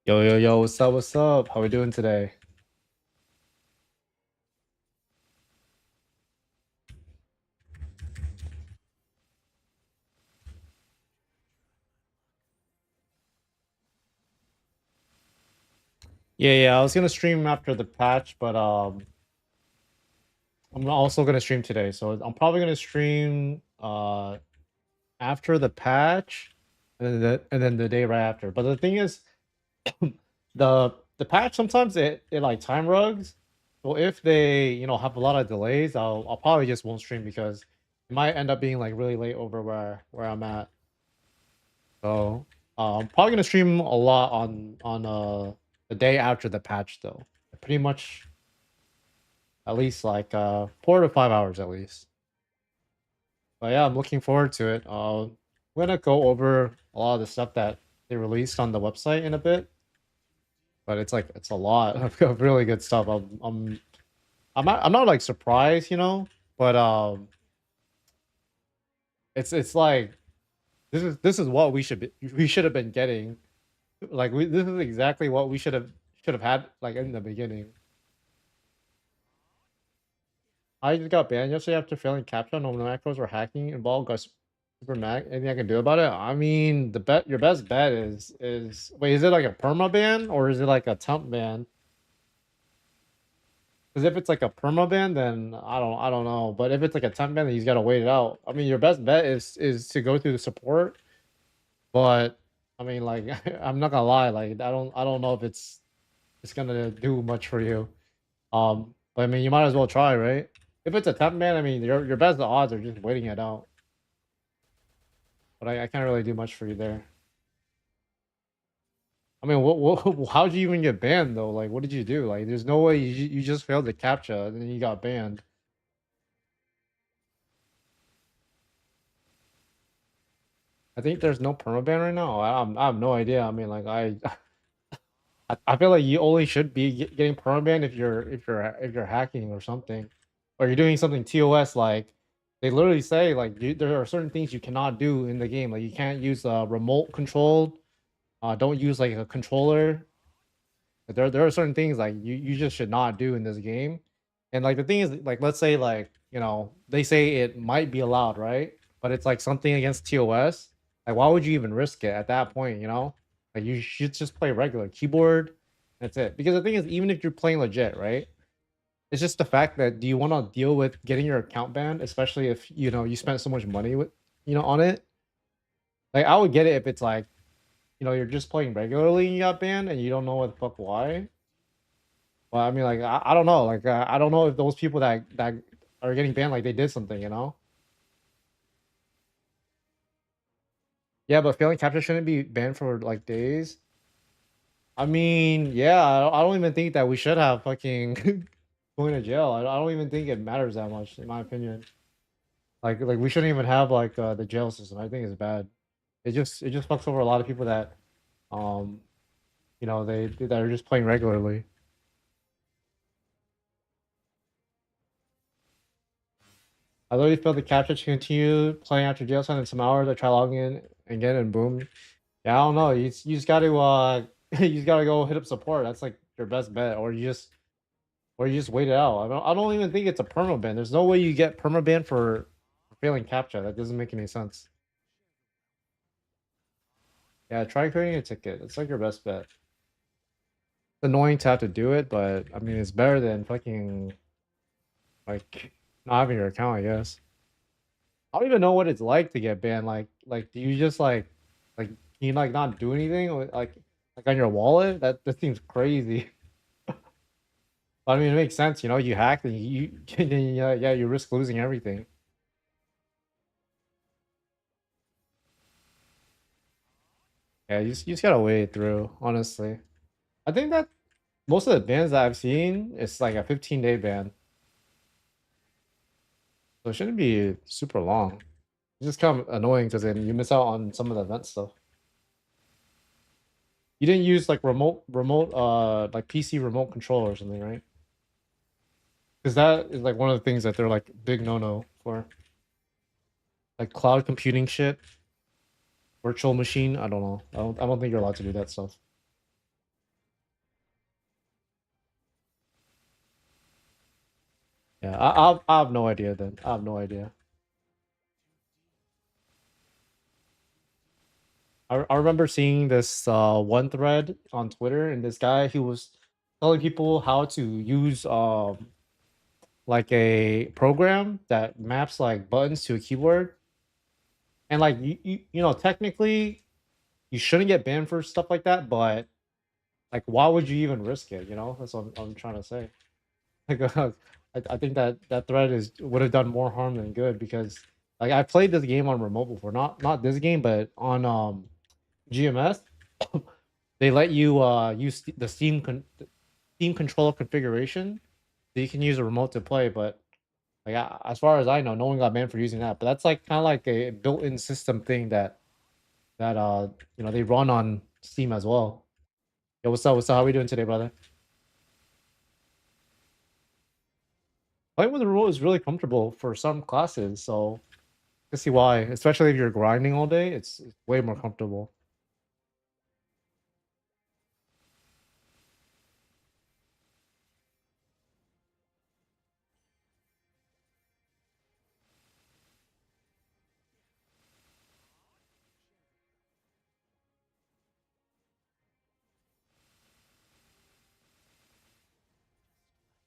Yo, yo, yo, what's up? What's up? How we doing today? Yeah, I was gonna stream after the patch, but I'm also gonna stream today. So I'm probably gonna stream after the patch and then the day right after. But the thing is, the patch sometimes it like time rugs. So if they, have a lot of delays, I'll probably just won't stream because it might end up being like really late over where I'm at. So I'm probably gonna stream a lot on the day after the patch though. Pretty much at least like 4 to 5 hours at least. But yeah, I'm looking forward to it. I'm gonna go over a lot of the stuff that they released on the website in a bit. But it's a lot of really good stuff. I'm not like surprised, but it's like this is what we should have been getting. Like this is exactly what we should have had like in the beginning. I just got banned yesterday after failing captcha. No macros were hacking involved. Got super mad. Anything I can do about it? I mean, your best bet is wait, is it like a perma ban or is it like a temp ban? Because if it's like a perma ban, then I don't know. But if it's like a temp ban, then he's got to wait it out. I mean, your best bet is to go through the support. But I mean, like I'm not gonna lie, like I don't know if it's gonna do much for you. But I mean, you might as well try, right? If it's a temp ban, I mean, your best odds are just waiting it out. But I can't really do much for you there. I mean, how'd you even get banned though? Like, what did you do? Like, there's no way you just failed the captcha and then you got banned. I think there's no permaban right now. I have no idea. I mean, like I feel like you only should be getting permaban if you're hacking or something, or you're doing something TOS. Like they literally say like there are certain things you cannot do in the game. Like you can't use a remote control. Don't use like a controller. There are certain things like you just should not do in this game. And like the thing is like let's say like they say it might be allowed, right? But it's like something against TOS. Like why would you even risk it at that point, Like you should just play regular keyboard. That's it. Because the thing is even if you're playing legit, right? It's just the fact that do you want to deal with getting your account banned, especially if you spent so much money with on it? Like I would get it if it's like, you're just playing regularly and you got banned and you don't know what the fuck why. Well, I mean, like, I don't know. Like, I don't know if those people that are getting banned, like, they did something. Yeah, but failing capture shouldn't be banned for like days. I mean, yeah, I don't even think that we should have fucking going to jail. I don't even think it matters that much, in my opinion. Like we shouldn't even have like the jail system. I think it's bad. It just fucks over a lot of people that um they that are just playing regularly. I literally failed the capture to continue playing after jail time in some hours. I try logging in again and boom. Yeah, I don't know. You just got to you just got to go hit up support. That's like your best bet, or you just wait it out. I don't even think it's a perma ban. There's no way you get perma ban for failing captcha. That doesn't make any sense. Yeah, try creating a ticket. It's like your best bet. It's annoying to have to do it, but I mean it's better than fucking like not having your account, I guess. I don't even know what it's like to get banned. Like do you just like can you like not do anything like on your wallet? That seems crazy. But I mean, it makes sense, you hacked and yeah, you risk losing everything. Yeah, you just gotta wait it through, honestly. I think that most of the bans that I've seen, it's like a 15-day ban. So it shouldn't be super long. It's just kind of annoying because then you miss out on some of the event stuff. You didn't use like remote like PC remote control or something, right? Because that is like one of the things that they're like big no-no for. Like cloud computing shit, virtual machine. I don't know. I don't think you're allowed to do that stuff. Yeah, I have no idea then. I have no idea. I remember seeing this one thread on Twitter, and this guy, he was telling people how to use like a program that maps like buttons to a keyboard, and like you know, technically you shouldn't get banned for stuff like that, but like why would you even risk it, you know? That's what I'm trying to say. Like I think that that thread is would have done more harm than good, because like I played this game on remote before, not this game, but on GMS. They let you use the Steam controller configuration, so you can use a remote to play. But like as far as I know, no one got banned for using that. But that's like kind of like a built-in system thing that you know, they run on Steam as well. Yo, what's up? What's up? How we doing today, brother? Playing with the rule is really comfortable for some classes, so I see why. Especially if you're grinding all day, it's way more comfortable.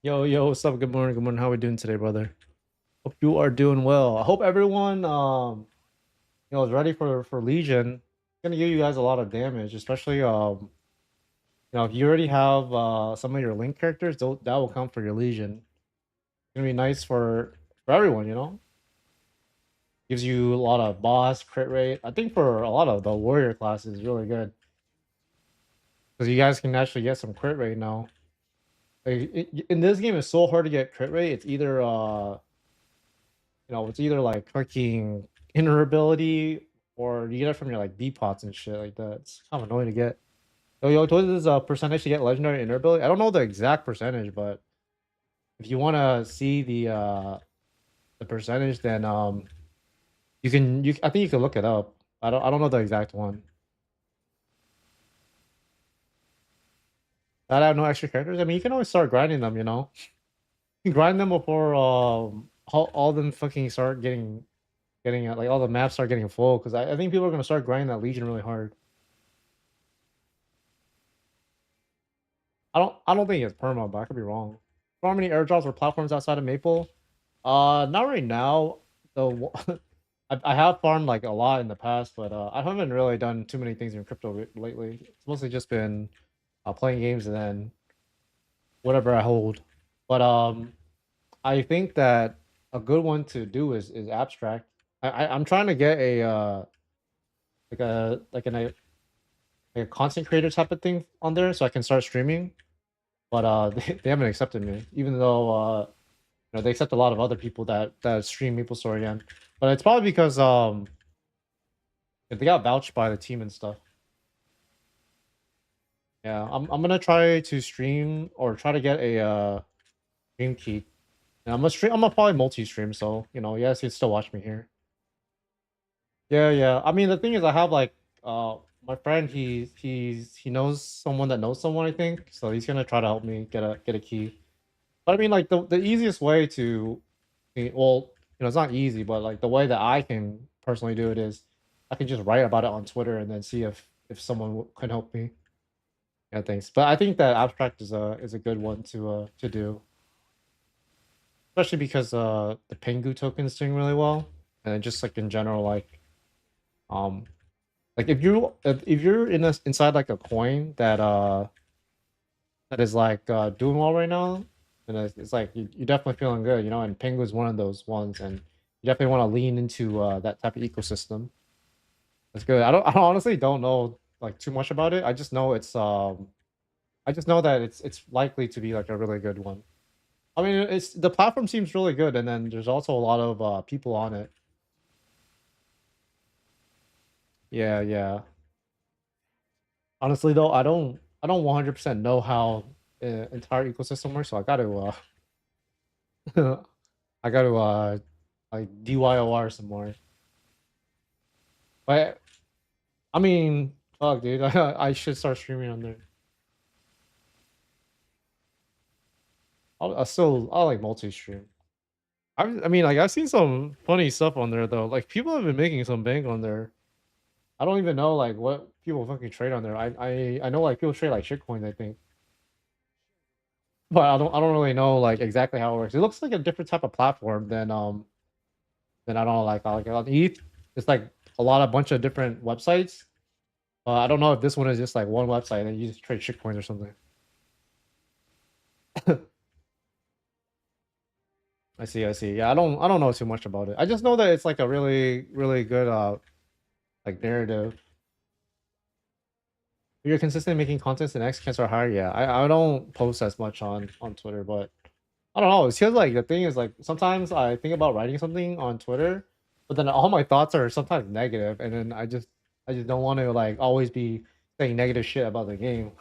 Yo, yo, what's up? Good morning. Good morning. How we doing today, brother? Hope you are doing well. I hope everyone you know, is ready for Legion. It's gonna give you guys a lot of damage, especially you know, if you already have some of your link characters, that will count for your Legion. It's gonna be nice for everyone, you know. Gives you a lot of boss crit rate. I think for a lot of the warrior classes, really good, because you guys can actually get some crit rate now. Like in this game, it's so hard to get crit rate. It's either you know, it's either like fucking inner ability, or you get it from your like B pots and shit like that. It's kind of annoying to get. Yo, yo, what is percentage to get legendary inner ability? I don't know the exact percentage, but if you want to see the percentage, then you I think you can look it up. I don't know the exact one. I have no extra characters. I mean, you can always start grinding them. You know, you can grind them before all them fucking start getting like all the maps start getting full. Because I think people are gonna start grinding that Legion really hard. I don't think it's perma, but I could be wrong. Farming airdrops or platforms outside of Maple? Not right now. So I have farmed like a lot in the past, but I haven't really done too many things in crypto lately. It's mostly just been playing games and then whatever I hold. But I think that a good one to do is abstract. I'm trying to get a like a like a content creator type of thing on there, so I can start streaming. But they haven't accepted me, even though you know, they accept a lot of other people that stream MapleStory again. But it's probably because they got vouched by the team and stuff. Yeah, I'm gonna try to stream or try to get a stream key. And I'm gonna probably multi-stream, so you know, yes, you still watch me here. Yeah, yeah. I mean, the thing is, I have like my friend. He knows someone that knows someone. I think so. He's gonna try to help me get a key. But I mean, like the easiest way to, well, you know, it's not easy, but like the way that I can personally do it is, I can just write about it on Twitter and then see if someone can help me. Yeah, thanks. But I think that abstract is a good one to do, especially because the Pengu token is doing really well, and then just like in general, um like if you're inside like a coin that is like doing well right now, and it's like you're definitely feeling good, you know. And Pengu is one of those ones, and you definitely want to lean into that type of ecosystem. That's good. I honestly don't know like too much about it. I just know I just know that it's likely to be like a really good one. I mean, it's the platform seems really good, and then there's also a lot of people on it. Yeah, yeah. Honestly though, I don't 100% know how entire ecosystem works, so I got to I got to like DYOR some more. But I mean, fuck, dude, I should start streaming on there. I'll like multi-stream. I mean, like I've seen some funny stuff on there though. Like people have been making some bank on there. I don't even know like what people fucking trade on there. I know like people trade like shitcoins, I think. But I don't really know like exactly how it works. It looks like a different type of platform than I don't know, like on ETH. It's like a lot of bunch of different websites. I don't know if this one is just like one website and you just trade shitcoins or something. I see. Yeah, I don't know too much about it. I just know that it's like a really good like narrative. If you're consistent making content and X can start higher. Yeah, I don't post as much on Twitter, but I don't know. It feels like the thing is like sometimes I think about writing something on Twitter, but then all my thoughts are sometimes negative, and then I just don't want to like always be saying negative shit about the game.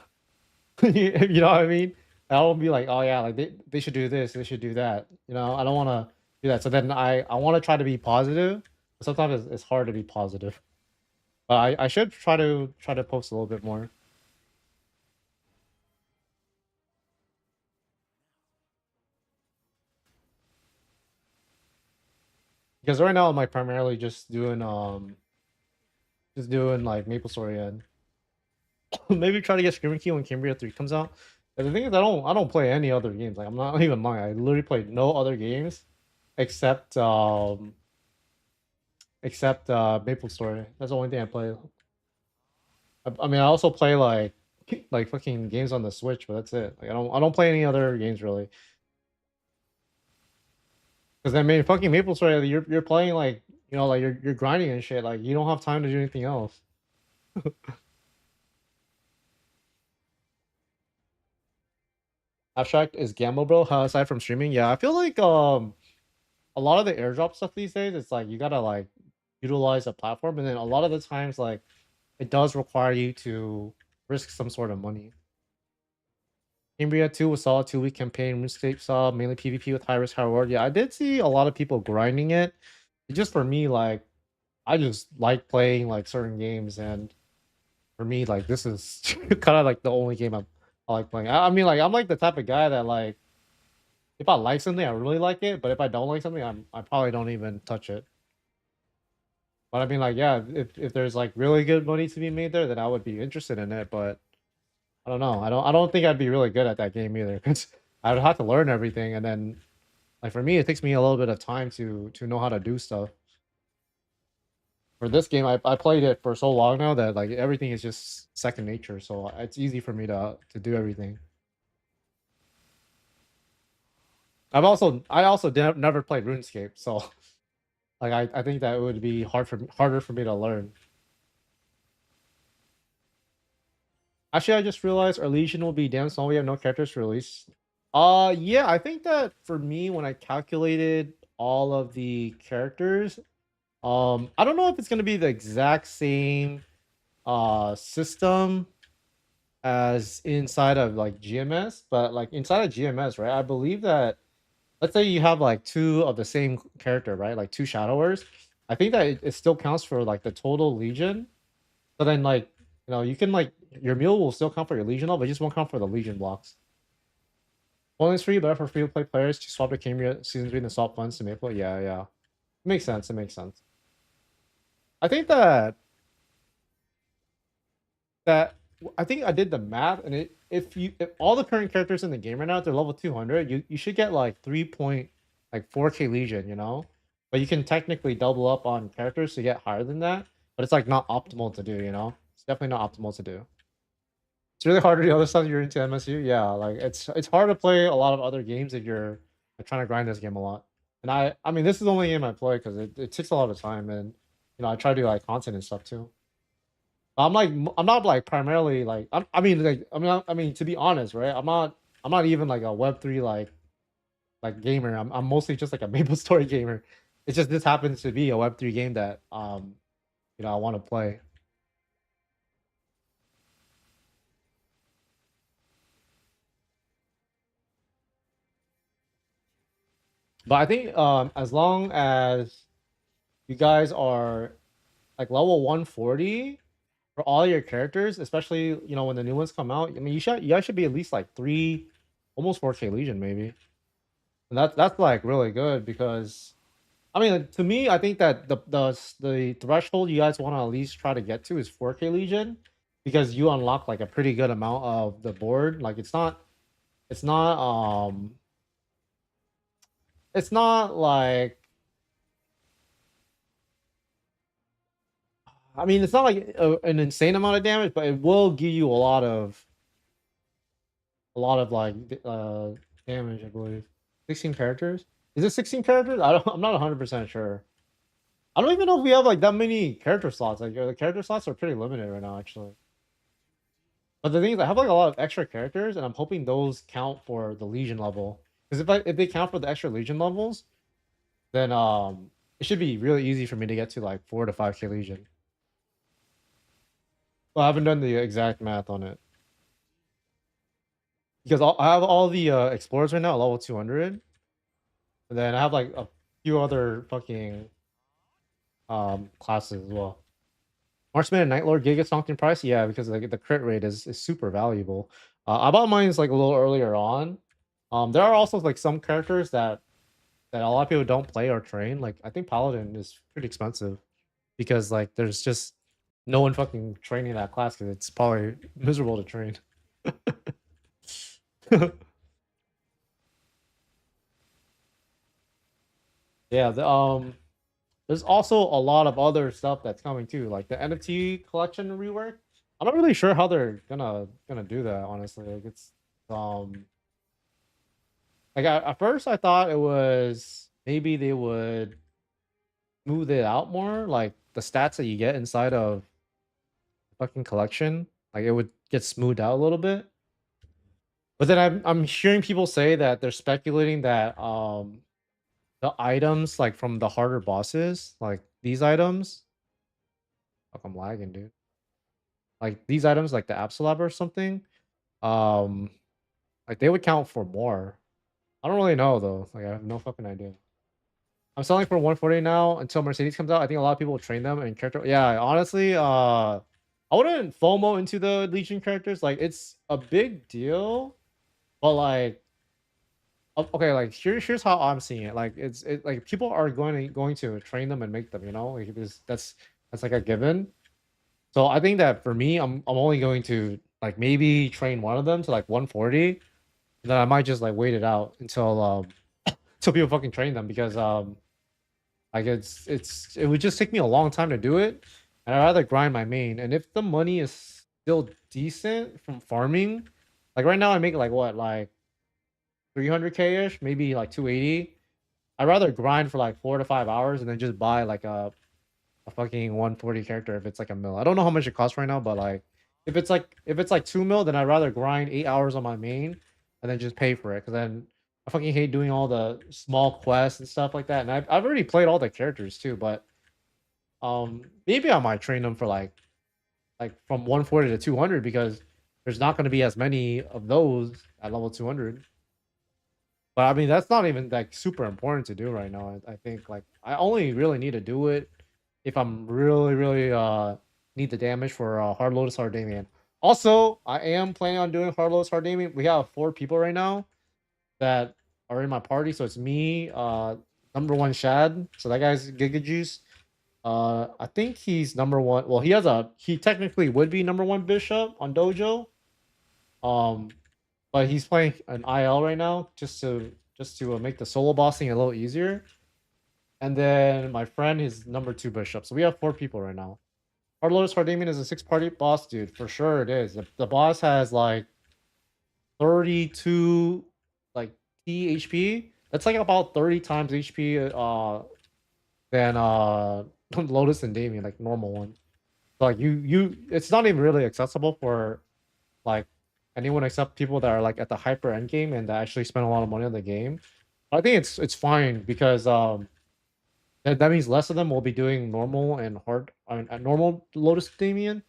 You know what I mean? I'll be like, oh yeah, like they should do this, they should do that. You know, I don't want to do that. So then I want to try to be positive. But sometimes it's hard to be positive. But I should try to post a little bit more because right now I'm like primarily just doing like MapleStory and maybe try to get Screaming Key when Cambria 3 comes out. And the thing is, I don't play any other games. Like I'm not even lying. I literally played no other games except MapleStory. That's the only thing I play. I mean, I also play like fucking games on the Switch, but that's it. Like I don't play any other games really. Because I mean, fucking MapleStory, you're playing like like you're grinding and shit. Like you don't have time to do anything else. Abstract is gamble, bro. Aside from streaming, yeah, I feel like a lot of the airdrop stuff these days, it's like you gotta like utilize a platform, and then a lot of the times like it does require you to risk some sort of money. Cambria 2 was solid 2-week campaign. RuneScape saw mainly PvP with high risk, high reward. Yeah, I did see a lot of people grinding it. Just for me, like I just like playing like certain games, and for me, like this is kind of like the only game I like playing. I mean, like I'm like the type of guy that like if I like something, I really like it. But if I don't like something, I probably don't even touch it. But I mean, like, yeah, if there's like really good money to be made there, then I would be interested in it. But I don't know. I don't think I'd be really good at that game either, because I'd have to learn everything, and then like for me, it takes me a little bit of time to know how to do stuff. For this game, I played it for so long now that like everything is just second nature, so it's easy for me to do everything. I also never played RuneScape, so like I think that it would be harder for me to learn. Actually, I just realized our Legion will be damn small. We have no characters to release. Yeah, I think that for me, when I calculated all of the characters, I don't know if it's gonna be the exact same system as inside of like GMS, but like inside of GMS, right? I believe that let's say you have like two of the same character, right? Like two shadowers. I think that it still counts for like the total Legion. So then like you can like your mule will still count for your Legion, but it just won't count for the Legion blocks. Only it's free, but for free to play players to swap the Cambria season 3 and swap funds to Maple. Yeah, yeah. It makes sense. It makes sense. I think that I think I did the math, and if all the current characters in the game right now they're level 200, you should get like 4K Legion, but you can technically double up on characters to get higher than that, but it's like not optimal to do. It's definitely not optimal to do. It's really hard to do other stuff if you're into MSU. Yeah, like it's hard to play a lot of other games if you're like, trying to grind this game a lot. And I mean this is the only game I play because it takes a lot of time, and I try to do like content and stuff too. I'm not like primarily like I mean like I mean to be honest, right? I'm not even like a Web3 like gamer. I'm mostly just like a MapleStory gamer. It's just this happens to be a Web3 game that I want to play. But I think as long as you guys are like level 140 for all your characters, especially when the new ones come out, I mean you guys should be at least like 3 almost 4K Legion maybe. And that's like really good because I mean, to me, I think that the threshold you guys want to at least try to get to is 4K Legion because you unlock like a pretty good amount of the board. Like it's not it's not like I mean, it's not like an insane amount of damage, but it will give you a lot of like damage, I believe. 16 characters? Is it 16 characters? I'm not 100% sure. I don't even know if we have like that many character slots. Like the character slots are pretty limited right now, actually. But the thing is, I have like a lot of extra characters, and I'm hoping those count for the Legion level. Because if they count for the extra Legion levels, then it should be really easy for me to get to like 4 to 5K Legion. Well, I haven't done the exact math on it because I have all the explorers right now at level 200, and then I have like a few other fucking classes as well. Marksman and Night Lord Giga Stonking price, yeah, because like the crit rate is super valuable. I bought mine like a little earlier on. There are also like some characters that a lot of people don't play or train. Like I think Paladin is pretty expensive because like there's just no one fucking training that class because it's probably miserable to train. Yeah, there's also a lot of other stuff that's coming too, like the NFT collection rework. I'm not really sure how they're gonna do that, honestly. Like it's um like at first I thought it was maybe they would smooth it out more, like the stats that you get inside of fucking collection, like it would get smoothed out a little bit. But then I'm hearing people say that they're speculating that the items like from the harder bosses, like these items, fuck I'm lagging, dude. Like these items like the Absolab or something, um like they would count for more. I don't really know though. Like I have no fucking idea. I'm selling for 140 now until Mercedes comes out. I think a lot of people will train them and character. Yeah, honestly, I wouldn't FOMO into the Legion characters. Like it's a big deal, but like okay, like here's how I'm seeing it. Like it like people are going to train them and make them. You know, like that's like a given. So I think that for me, I'm only going to like maybe train one of them to like 140. And then I might just like wait it out until until people fucking train them because like it would just take me a long time to do it, and I'd rather grind my main. And if the money is still decent from farming, like right now I make like what like 300k ish, maybe like 280. I'd rather grind for like 4 to 5 hours and then just buy like a fucking 140 character if it's like a mil. I don't know how much it costs right now, but like if it's like 2 mil, then I'd rather grind 8 hours on my main and then just pay for it. Cause then I fucking hate doing all the small quests and stuff like that. And I've already played all the characters too, but maybe I might train them for like from 140 to 200 because there's not going to be as many of those at level 200. But I mean, that's not even like super important to do right now. I think like I only really need to do it if I'm really need the damage for Hard Lotus Hardamian. Also, I am planning on doing Hard Lotus Hardamian. We have 4 people right now that are in my party, so it's me, number one Shad. So that guy's Giga Juice. I think he's number one. Well, he technically would be number one Bishop on Dojo. Um, but he's playing an IL right now just to make the solo bossing a little easier. And then my friend is number two Bishop. So we have 4 people right now. Hard Lotus Hardamian is a 6 party boss, dude. For sure it is. The boss has like 32 like T HP. That's like about 30 times HP than Lotus and Damien, like normal one. So like you it's not even really accessible for like anyone except people that are like at the hyper end game and that actually spend a lot of money on the game. But I think it's fine because that means less of them will be doing normal and hard normal Lotus Damien.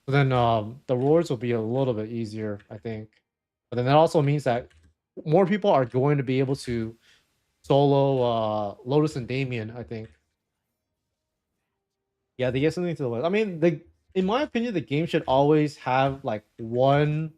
So then the rewards will be a little bit easier, I think. But then that also means that more people are going to be able to solo Lotus and Damien, I think. Yeah, they get something to the list. I mean, in my opinion, the game should always have like one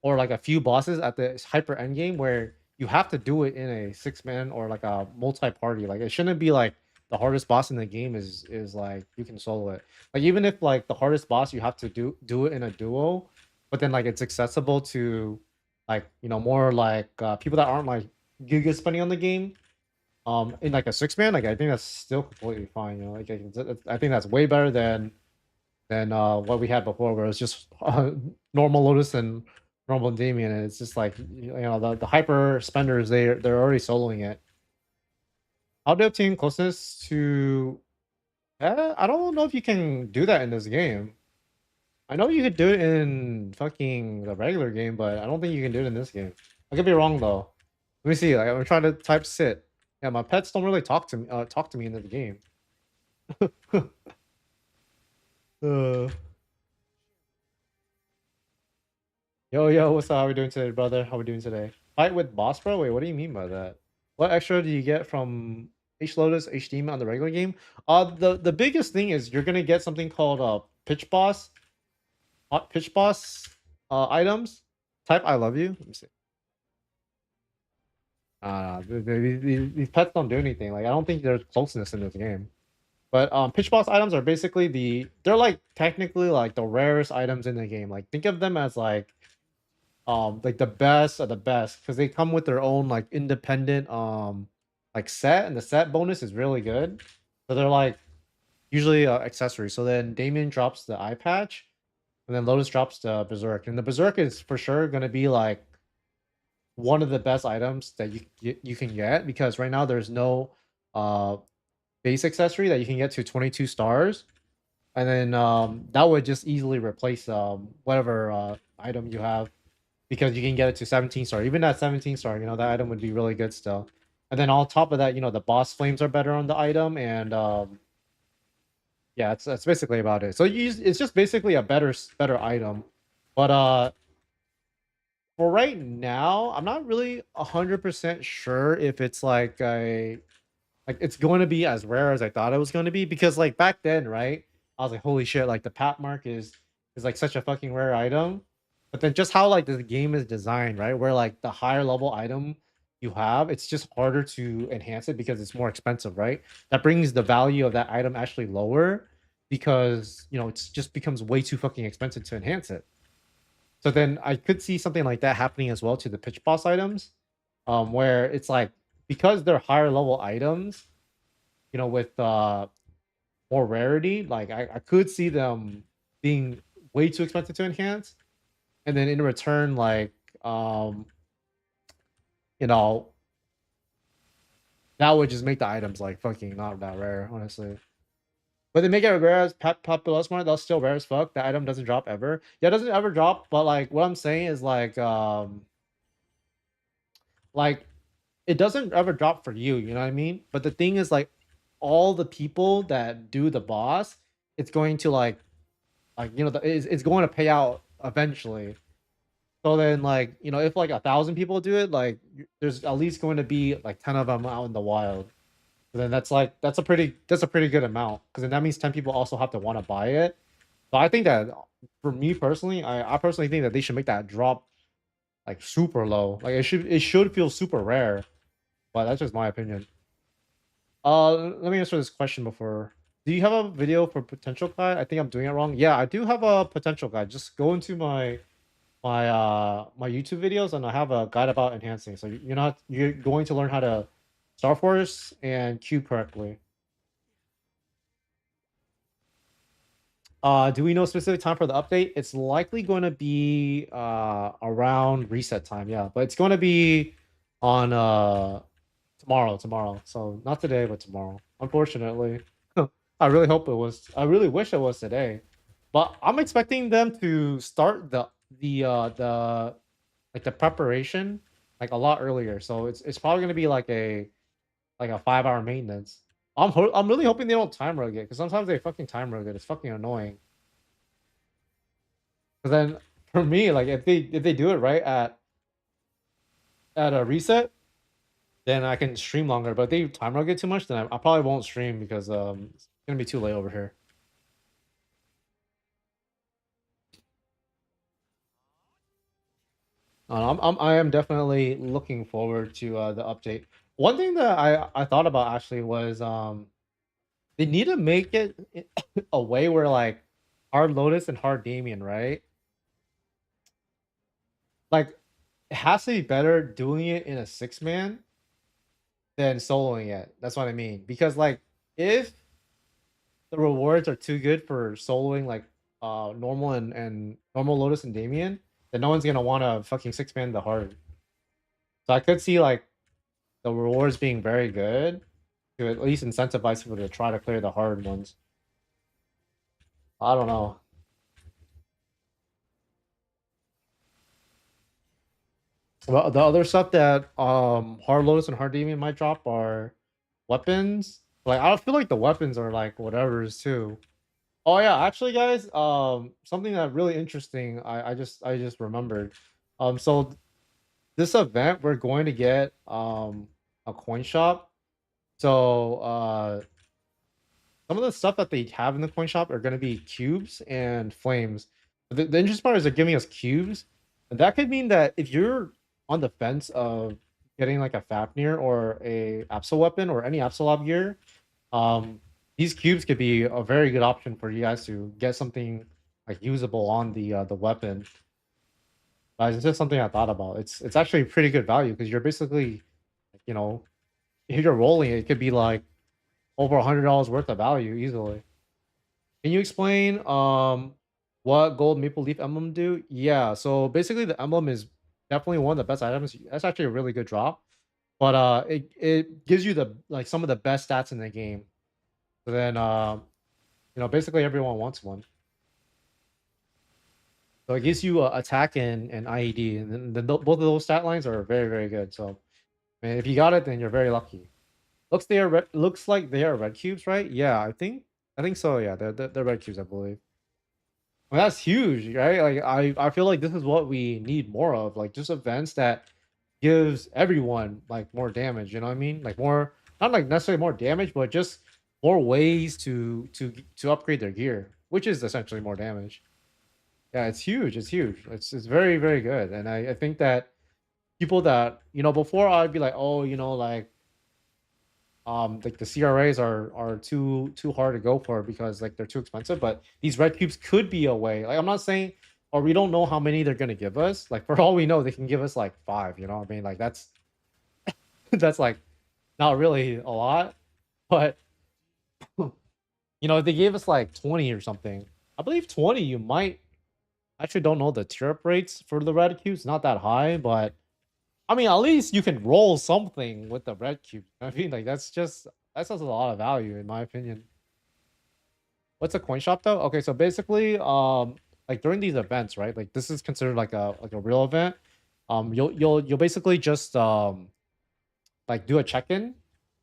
or like a few bosses at the hyper end game where you have to do it in a 6-man or like a multi-party. Like it shouldn't be like the hardest boss in the game is like you can solo it. Like even if like the hardest boss you have to do it in a duo, but then like it's accessible to like more like people that aren't like giga spending on the game. In like a 6-man, like I think that's still completely fine. Like I think that's way better than what we had before, where it was just normal Lotus and normal Damien, and it's just like the hyper spenders they're already soloing it. How do you obtain closeness to? I don't know if you can do that in this game. I know you could do it in fucking the regular game, but I don't think you can do it in this game. I could be wrong though. Let me see. Like I'm trying to type sit. Yeah, my pets don't really talk to me in the game. uh, yo, what's up? How we doing today, brother? How we doing today? Fight with boss, bro? Wait, what do you mean by that? What extra do you get from H Lotus, H Demon on the regular game? The biggest thing is you're gonna get something called pitch boss items. Type I love you. Let me see. These pets don't do anything. Like I don't think there's closeness in this game. But pitch boss items are basically they're like technically like the rarest items in the game. Like think of them as like the best of the best because they come with their own like independent like set, and the set bonus is really good. So they're like usually accessories. So then Damien drops the eye patch, and then Lotus drops the Berserk, and the Berserk is for sure gonna be like one of the best items that you can get, because right now there's no uh base accessory that you can get to 22 stars, and then that would just easily replace whatever item you have, because you can get it to 17 star. Even at 17 star, that item would be really good still. And then on top of that, the boss flames are better on the item, and yeah, that's basically about it. So it's just basically a better item. But for right now, I'm not really 100% sure if it's like it's going to be as rare as I thought it was going to be, because like back then, right? I was like, holy shit, like the pat mark is like such a fucking rare item. But then just how like the game is designed, right? Where like the higher level item you have, it's just harder to enhance it because it's more expensive, right? That brings the value of that item actually lower, because it's just becomes way too fucking expensive to enhance it. So then I could see something like that happening as well to the pitch boss items, where it's like, because they're higher level items, with more rarity, like I could see them being way too expensive to enhance, and then in return, like you know, that would just make the items like fucking not that rare, honestly. But they make it rare as populous one, that's still rare as fuck. The item doesn't drop ever. Yeah, it doesn't ever drop, but like what I'm saying is like it doesn't ever drop for you, you know what I mean? But the thing is, like, all the people that do the boss, it's going to it's going to pay out eventually. So then, like, if like 1,000 people do it, like, there's at least going to be like 10 of them out in the wild. So then that's a pretty good amount, because then that means 10 people also have to want to buy it. So I think that for me personally, I personally think that they should make that drop like super low. Like it should feel super rare, but that's just my opinion. Let me answer this question before. Do you have a video for potential guide? I think I'm doing it wrong. Yeah, I do have a potential guide. Just go into my YouTube videos, and I have a guide about enhancing. So you're going to learn how to Star Force and cube correctly. Do we know specific time for the update? It's likely going to be around reset time, yeah. But it's going to be on tomorrow. So not today, but tomorrow. Unfortunately. I really wish it was today. But I'm expecting them to start the like the preparation like a lot earlier. So it's probably gonna be like a 5-hour maintenance. I'm really hoping they don't time rug it, because sometimes they fucking time rug it. It's fucking annoying. Because then for me, like if they do it right at a reset, then I can stream longer. But if they time rug it too much, then I probably won't stream, because it's gonna be too late over here. I am definitely looking forward to the update. One thing that I thought about actually was they need to make it a way where like hard Lotus and hard Damien, right? Like it has to be better doing it in a 6 man than soloing it. That's what I mean. Because like if the rewards are too good for soloing like normal and normal Lotus and Damien, then no one's gonna want to fucking 6 man the hard. So I could see like the rewards being very good to at least incentivize people to try to clear the hard ones. I don't know. Well, the other stuff that hard Lotus and hard Demon might drop are weapons. Like I feel like the weapons are like whatever's too. Oh yeah, actually guys, something that really interesting I just remembered. So this event we're going to get a coin shop. So some of the stuff that they have in the coin shop are going to be cubes and flames. The interesting part is they're giving us cubes. And that could mean that if you're on the fence of getting like a Fafnir or a Absol weapon or any Absolab gear, these cubes could be a very good option for you guys to get something like usable on the weapon. It's just something I thought about. It's actually pretty good value because you're basically, you know, if you're rolling, it could be like over $100 worth of value easily. Can you explain what gold maple leaf emblem do? Yeah, so basically the emblem is definitely one of the best items. That's actually a really good drop. But it gives you the like some of the best stats in the game. So then basically everyone wants one. So it gives you attack and IED, and then both of those stat lines are very, very good. So man, if you got it, then you're very lucky. Looks like they are red cubes, right? Yeah, I think so. Yeah, they're red cubes, I believe. Well, that's huge, right? Like I feel like this is what we need more of, like just events that gives everyone like more damage. You know what I mean? Like more, not like necessarily more damage, but just more ways to upgrade their gear, which is essentially more damage. Yeah, it's huge. It's huge. It's very, very good, and I think that people that before I'd be like, oh, like the CRAs are too hard to go for because like they're too expensive, but these red cubes could be a way. Like I'm not saying, or we don't know how many they're gonna give us. Like for all we know, they can give us like 5. You know what I mean? Like that's that's like not really a lot, but if they gave us like 20 or something, I believe 20, you might actually don't know the tier up rates for the red cubes, not that high, but I mean, at least you can roll something with the red cube. I mean, like that's just a lot of value in my opinion. What's a coin shop though? Okay, so basically, like during these events, right? Like this is considered like a real event. You'll basically just like do a check-in,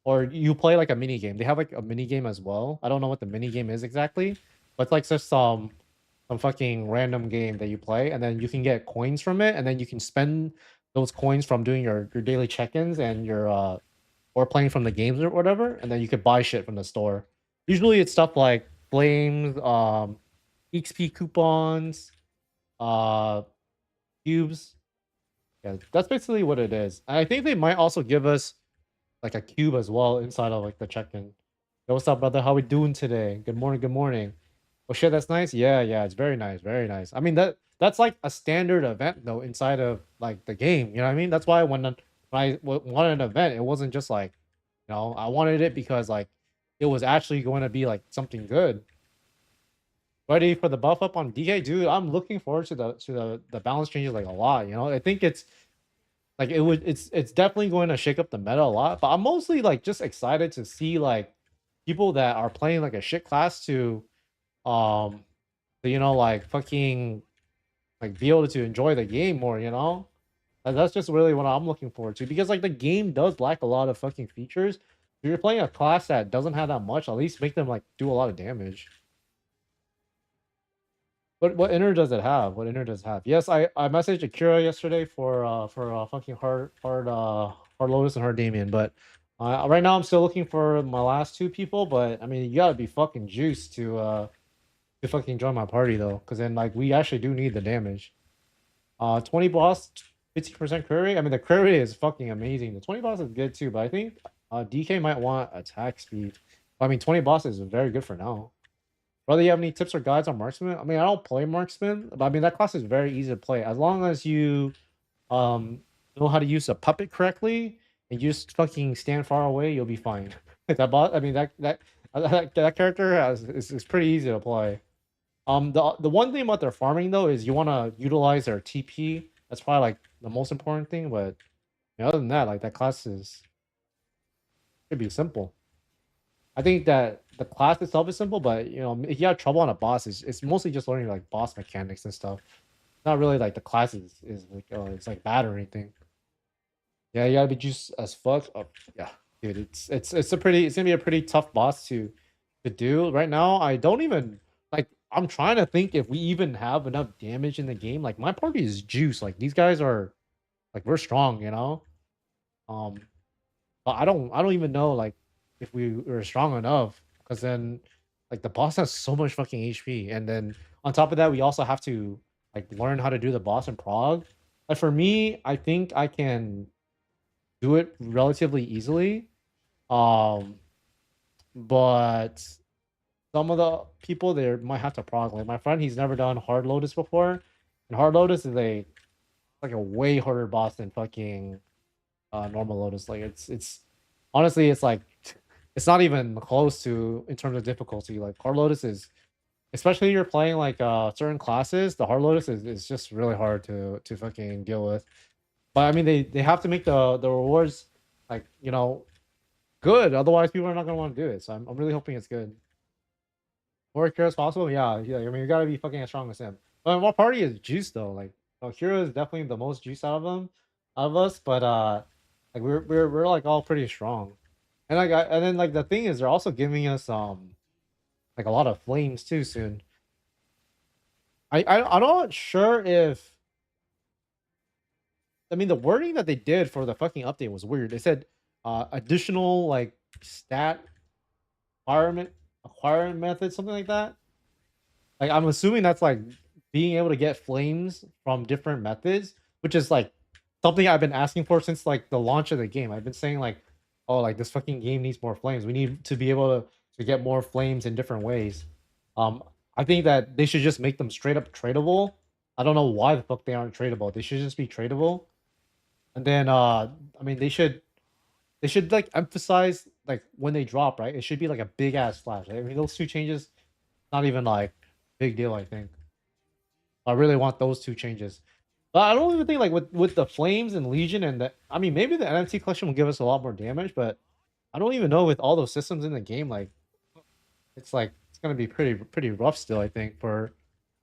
or you play like a mini game. They have like a mini game as well. I don't know what the mini game is exactly, but it's like just some fucking random game that you play, and then you can get coins from it, and then you can spend those coins from doing your daily check-ins and your or playing from the games or whatever, and then you could buy shit from the store. Usually it's stuff like flames, XP coupons, uh cubes. Yeah, that's basically what it is. I think they might also give us like a cube as well inside of like the check-in. Yo, what's up, brother? How we doing today? Good morning, good morning. Oh shit, that's nice. Yeah, yeah, it's very nice, very nice. I mean that's like a standard event though inside of like the game. You know what I mean? That's why when I wanted an event, it wasn't just like, I wanted it because like it was actually going to be like something good. Ready for the buff up on DK, dude. I'm looking forward to the balance changes like a lot. I think it's like it's definitely going to shake up the meta a lot. But I'm mostly like just excited to see like people that are playing like a shit class um like fucking like be able to enjoy the game more. And that's just really what I'm looking forward to, because like the game does lack a lot of fucking features. If you're playing a class that doesn't have that much, at least make them like do a lot of damage. What inner does it have? What inner does it have? Yes, I messaged Akira yesterday for fucking hard Lotus and hard Damien, but right now I'm still looking for my last two people. But I mean, you gotta be fucking juiced to fucking join my party though, because then like we actually do need the damage. 20 boss. 50% crit rate. I mean, the crit rate is fucking amazing. The 20 boss is good too, but I think DK might want attack speed. I mean, 20 boss is very good for now. Brother, you have any tips or guides on marksman? I mean, I don't play marksman, but I mean that class is very easy to play as long as you know how to use a puppet correctly and you just fucking stand far away. You'll be fine. That boss, I mean that character is pretty easy to play. The one thing about their farming though is you want to utilize their TP. That's probably like the most important thing. But other than that, like that class is should be simple. I think that the class itself is simple, but if you have trouble on a boss, it's mostly just learning like boss mechanics and stuff. Not really like the class is like it's like bad or anything. Yeah, you gotta be juiced as fuck. Oh, yeah, dude, it's gonna be a pretty tough boss to do. Right now, I don't even like. I'm trying to think if we even have enough damage in the game. Like my party is juice. Like these guys are like we're strong, you know. Um, but I don't even know like if we were strong enough because then like the boss has so much fucking HP, and then on top of that, we also have to like learn how to do the boss in prog. Like for me, I think I can do it relatively easily. Um, but some of the people there might have to prog. Like my friend, he's never done Hard Lotus before, and Hard Lotus is like a way harder boss than fucking normal Lotus. Like it's honestly it's like it's not even close to in terms of difficulty. Like Hard Lotus is especially if you're playing like certain classes, the Hard Lotus is just really hard to fucking deal with. But I mean they have to make the rewards like good, otherwise people are not gonna want to do it. So I'm really hoping it's good. More Kira as possible, yeah. I mean you gotta be fucking as strong as him. But my party is juice though. Like Kira is definitely the most juice out of them, out of us. But like we're like all pretty strong. And and then like the thing is they're also giving us like a lot of flames too soon. I'm not sure if I mean the wording that they did for the fucking update was weird. They said additional like stat acquirement method, something like that. Like I'm assuming that's like being able to get flames from different methods, which is like something I've been asking for since like the launch of the game. I've been saying like, oh, like this fucking game needs more flames. We need to be able to get more flames in different ways. Um, I think that they should just make them straight up tradable. I don't know why the fuck they aren't tradable. They should just be tradable. And then I mean they should like emphasize like when they drop, right? It should be like a big ass splash. Right? I mean those two changes, not even like big deal, I think. I really want those two changes. But I don't even think like with the flames and Legion and the I mean maybe the NFT collection will give us a lot more damage, but I don't even know with all those systems in the game, like it's gonna be pretty rough still, I think, for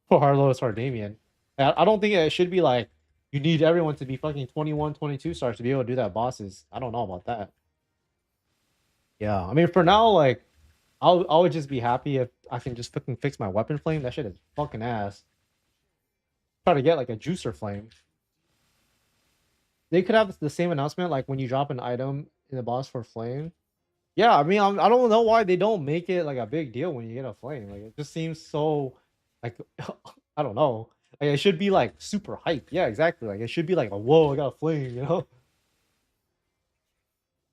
Harlow Sardamian. I don't think it should be like you need everyone to be fucking 21, 22 stars to be able to do that bosses. I don't know about that. Yeah, I mean for now, like I would just be happy if I can just fucking fix my weapon flame. That shit is fucking ass. Try to get like a juicer flame. They could have the same announcement like when you drop an item in the boss for flame. Yeah, I mean I don't know why they don't make it like a big deal when you get a flame. Like it just seems so like I don't know. Like it should be like super hype. Yeah, exactly. Like it should be like a whoa, I got a flame, you know?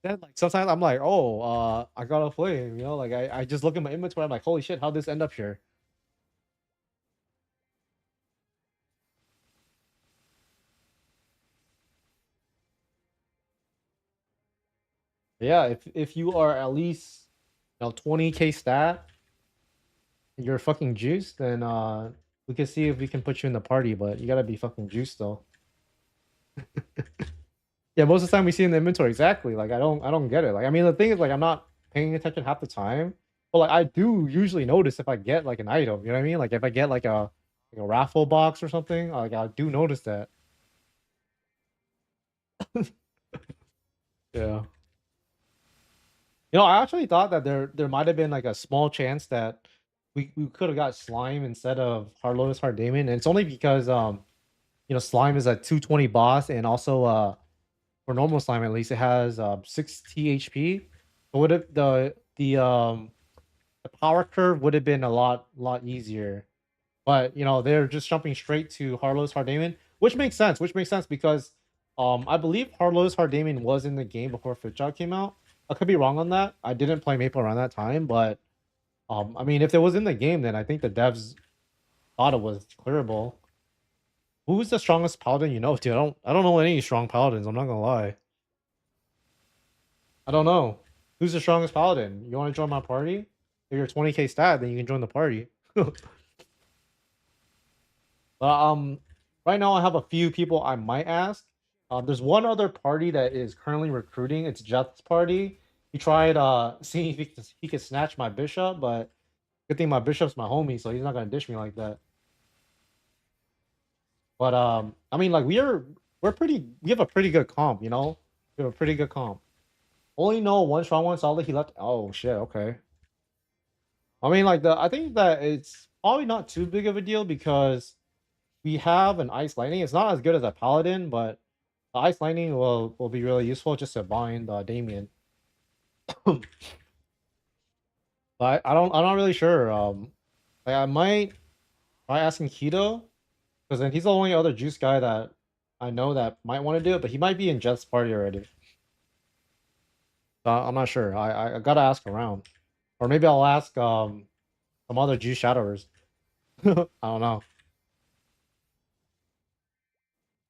Then like sometimes I'm like, oh, I got a flame, you know? Like I just look at my inventory, I'm like, holy shit, how'd this end up here? Yeah, if you are at least 20k stat, you're fucking juiced, then we can see if we can put you in the party, but you gotta be fucking juiced though. Yeah, most of the time we see in the inventory exactly. Like I don't get it. Like I mean the thing is like I'm not paying attention half the time, but like I do usually notice if I get like an item. You know what I mean? Like if I get like a raffle box or something, like I do notice that. Yeah. I actually thought that there might have been like a small chance that we could have got slime instead of Hard Lotus Hard Damon, and it's only because slime is a 220 boss, and also for normal slime at least it has 6 THP. So would it the power curve would have been a lot easier. But they're just jumping straight to Harlow's Hardamon, which makes sense. Which makes sense because I believe Hard Lotus Hard Damien was in the game before Fitchot came out. I could be wrong on that. I didn't play Maple around that time, but I mean, if it was in the game, then I think the devs thought it was clearable. Who's the strongest paladin you know, dude? I don't know any strong paladins. I'm not gonna lie. I don't know. Who's the strongest paladin? You want to join my party? If you're 20k stat, then you can join the party. But right now I have a few people I might ask. There's one other party that is currently recruiting. It's Jeth's party. He tried seeing if he could snatch my bishop, but good thing my bishop's my homie, so he's not gonna dish me like that. But I mean, like we have a pretty good comp, you know. We have a pretty good comp. Only know one strong one solid. He left. Oh shit. Okay. I mean, like I think that it's probably not too big of a deal because we have an ice lightning. It's not as good as a paladin, but the ice lightning will be really useful just to bind Damien. But I'm not really sure. Like I might try asking Keto because then he's the only other juice guy that I know that might want to do it, but he might be in Jet's party already. So I'm not sure. I gotta ask around, or maybe I'll ask some other juice shadowers. I don't know.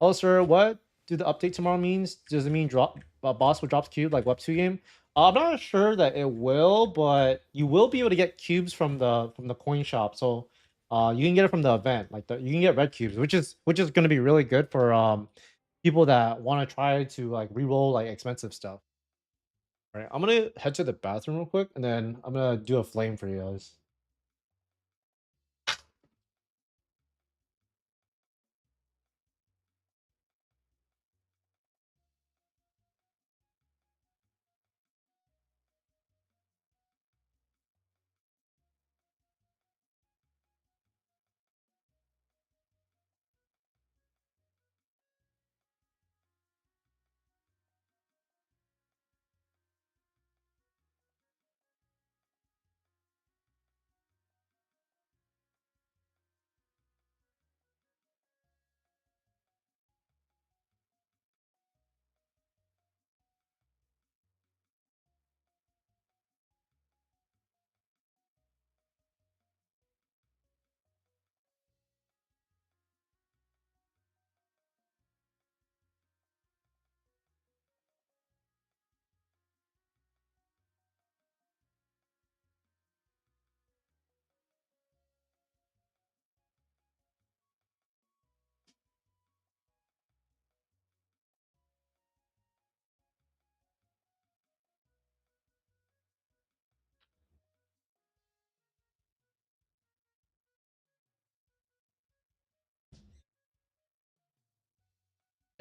Oh, sir, what do the update tomorrow means? Does it mean drop boss will drop cube like Web 2 game? I'm not sure that it will, but you will be able to get cubes from the coin shop. So you can get it from the event. Like you can get red cubes, which is gonna be really good for people that want to try to like re-roll like expensive stuff. All right, I'm gonna head to the bathroom real quick and then I'm gonna do a flame for you guys.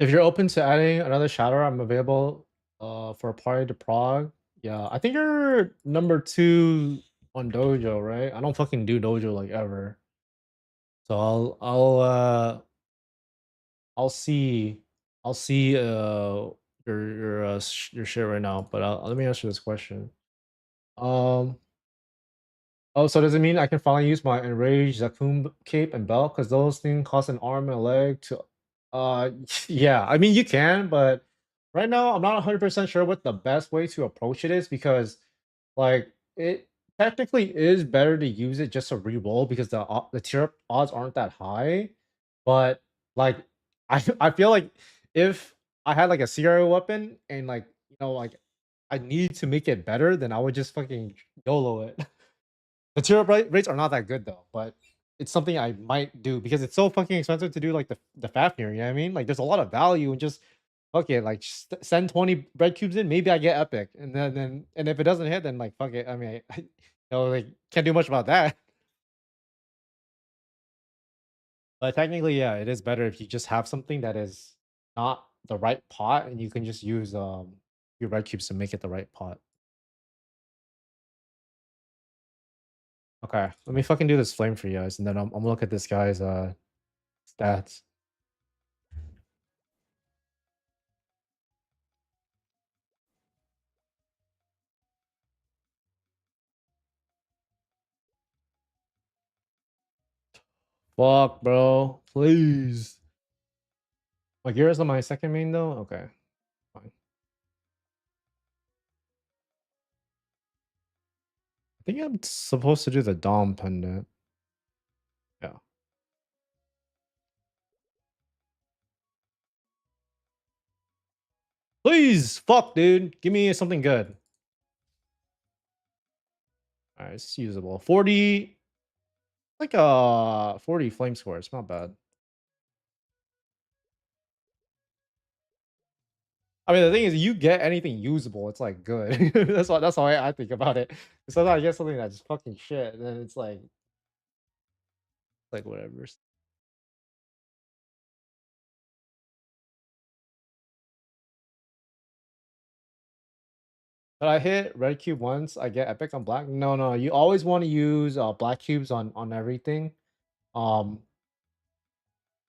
If you're open to adding another shadow, I'm available for a party to Prague. Yeah, I think you're number 2 on Dojo, right? I don't fucking do Dojo like ever. So I'll see your shit right now, but let me answer this question. Um Oh, so does it mean I can finally use my enraged Zakum cape and belt? Because those things cost an arm and a leg to yeah, I mean you can, but right now I'm not 100% sure what the best way to approach it is because like it technically is better to use it just to re-roll because the tier up odds aren't that high. But like I feel like if I had like a serial weapon and like like I need to make it better, then I would just fucking YOLO it. Material rates are not that good though, but it's something I might do because it's so fucking expensive to do like the Fafnir, you know what I mean? Like there's a lot of value in just fuck it, like send 20 bread cubes in, maybe I get epic. And then and if it doesn't hit, then like fuck it. I mean like can't do much about that. But technically, yeah, it is better if you just have something that is not the right pot and you can just use your red cubes to make it the right pot. Okay, let me fucking do this flame for you guys, and then I'm gonna look at this guy's stats. Fuck, bro. Please. Like yours on my second main though? Okay, fine. I think I'm supposed to do the Dom pendant. Yeah. Please, fuck, dude. Give me something good. Alright, it's usable. 40, like 40 flame score. It's not bad. I mean, the thing is, you get anything usable, it's like good. That's how I think about it. Sometimes I get something that's just fucking shit, and then it's like whatever. But I hit red cube once, I get epic on black. No, no, you always want to use black cubes on everything. Um,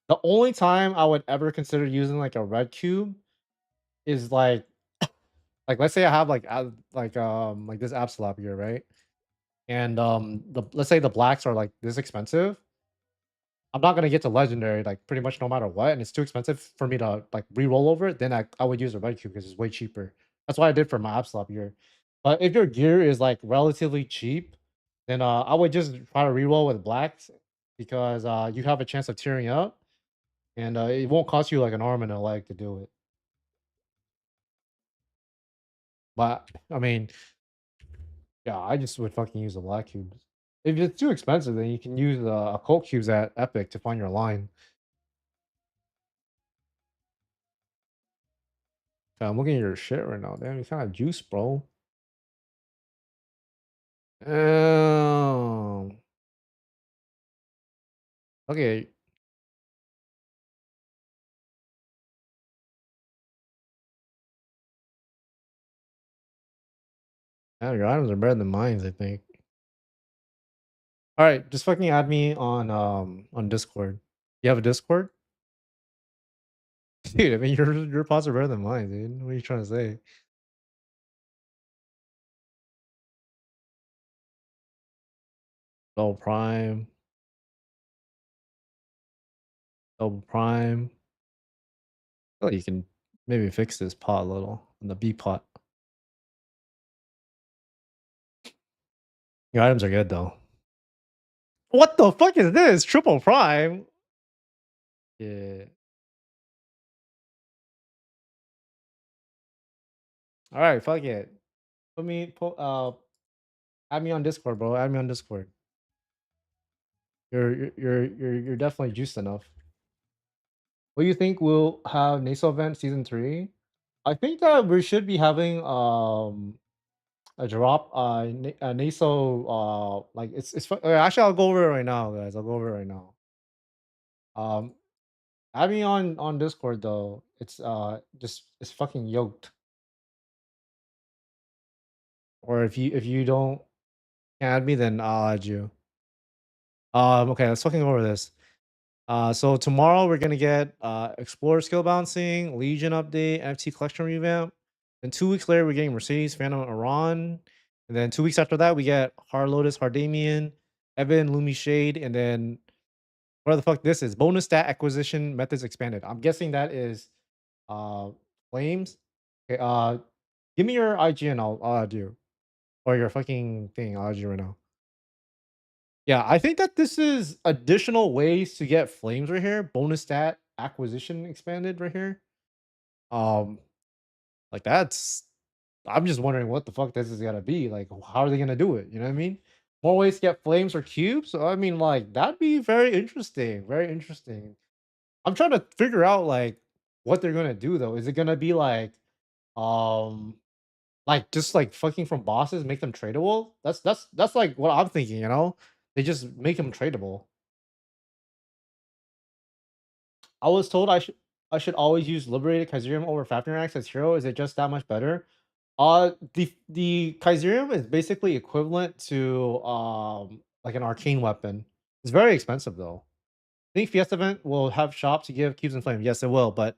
the only time I would ever consider using like a red cube is like let's say I have like this app slap here, right? And the let's say the blacks are like this expensive. I'm not gonna get to legendary like pretty much no matter what, and it's too expensive for me to like re-roll over it. Then I would use a red cube because it's way cheaper. That's what I did for my app slap gear. But if your gear is like relatively cheap, then I would just try to re-roll with blacks because you have a chance of tearing up, and it won't cost you like an arm and a leg to do it. But I mean, yeah, I just would fucking use the black cubes. If it's too expensive, then you can use occult cubes at Epic to find your line. I'm looking at your shit right now. Damn, you kind of juice, bro. Um, okay. Yeah, your items are better than mine, I think. All right, just fucking add me on Discord. You have a Discord? Dude, I mean your pods are better than mine, dude. What are you trying to say? Double prime, double prime. Oh, you can maybe fix this pot a little in the B pot. Your items are good though. What the fuck is this? Triple prime? Yeah. All right, fuck it. Add me on Discord, bro. Add me on Discord. You're definitely juiced enough. What do you think will have NESO event season 3? I think that we should be having a drop NESO like actually I'll go over it right now, guys. I'll go over it right now. Um Add me on Discord though. It's just it's fucking yoked. Or if you don't add me, then I'll add you. Okay, let's fucking go over this. So tomorrow we're gonna get Explorer skill balancing, Legion update, NFT collection revamp. Then 2 weeks later we're getting Mercedes Phantom Iran. And then 2 weeks after that we get Hard Lotus Hardamian, Evan Lumi Shade, and then what the fuck this is bonus stat acquisition methods expanded. I'm guessing that is uh flames. Okay, give me your IG and I'll add you. Or your fucking thing, I'll add you right now. Yeah, I think that this is additional ways to get flames right here. Bonus stat acquisition expanded right here. Um, like that's I'm just wondering what the fuck this is gonna be. Like, how are they gonna do it? You know what I mean? More ways to get flames or cubes. I mean, like that'd be very interesting. Very interesting. I'm trying to figure out like what they're gonna do though. Is it gonna be um like just like fucking from bosses, make them tradable? That's like what I'm thinking. You know, they just make them tradable. I was told I should always use Liberated Kaizerium over Fafnir as hero. Is it just that much better? The Kaizerium is basically equivalent to like an arcane weapon. It's very expensive though. I think Fiesta event will have shops to give cubes and flame. Yes, it will, but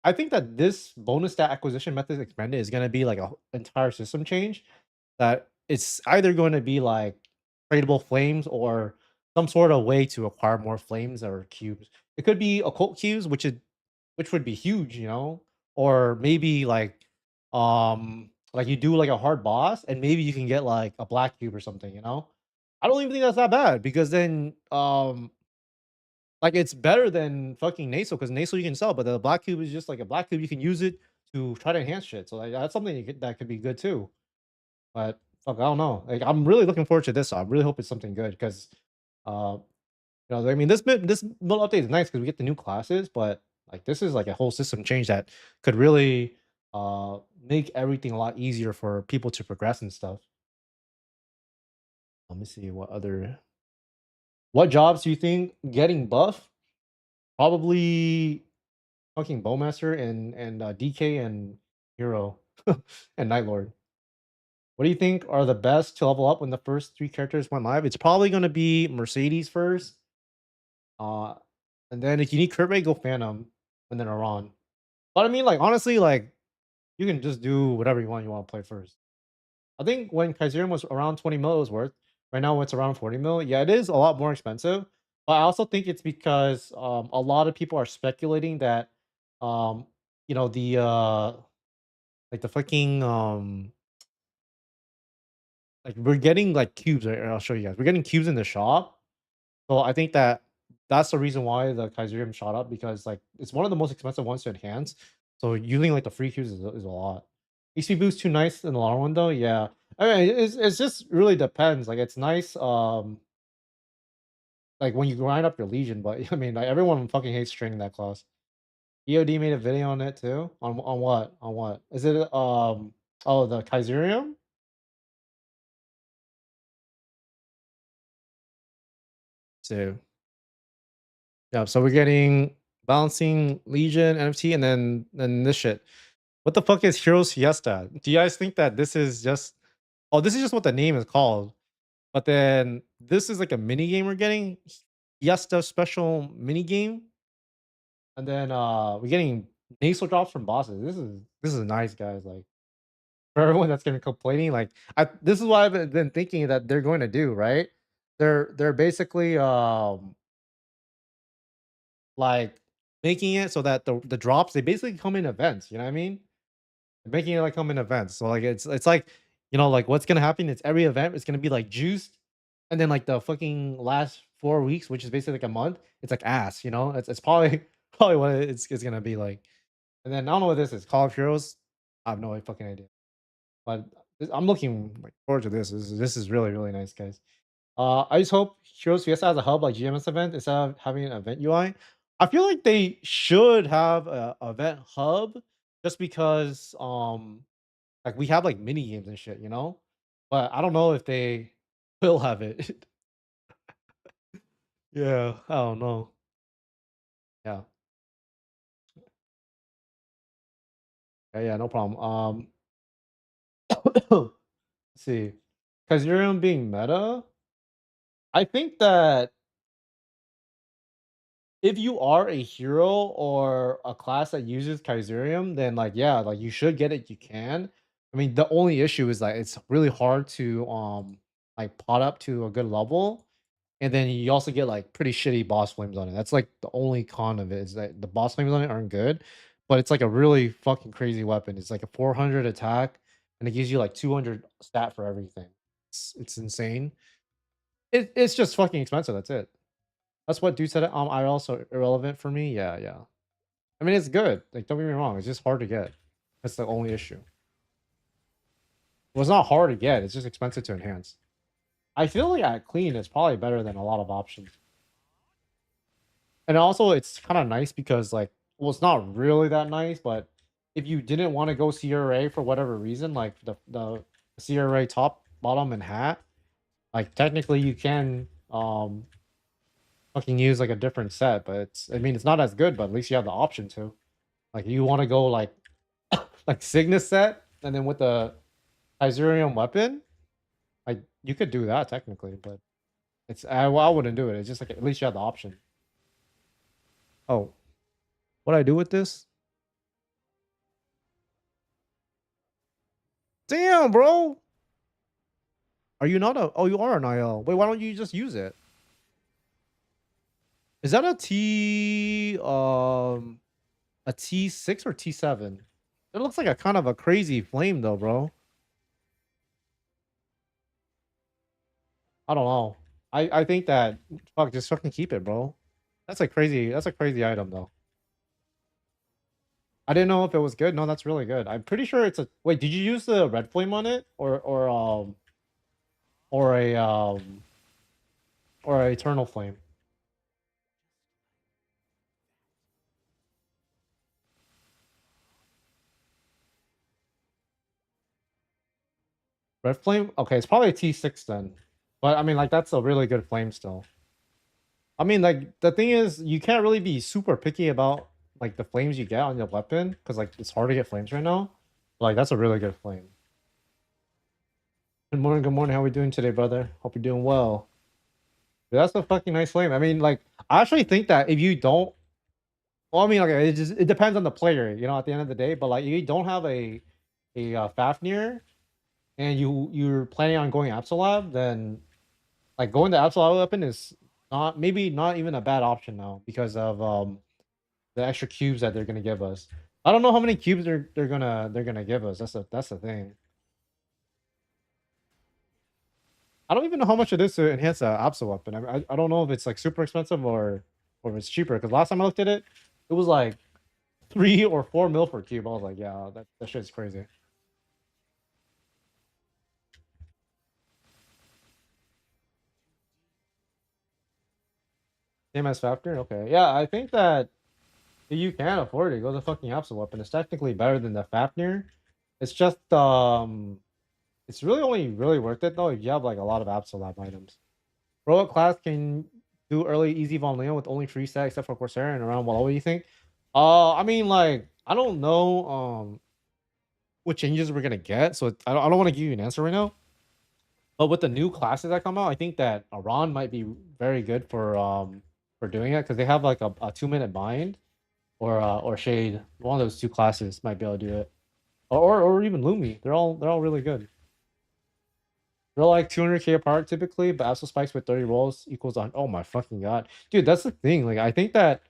I think that this bonus stat acquisition method expanded is going to be like a entire system change. That it's either going to be like tradable flames or some sort of way to acquire more flames or cubes. It could be occult cubes, which would be huge, or maybe like you do like a hard boss, and maybe you can get like a black cube or something. I don't even think that's that bad because then like it's better than fucking NESO because NESO you can sell, but the black cube is just like a black cube. You can use it to try to enhance shit. So like that's something that could be good too. But fuck, I don't know. Like I'm really looking forward to this. So I really hope it's something good because uh I mean this build update is nice because we get the new classes, but like this is like a whole system change that could really make everything a lot easier for people to progress and stuff. Let me see what jobs do you think getting buff? Probably fucking Bowmaster and DK and Hero and Night Lord. What do you think are the best to level up when the first three characters went live? It's probably gonna be Mercedes first. Uh and then if you need crit rate, go Phantom and then Iran. But I mean, like honestly, like you can just do whatever you want to play first. I think when Kaizerium was around 20 mil, it was worth. Right now, it's around 40 mil. Yeah, it is a lot more expensive. But I also think it's because a lot of people are speculating that, um, the like the fucking like we're getting like cubes. Right? I'll show you guys. We're getting cubes in the shop. So I think that's the reason why the Kaizerium shot up because like it's one of the most expensive ones to enhance. So using like the free cubes is a lot. XP boost too nice in the long run though. Yeah, I mean it's just really depends. Like it's nice. Like when you grind up your Legion, but I mean like everyone fucking hates training that class. EOD made a video on it too. On what? On what? Is it oh the Kaizerium? So yeah, so we're getting balancing Legion, NFT, and then this shit. What the fuck is Heroes Fiesta? Do you guys think that this is just this is just what the name is called. But then this is like a mini game we're getting. Fiesta special mini game. And then we're getting nasal drops from bosses. This is nice, guys. Like for everyone that's gonna be complaining, like this is what I've been thinking that they're going to do, right? They're basically like making it so that the drops they basically come in events, you know what I mean? Making it like come in events. So like it's like like what's gonna happen is every event is gonna be like juiced, and then like the fucking last 4 weeks, which is basically like a month, it's like ass. It's probably probably what it's gonna be like. And then I don't know what this is. Call of Heroes. I have no fucking idea. But I'm looking like forward to this. This is really really nice, guys. I just hope Heroes Fiesta has a hub like GMS event instead of having an event UI. I feel like they should have a event hub just because like we have like mini games and shit. But I don't know if they will have it. Yeah, I don't know. Yeah. Yeah, yeah, no problem. Let's see. Because you're being meta, I think that if you are a hero or a class that uses Kaiserium, then like yeah, like you should get it. You can. I mean, the only issue is like it's really hard to like pot up to a good level, and then you also get like pretty shitty boss flames on it. That's like the only con of it is that the boss flames on it aren't good, but it's like a really fucking crazy weapon. It's like a 400 attack, and it gives you like 200 stat for everything. It's insane. It's just fucking expensive. That's it. That's what dude said. I also irrelevant for me. Yeah, yeah. I mean, it's good. Like, don't get me wrong. It's just hard to get. That's the only issue. Well, it's not hard to get. It's just expensive to enhance. I feel like at clean, it's probably better than a lot of options. And also, it's kind of nice because, like, well, it's not really that nice, but if you didn't want to go CRA for whatever reason, like the CRA top, bottom, and hat, like technically you can fucking use like a different set, but I mean it's not as good, but at least you have the option to. Like you want to go like Cygnus set and then with the Isurium weapon, like you could do that technically, but I wouldn't do it. It's just like at least you have the option. Oh, what I do with this? Damn, bro. Are you not a? Oh, you are an IL. Wait, why don't you just use it? Is that a T? A T6 or T7? It looks like a kind of a crazy flame though, bro. I don't know. I think that fuck just fucking keep it, bro. That's a crazy item though. I didn't know if it was good. No, that's really good. I'm pretty sure it's a wait, did you use the red flame on it? Or a or a eternal flame? Red flame? Okay, it's probably a T6 then. But I mean like that's a really good flame still. I mean like the thing is you can't really be super picky about like the flames you get on your weapon because like it's hard to get flames right now. Like that's a really good flame. Good morning, good morning. How we doing today, brother? Hope you're doing well. Dude, that's a fucking nice flame. I mean, like, I actually think that if you don't, well, I mean, like, it depends on the player, you know, at the end of the day. But like, if you don't have a Fafnir and you're planning on going Absolab, then like going to Absolab weapon is not maybe not even a bad option now because of the extra cubes that they're gonna give us. I don't know how many cubes they're gonna give us. That's the thing. I don't even know how much it is to enhance the Absa weapon. I don't know if it's like super expensive or if it's cheaper. Because last time I looked at it, it was like 3 or 4 mil for a cube. I was like, yeah, that shit's crazy. Same as Factor. Okay, yeah, I think that if you can afford it, go the fucking Absa weapon. It's technically better than the Fafnir. It's just it's really only really worth it though if you have like a lot of Absolab items. Rogue class can do early easy Von Leon with only 3 stat except for Corsair and around what do you think? I mean like I don't know what changes we're gonna get, so I don't want to give you an answer right now. But with the new classes that come out, I think that Iran might be very good for doing it because they have like a 2 minute bind or Shade. One of those two classes might be able to do it. Or even Lumi. They're all really good. They're like 200k apart typically, but Absol Spikes with 30 rolls equals on. Oh my fucking god, dude, that's the thing. Like I think that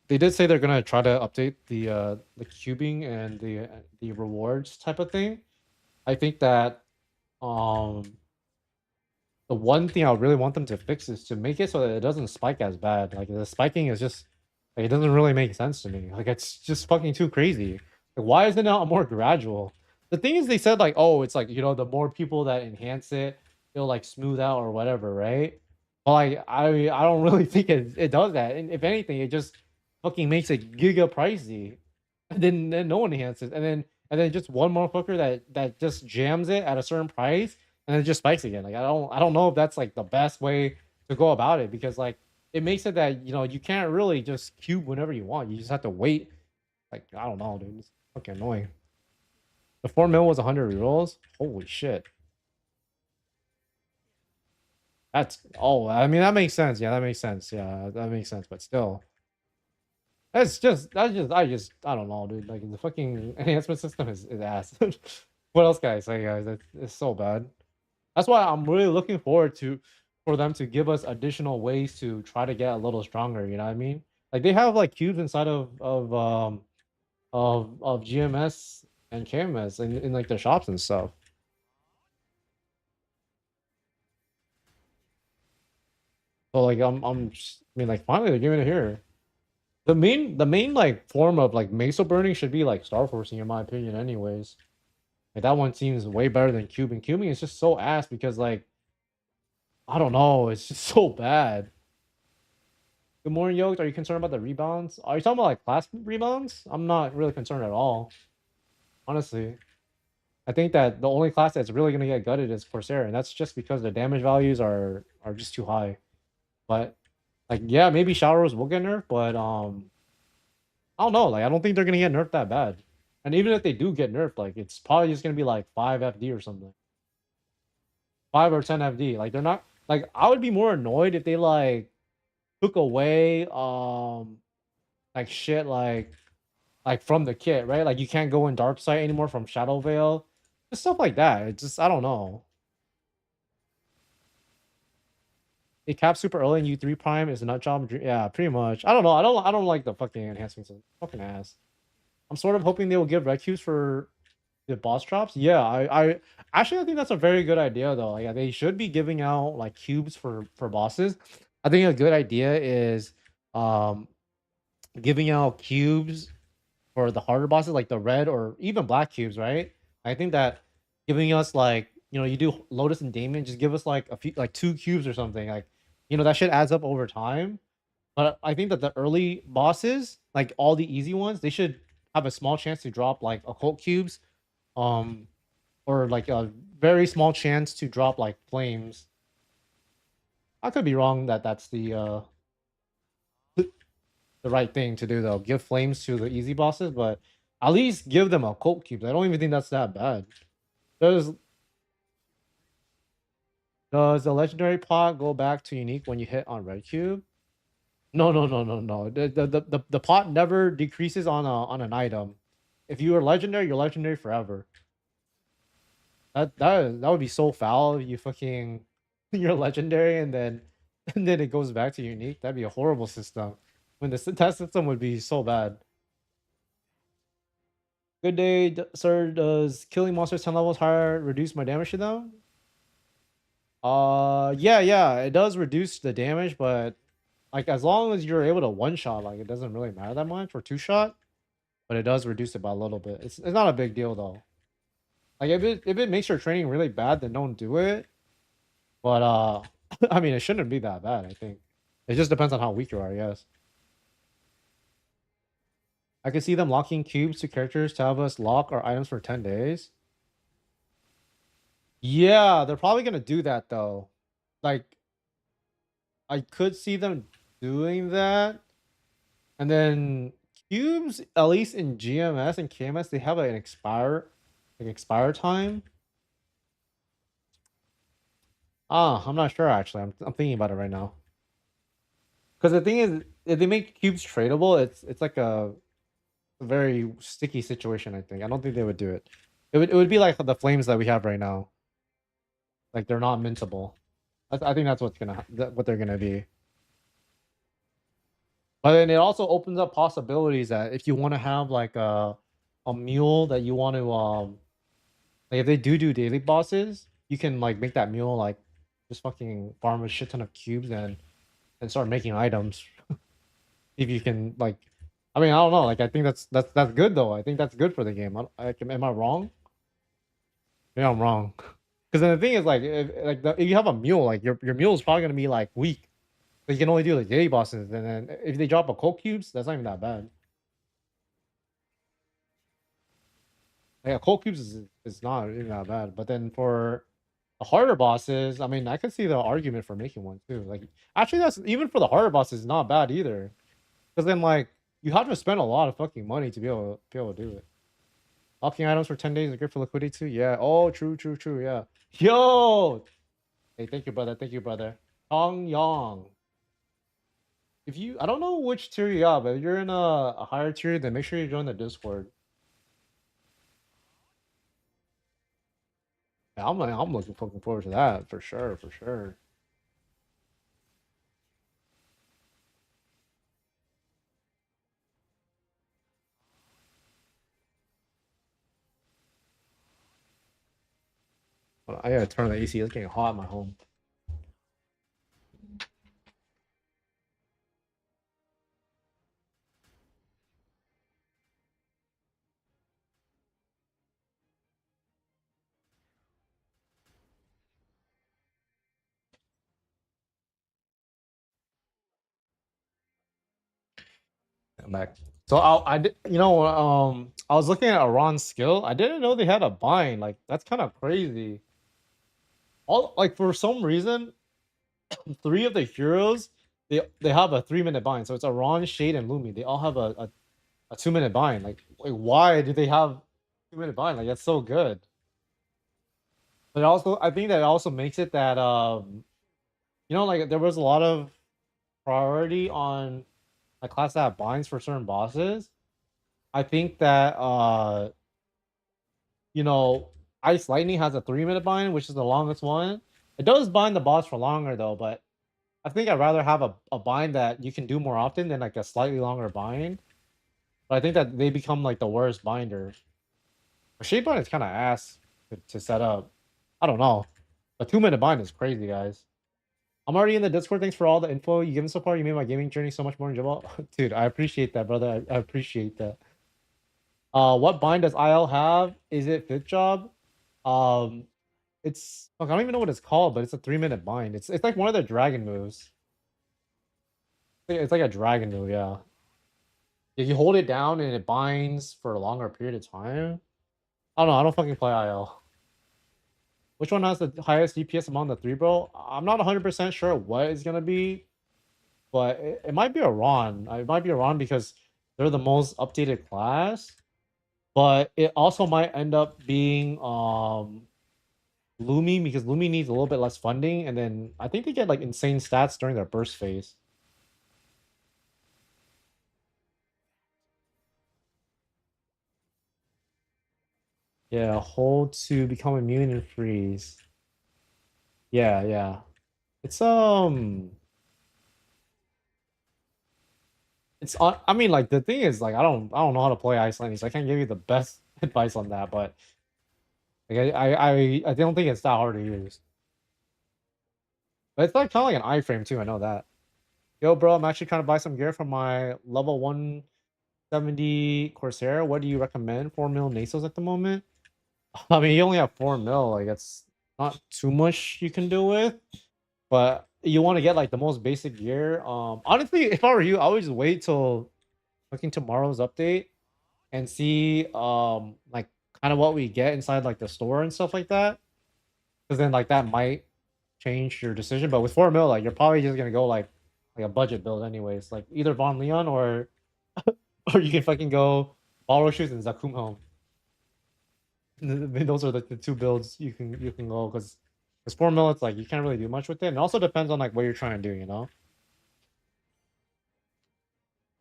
they did say they're gonna try to update the cubing and the rewards type of thing. I think that um the one thing I really want them to fix is to make it so that it doesn't spike as bad. Like the spiking is just like it doesn't really make sense to me. Like it's just fucking too crazy. Like why is it not more gradual? The thing is they said like, oh, it's like, you know, the more people that enhance it, it'll like smooth out or whatever, right? But like I don't really think it does that. And if anything, it just fucking makes it giga pricey. And then no one enhances. And then just one motherfucker that just jams it at a certain price and then it just spikes again. Like I don't know if that's like the best way to go about it because like it makes it that you know you can't really just cube whenever you want. You just have to wait. Like I don't know, dude. It's fucking annoying. The 4 mil was 100 rerolls. Holy shit. That's oh, I mean that makes sense. Yeah, that makes sense. Yeah, that makes sense. But still, I don't know, dude. Like the fucking enhancement system is ass. What else, guys? Say, guys, it's so bad. That's why I'm really looking forward to for them to give us additional ways to try to get a little stronger. You know what I mean? Like they have like cubes inside of GMS and KMS in like their shops and stuff. So like I mean like finally they're giving it here. The main like form of like meso burning should be like star forcing in my opinion anyways. Like that one seems way better than cubing. Cubing is just so ass because like I don't know, it's just so bad. Good morning, Yoked. Are you concerned about the rebounds? Are you talking about like class rebounds? I'm not really concerned at all. Honestly. I think that the only class that's really gonna get gutted is Corsair, and that's just because the damage values are just too high. But like yeah, maybe Showers will get nerfed, but I don't know. Like I don't think they're gonna get nerfed that bad. And even if they do get nerfed, like it's probably just gonna be like 5 FD or something. 5 or 10 FD. Like they're not like I would be more annoyed if they like took away like shit like from the kit, right? Like you can't go in dark sight anymore from Shadow Veil. Just stuff like that. It's just I don't know. It caps super early and U3 prime is a nut job. Yeah, pretty much. I don't know. I don't like the fucking enhancements. Fucking ass. I'm sort of hoping they will give red cubes for the boss drops. Yeah, I actually I think that's a very good idea though. Yeah, they should be giving out like cubes for bosses. I think a good idea is um giving out cubes for the harder bosses, like the red or even black cubes, right? I think that giving us like, you do Lotus and Damon, just give us like a few, like 2 cubes or something. Like, that shit adds up over time. But I think that the early bosses, like all the easy ones, they should have a small chance to drop like occult cubes, um, or like a very small chance to drop like flames. I could be wrong that that's the right thing to do though. Give flames to the easy bosses, but at least give them a cult cubes. I don't even think that's that bad. Does does the legendary pot go back to unique when you hit on red cube? No, no, no, no, no. The pot never decreases on an item. If you are legendary, you're legendary forever. That would be so foul if you fucking you're legendary and then and then it goes back to unique. That'd be a horrible system. When that system would be so bad. Good day, sir. Does killing monsters 10 levels higher reduce my damage to them? Yeah, yeah, it does reduce the damage, but like as long as you're able to one shot, like it doesn't really matter that much, or two shot, but it does reduce it by a little bit. It's not a big deal though. Like if it makes your training really bad, then don't do it. But I mean, it shouldn't be that bad. I think it just depends on how weak you are. I guess I could see them locking cubes to characters to have us lock our items for 10 days. Yeah, they're probably gonna do that though. Like I could see them doing that, and then cubes, at least in GMS and KMS, they have an expire time. Ah, I'm not sure actually. I'm thinking about it right now. Because the thing is, if they make cubes tradable, it's like a very sticky situation. I think I don't think they would do it. It would be like the flames that we have right now. Like they're not mintable. I think that's what they're gonna be. But then it also opens up possibilities that if you want to have like a mule that you want to like if they do daily bosses, you can like make that mule like just fucking farm a shit ton of cubes and start making items. If you can like, I mean I don't know, like I think that's good though. I think that's good for the game. Am I wrong? Yeah, I'm wrong. Because then the thing is like if you have a mule, like your mule is probably gonna be like weak. But you can only do like daily bosses, and then if they drop a cold cubes, that's not even that bad. Yeah, cold cubes is not even that bad. But then for the harder bosses, I mean, I can see the argument for making one too. Like, actually, that's even for the harder bosses, not bad either. Because then, like, you have to spend a lot of fucking money to be able to do it. Locking items for 10 days is good for liquidity too. Yeah. Oh, true, true, true. Yeah. Yo. Hey, thank you, brother. Thank you, brother. Tong Yong. If you, I don't know which tier you are, but if you're in a higher tier, then make sure you join the Discord. Yeah, I'm looking fucking forward to that for sure, for sure. I gotta turn the AC. It's getting hot in my home. I'm back. So I did, I was looking at Iran's skill. I didn't know they had a bind. Like that's kind of crazy. All like for some reason, three of the heroes they have a 3 minute bind. So it's Iran, Shade, and Lumi. They all have a 2 minute bind. Like why do they have 2 minute bind? Like that's so good. But also I think that also makes it that like there was a lot of priority on a class that have binds for certain bosses. I think that you know, Ice Lightning has a 3 minute bind, which is the longest one. It does bind the boss for longer though, but I think I'd rather have a bind that you can do more often than like a slightly longer bind. But I think that they become like the worst binders. A shape bind is kind of ass to set up. I don't know. A 2 minute bind is crazy, guys. I'm already in the Discord. Thanks for all the info you given so far. You made my gaming journey so much more enjoyable. Dude, I appreciate that, brother. I appreciate that. What bind does IL have? Is it Fit Job? Um, it's fuck, I don't even know what it's called, but it's a 3 minute bind. It's like one of the dragon moves. It's like a dragon move, yeah. If you hold it down and it binds for a longer period of time. I don't know. I don't fucking play IL. Which one has the highest DPS among the three, bro? I'm not 100% sure what it's gonna be, but it might be a Ron. It might be a Ron because they're the most updated class. But it also might end up being Lumi because Lumi needs a little bit less funding, and then I think they get like insane stats during their burst phase. Yeah, hold to become immune and freeze. Yeah, yeah. It's it's I mean like the thing is like I don't know how to play Icelandic, so I can't give you the best advice on that, but like, I don't think it's that hard to use. But it's like kind of like an iframe too, I know that. Yo, bro, I'm actually trying to buy some gear for my level 170 Corsair. What do you recommend? 4 mil NESOs at the moment? I mean, you only have 4 mil, like it's not too much you can do with, but you want to get like the most basic gear. Honestly, if I were you, I would just wait till looking tomorrow's update and see like kind of what we get inside like the store and stuff like that. Because then like that might change your decision. But with 4 mil, like you're probably just gonna go like a budget build anyways. Like either Von Leon or or you can fucking go Borrow Shoes and Zakum Home. Those are the two builds you can go because 4 mil it's like you can't really do much with it. And it also depends on like what you're trying to do, you know.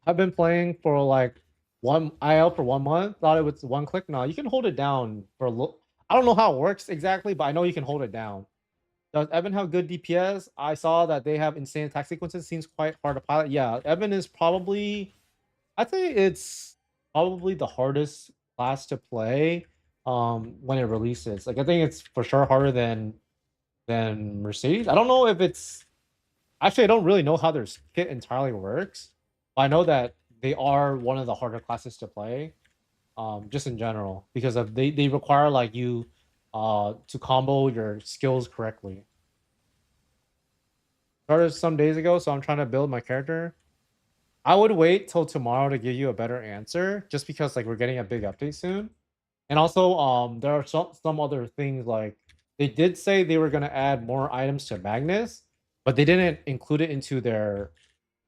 I've been playing for like one IL for 1 month. Thought it was one click. No, you can hold it down for a little. I don't know how it works exactly, but I know you can hold it down. Does Evan have good DPS? I saw that they have insane attack sequences. Seems quite hard to pilot. Yeah, Evan is probably. I'd say it's probably the hardest class to play. When it releases, like I think it's for sure harder than Mercedes. I don't know if it's actually I don't really know how their kit entirely works. But I know that they are one of the harder classes to play. Just in general because of they require like you to combo your skills correctly. Started some days ago, so I'm trying to build my character. I would wait till tomorrow to give you a better answer, just because like we're getting a big update soon. And also, there are some other things like they did say they were gonna add more items to Magnus, but they didn't include it into their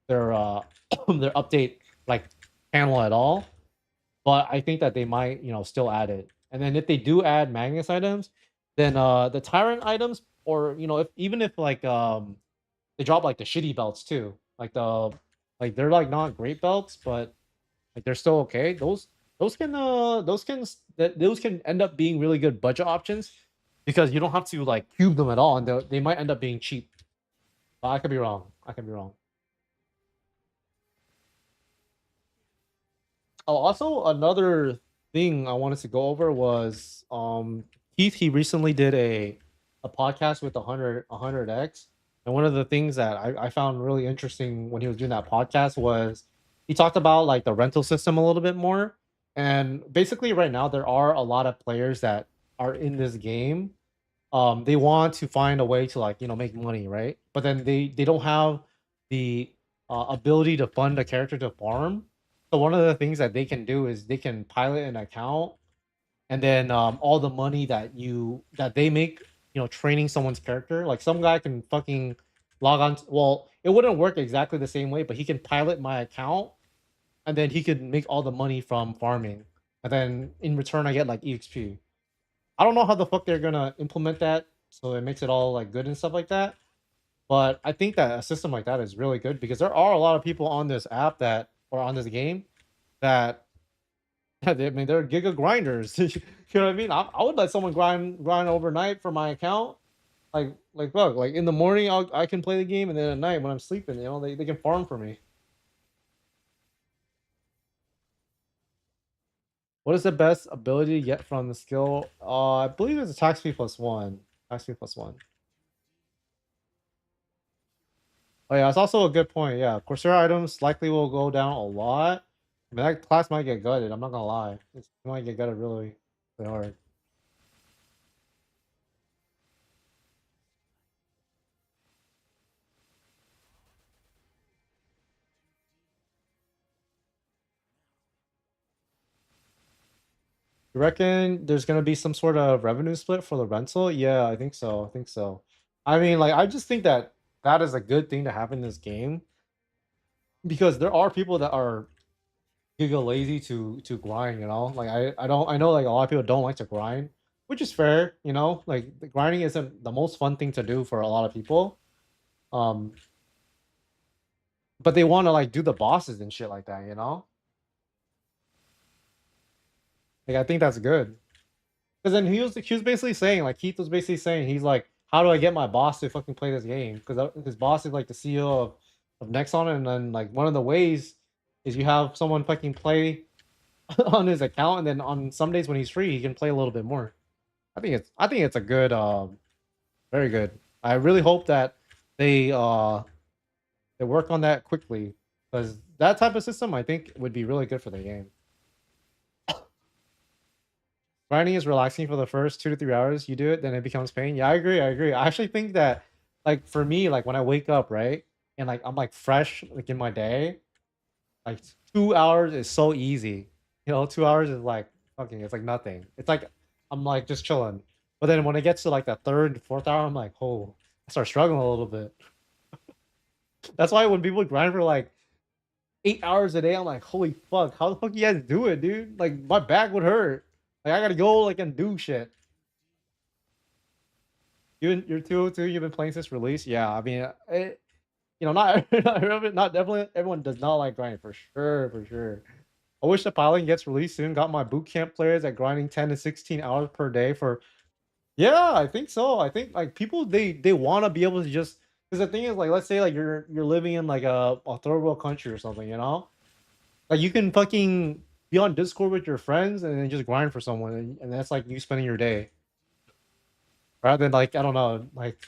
their update like panel at all. But I think that they might, still add it. And then if they do add Magnus items, then the Tyrant items, or if even if like they drop like the shitty belts too, like they're like not great belts, but like they're still okay. Those can end up being really good budget options because you don't have to like cube them at all, and they might end up being cheap. But I could be wrong. I could be wrong. Oh, also another thing I wanted to go over was Keith. He recently did a podcast with 100x, and one of the things that I found really interesting when he was doing that podcast was he talked about like the rental system a little bit more. And basically, right now there are a lot of players that are in this game. They want to find a way to like make money, right? But then they don't have the ability to fund a character to farm. So one of the things that they can do is they can pilot an account, and then all the money that they make, training someone's character. Like some guy can fucking log on. Well, it wouldn't work exactly the same way, but he can pilot my account, and then he could make all the money from farming, and then in return I get like EXP. I don't know how the fuck they're gonna implement that so it makes it all like good and stuff like that. But I think that a system like that is really good because there are a lot of people on this app that or on this game that I mean they're giga grinders. You know what I mean? I would let someone grind overnight for my account Like look, like in the morning I can play the game, and then at night when I'm sleeping, you know, they can farm for me. What is the best ability to get from the skill? I believe it's attack speed plus one. Attack speed plus one. Oh yeah, it's also a good point. Yeah, Corsair items likely will go down a lot. I mean, that class might get gutted. I'm not gonna lie. It might get gutted really, really hard. You reckon there's gonna be some sort of revenue split for the rental? Yeah, I think so. I think so. I mean, like, I just think that that is a good thing to have in this game because there are people that are giga lazy to grind. You know, like I know like a lot of people don't like to grind, which is fair. You know, like the grinding isn't the most fun thing to do for a lot of people. Um, but they want to like do the bosses and shit like that. You know, like I think that's good. Because then he was basically saying, like, Keith was basically saying, he's like, how do I get my boss to fucking play this game? Because his boss is like the CEO of Nexon, and then like one of the ways is you have someone fucking play on his account, and then on some days when he's free, he can play a little bit more. I think it's a good, very good. I really hope that they uh they work on that quickly because that type of system I think would be really good for the game. Grinding is relaxing for the first 2 to 3 hours. You do it, then it becomes pain. Yeah, I agree. I agree. I actually think that, like, for me, like when I wake up, right, and like I'm like fresh, like in my day, like 2 hours is so easy. You know, 2 hours is like fucking. It's like nothing. It's like I'm like just chilling. But then when it gets to like the third, fourth hour, I'm like, oh, I start struggling a little bit. That's why when people grind for like 8 hours a day, I'm like, holy fuck, how the fuck you guys do it, dude? Like my back would hurt. Like I gotta go like and do shit. You're 202. You've been playing since release. Yeah, I mean, not not definitely everyone does not like grinding for sure, for sure. I wish the piloting gets released soon. Got my boot camp players at grinding 10 to 16 hours per day for. Yeah, I think so. I think like people they want to be able to just because the thing is like let's say like you're living in like a third world country or something, you know, like you can fucking be on Discord with your friends and then just grind for someone, and that's like you spending your day rather than like I don't know like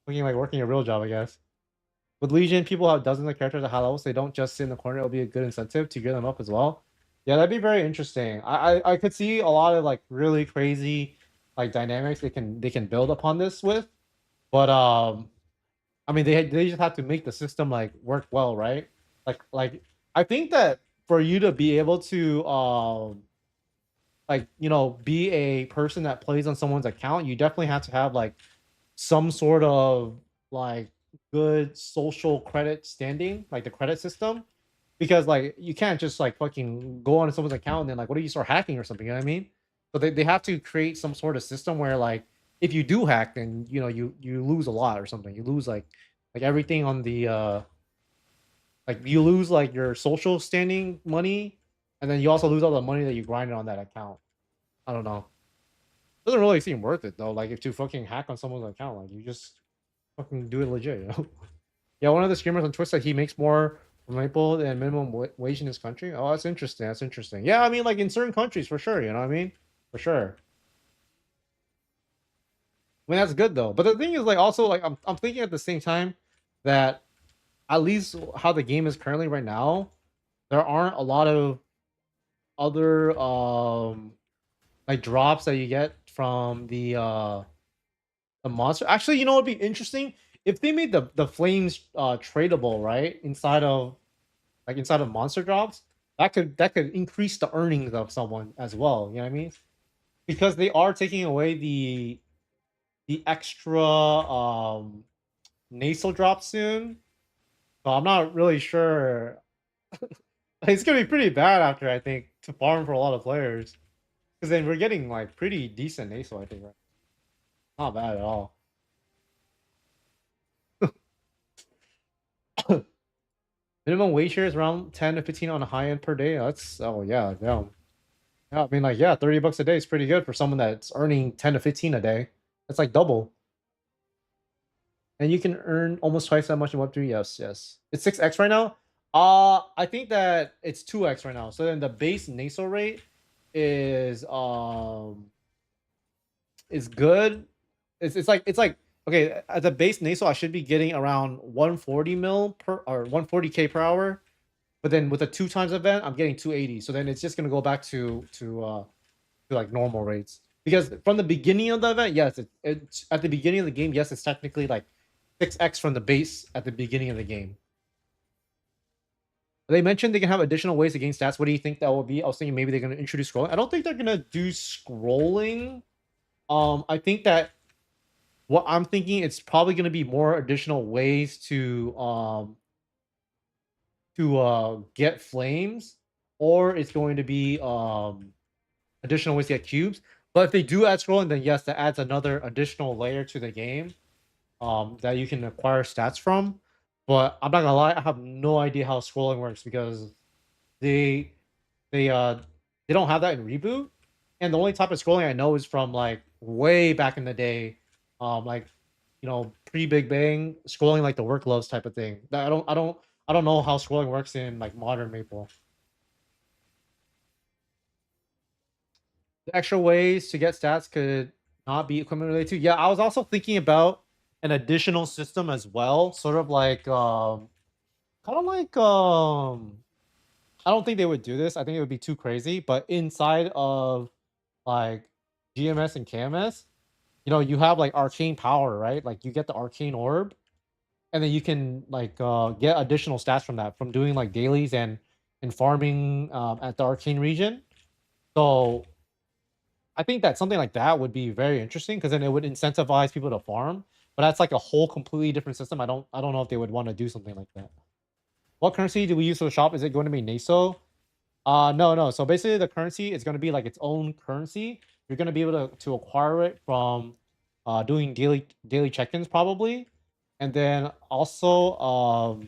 looking like working a real job, I guess. With Legion, people have dozens of characters at high levels. They don't just sit in the corner. It'll be a good incentive to gear them up as well. Yeah, that'd be very interesting. I could see a lot of like really crazy like dynamics they can build upon this with. But I mean they just have to make the system like work well, right? Like I think that for you to be able to like be a person that plays on someone's account, you definitely have to have like some sort of like good social credit standing, like the credit system, because like you can't just like fucking go on someone's account and then like what do you start hacking or something? You know what I mean? So they have to create some sort of system where like if you do hack, then you lose a lot or something. You lose like everything on the like you lose like your social standing money, and then you also lose all the money that you grinded on that account. I don't know. Doesn't really seem worth it though. Like if you fucking hack on someone's account, like you just fucking do it legit, you know? Yeah, one of the streamers on Twitch said he makes more from Maple than minimum wage in his country. Oh, that's interesting. That's interesting. Yeah, I mean, like in certain countries, for sure. You know what I mean? For sure. I mean, that's good though. But the thing is, like, also, like, I'm thinking at the same time that at least how the game is currently right now, there aren't a lot of other like drops that you get from the monster. Actually, you know what'd be interesting if they made the flames tradable right inside of monster drops. That could increase the earnings of someone as well. You know what I mean? Because they are taking away the extra nasal drop soon. So I'm not really sure. It's gonna be pretty bad after I think to farm for a lot of players. Because then we're getting like pretty decent nasal, I think, right? Not bad at all. Minimum wage here is around 10 to 15 on a high end per day. That's oh yeah, yeah. Yeah, I mean like yeah, $30 a day is pretty good for someone that's earning 10 to 15 a day. That's like double. and you can earn almost twice that much in Web3. Yes, yes. It's 6x right now. I think that it's 2x right now. So then the base NESO rate is good. It's like okay, at the base NESO I should be getting around 140 mil per or 140k per hour. But then with a 2 times event, I'm getting 280. So then it's just gonna go back to like normal rates. Because from the beginning of the event, yes, it's at the beginning of the game, yes, it's technically like 6x from the base at the beginning of the game. They mentioned they can have additional ways to gain stats. What do you think that will be? I was thinking maybe they're gonna introduce scrolling. I don't think they're gonna do scrolling. I think that what I'm thinking it's probably gonna be more additional ways to get flames, or it's going to be additional ways to get cubes. But if they do add scrolling, then yes, that adds another additional layer to the game that you can acquire stats from. But I'm not gonna lie, I have no idea how scrolling works because they they uh they don't have that in reboot. And the only type of scrolling I know is from like way back in the day, like pre Big Bang scrolling like the work gloves type of thing. I don't know how scrolling works in like modern Maple. The extra ways to get stats could not be equipment related too. Yeah, I was also thinking about an additional system as well, sort of like kind of like I don't think they would do this. I think it would be too crazy, but inside of like GMS and KMS, you have like arcane power, right? Like you get the arcane orb, and then you can like get additional stats from that from doing like dailies and farming at the arcane region. So I think that something like that would be very interesting because then it would incentivize people to farm. But that's like a whole completely different system. I don't know if they would want to do something like that. What currency do we use for the shop? Is it going to be NESO? No, no. So basically, the currency is going to be like its own currency. You're going to be able to acquire it from doing daily check-ins probably, and then also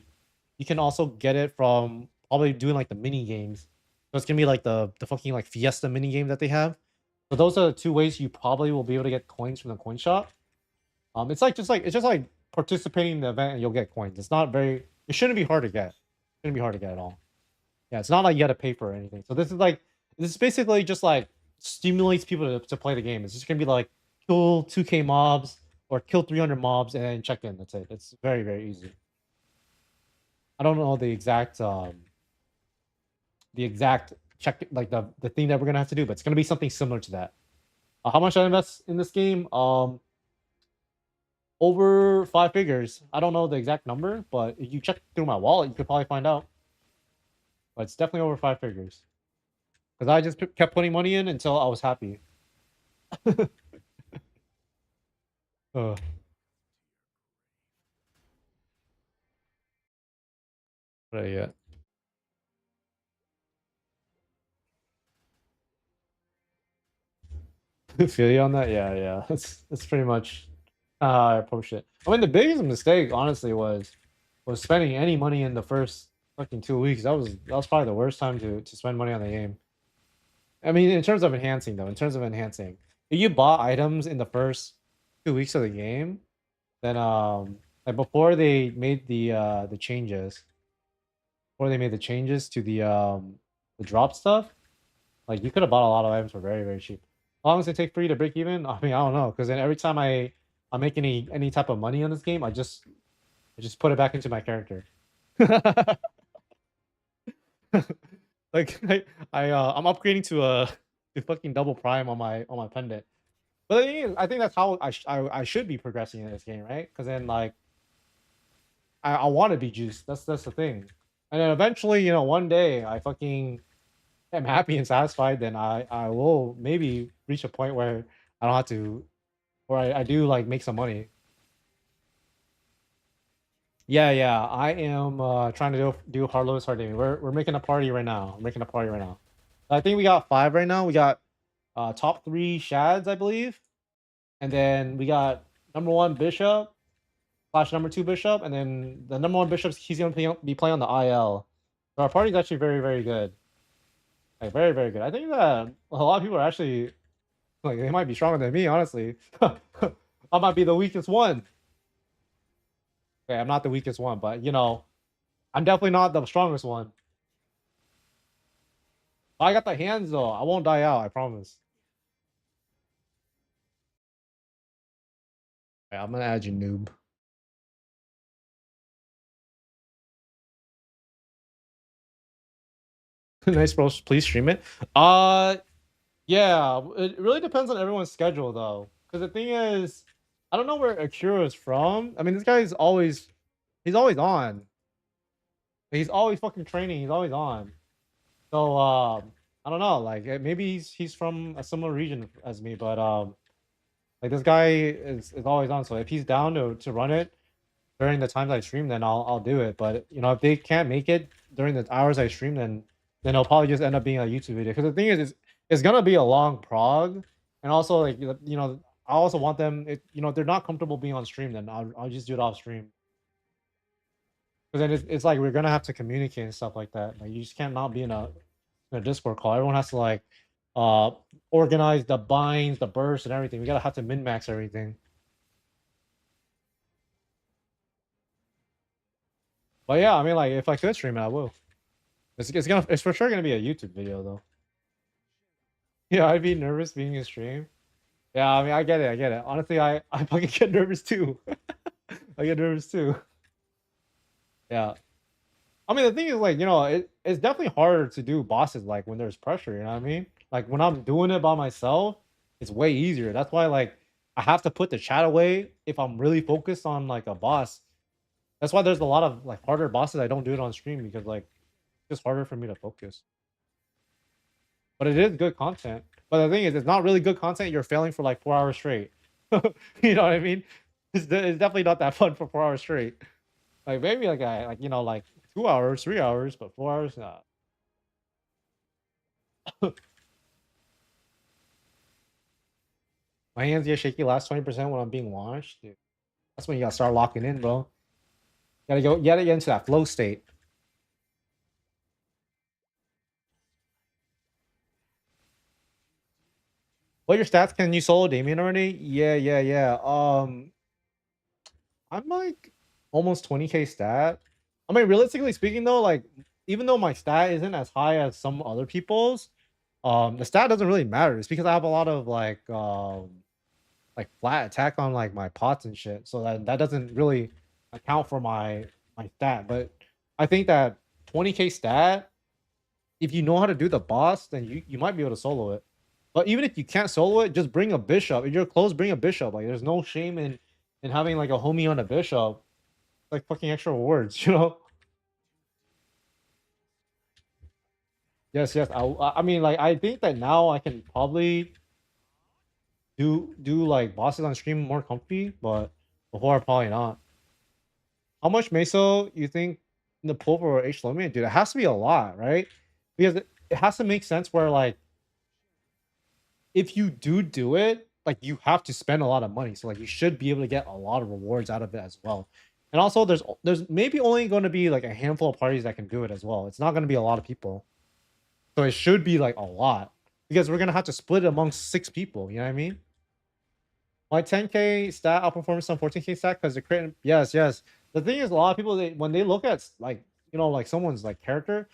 you can also get it from probably doing like the mini games. So it's gonna be like the fucking like Fiesta mini game that they have. So those are the two ways you probably will be able to get coins from the coin shop. It's just like participating in the event and you'll get coins. It's not very. It shouldn't be hard to get. It shouldn't be hard to get at all. Yeah, it's not like you got to pay for anything. So this is basically just like stimulates people to play the game. It's just gonna be like kill 2k mobs or kill 300 mobs and then check in. That's it. It's very very easy. I don't know the exact check like the thing that we're gonna have to do, but it's gonna be something similar to that. How much I invest in this game? Over 5 figures. I don't know the exact number, but if you check through my wallet, you could probably find out. But it's definitely over 5 figures because I just kept putting money in until I was happy. uh, but yeah, feel you on that. Yeah, yeah. That's pretty much how I approached it. I mean, the biggest mistake, honestly, was spending any money in the first fucking 2 weeks. That was probably the worst time to spend money on the game. I mean, in terms of enhancing though, in terms of enhancing, if you bought items in the first 2 weeks of the game, then like before they made the changes, before they made the changes to the drop stuff, like you could have bought a lot of items for very very cheap. How long does it take for you to break even? I mean, I don't know, because then every time I make any type of money on this game, I just put it back into my character. Like I'm upgrading to fucking double prime on my pendant. But the thing is, I think that's how I should be progressing in this game, right? Because then like I want to be juiced. That's the thing. And then eventually, one day I fucking am happy and satisfied. Then I will maybe reach a point where I don't have to, where I do like make some money. Yeah, yeah. I am trying to do hard lowest hard gaming. We're making a party right now. We're making a party right now. I think we got 5 right now. We got top 3 shads, I believe, and then we got number 1 bishop slash number 2 bishop, and then the number 1 bishop he's gonna be playing on the IL. So our party's actually very very good, like very very good. I think that a lot of people are actually like they might be stronger than me, honestly. I might be the weakest one. Okay, I'm not the weakest one, but you know, I'm definitely not the strongest one. I got the hands though. I won't die out. I promise. Okay, I'm gonna add you, noob. Nice, bro. Please stream it. Yeah. It really depends on everyone's schedule though, because the thing is, I don't know where Akira is from. I mean, this guy's always, he's always on. He's always fucking training. He's always on. So I don't know. Like maybe he's from a similar region as me, but like this guy is always on. So if he's down to run it during the times I stream, then I'll do it. But you know, if they can't make it during the hours I stream, then it'll probably just end up being a YouTube video. Because the thing is, it's gonna be a long prog, and also like you know, I also want them. You know, if they're not comfortable being on stream, then I'll just do it off stream. Because then it's like we're gonna have to communicate and stuff like that. Like you just can't not be in a Discord call. Everyone has to like uh organize the binds, the bursts, and everything. We gotta have to min max everything. But yeah, I mean, like if I could stream it, I will. It's for sure gonna be a YouTube video though. Yeah, I'd be nervous being in stream. Yeah, I mean, I get it, I get it. Honestly, I fucking get nervous too. I get nervous too. Yeah. I mean, the thing is, like, you know, it's definitely harder to do bosses like when there's pressure. You know what I mean? Like when I'm doing it by myself, it's way easier. That's why, like, I have to put the chat away if I'm really focused on like a boss. That's why there's a lot of like harder bosses I don't do it on stream because like it's just harder for me to focus. But it is good content. But the thing is, it's not really good content. You're failing for like 4 hours straight. You know what I mean? It's definitely not that fun for 4 hours straight. Like maybe like I like you know like 2 hours, 3 hours, but 4 hours, nah. My hands get shaky last 20% when I'm being launched. Dude. That's when you gotta start locking in, bro. You gotta get into that flow state. What your stats? Can you solo Damien already? Yeah, yeah, yeah. I'm like almost 20k stat. I mean, realistically speaking though, like even though my stat isn't as high as some other people's, the stat doesn't really matter. It's because I have a lot of like flat attack on like my pots and shit. So that doesn't really account for my stat. But I think that 20k stat, if you know how to do the boss, then you might be able to solo it. But even if you can't solo it, just bring a bishop. If you're close, bring a bishop. Like there's no shame in having like a homie on a bishop. Like fucking extra rewards, you know? Yes, yes. I mean like I think that now I can probably do like bosses on stream more comfy, but before probably not. How much meso you think in the pool for H Lomian? Dude, it has to be a lot, right? Because it has to make sense where like if you do it, like you have to spend a lot of money. So like you should be able to get a lot of rewards out of it as well. And also there's maybe only going to be like a handful of parties that can do it as well. It's not going to be a lot of people. So it should be like a lot because we're going to have to split it amongst 6 people, you know what I mean? My 10k stat outperforms some 14k stat because the crit. Yes, yes. The thing is, a lot of people when they look at like you know like someone's like character,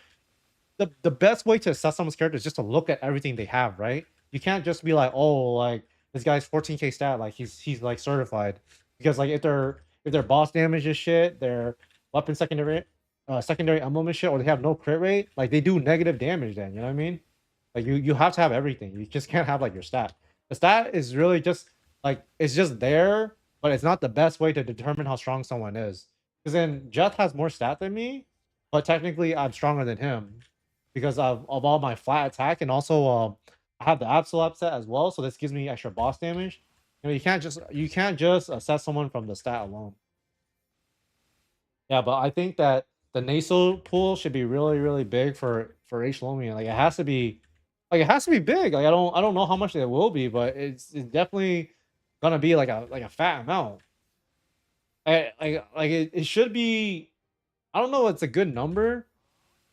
the best way to assess someone's character is just to look at everything they have, right? You can't just be like, oh, like this guy's 14k stat, like he's like certified, because like if their boss damage is shit, their weapon secondary emblem is shit, or they have no crit rate, like they do negative damage. Then you know what I mean? Like you have to have everything. You just can't have like your stat. The stat is really just like it's just there, but it's not the best way to determine how strong someone is. Because then Jeff has more stat than me, but technically I'm stronger than him because of all my flat attack, and also I have the absolute set as well, so this gives me extra boss damage. You know, you can't just assess someone from the stat alone. Yeah, but I think that the NESO pool should be really, really big for H Lomian. Like it has to be big. Like I don't know how much it will be, but it's definitely gonna be like a fat amount. It should be. I don't know. It's a good number.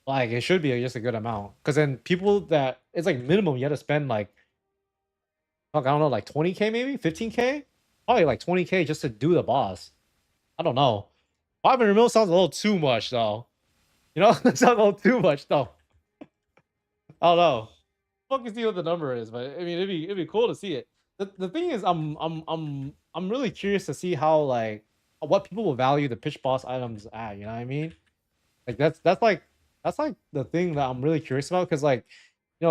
Like it should be just a good amount. Because then people that it's like minimum you have to spend like fuck I don't know like 20k maybe 15k probably like 20k just to do the boss. I don't know. 500 mil sounds a little too much though. You know, that sounds a little too much though. I don't know. Fucking see what the number is, but I mean, it'd be cool to see it. The thing is, I'm really curious to see how like what people will value the pitch boss items at. You know what I mean? Like that's like the thing that I'm really curious about because like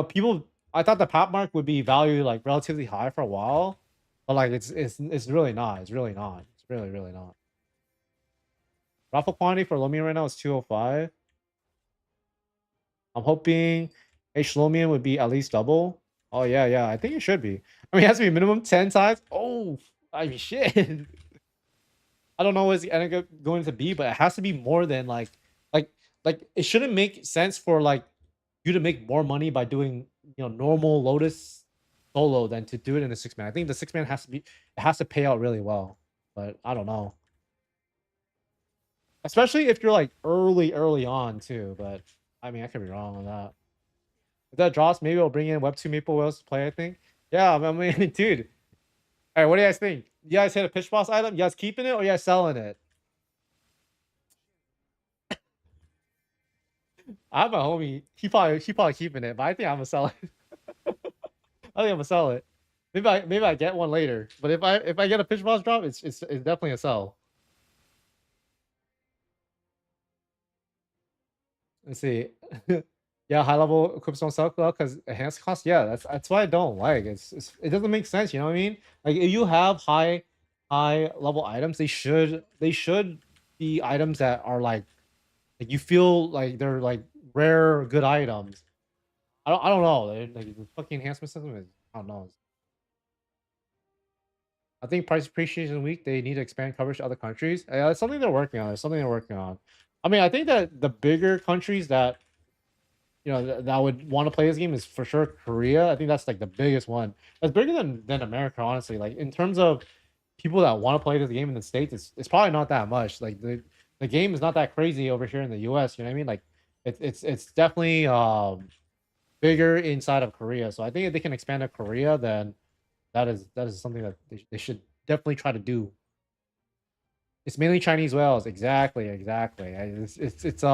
people. I thought the pop mark would be valued like relatively high for a while, but like it's really not. It's really not. It's really not. Raffle quantity for Lomian right now is 205. I'm hoping H Lomian would be at least double. Oh yeah. I think it should be. I mean, it has to be minimum 10 times. Oh, I mean, shit. I don't know what it's going to be, but it has to be more than like like it shouldn't make sense for like you to make more money by doing normal Lotus solo than to do it in the 6-man. I think the 6-man has to pay out really well, but I don't know. Especially if you're like early on too, but I mean I could be wrong on that. If that drops, maybe I'll bring in Web 2 Maple Whales to play, I think. Yeah, I mean, dude. All right, what do you guys think? You guys hit a pitch boss item? You guys keeping it or you guys selling it? I have a homie. He probably keeping it, but I think I'm gonna sell it. I think I'm gonna sell it. Maybe I get one later. But if I get a pitch boss drop, it's definitely a sell. Let's see. Yeah, high level equips don't sell well because enhanced cost. Yeah, that's why I don't like. It doesn't make sense. You know what I mean? Like if you have high level items, they should be items that are like you feel like they're like rare good items. I don't know. Like the fucking enhancement system is I don't know. I think price appreciation week they need to expand coverage to other countries. It's something they're working on. It's something they're working on. I mean, I think that the bigger countries that that would want to play this game is for sure Korea. I think that's like the biggest one. It's bigger than America, honestly. Like in terms of people that want to play this game in the States, it's probably not that much. Like the game is not that crazy over here in the US, you know what I mean? Like it's definitely bigger inside of Korea. So I think if they can expand to Korea, then that is something that they should definitely try to do. It's mainly Chinese whales. Exactly. It's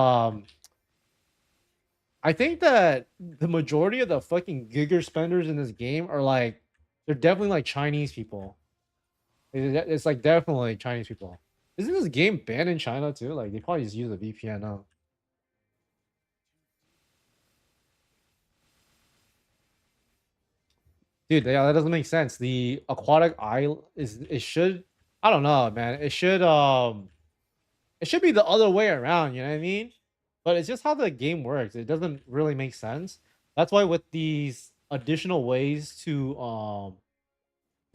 I think that the majority of the fucking gigger spenders in this game are like they're definitely like Chinese people. It's like definitely Chinese people. Isn't this game banned in China too? Like they probably just use a VPN now. Dude, yeah, that doesn't make sense. The aquatic isle is it should I don't know, man. It should be the other way around, you know what I mean? But it's just how the game works. It doesn't really make sense. That's why with these additional ways to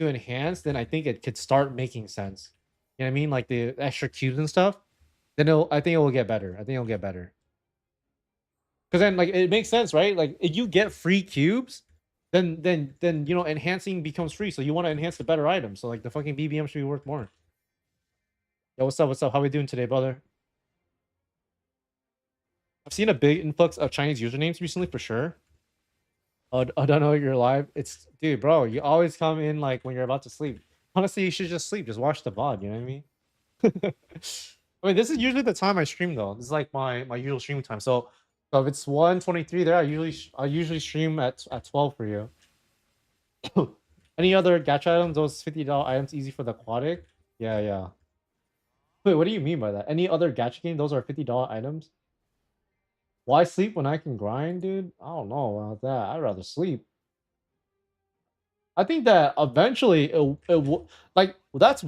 enhance, then I think it could start making sense. You know what I mean? Like the extra cubes and stuff. I think it will get better. I think it'll get better. Because then like it makes sense, right? Like if you get free cubes, then enhancing becomes free. So you want to enhance the better items. So like the fucking BBM should be worth more. Yo, what's up? What's up? How we doing today, brother? I've seen a big influx of Chinese usernames recently for sure. Oh, I don't know you're live. It's dude, bro. You always come in like when you're about to sleep. Honestly, you should just sleep. Just watch the VOD. You know what I mean? I mean, this is usually the time I stream though. This is like my usual stream time. So if it's 1:23 there, I usually stream at 12 for you. Any other gacha items? Those $50 items easy for the aquatic? Yeah. Wait, what do you mean by that? Any other gacha game? Those are $50 items? Why sleep when I can grind, dude? I don't know about that. I'd rather sleep. I think that eventually like that's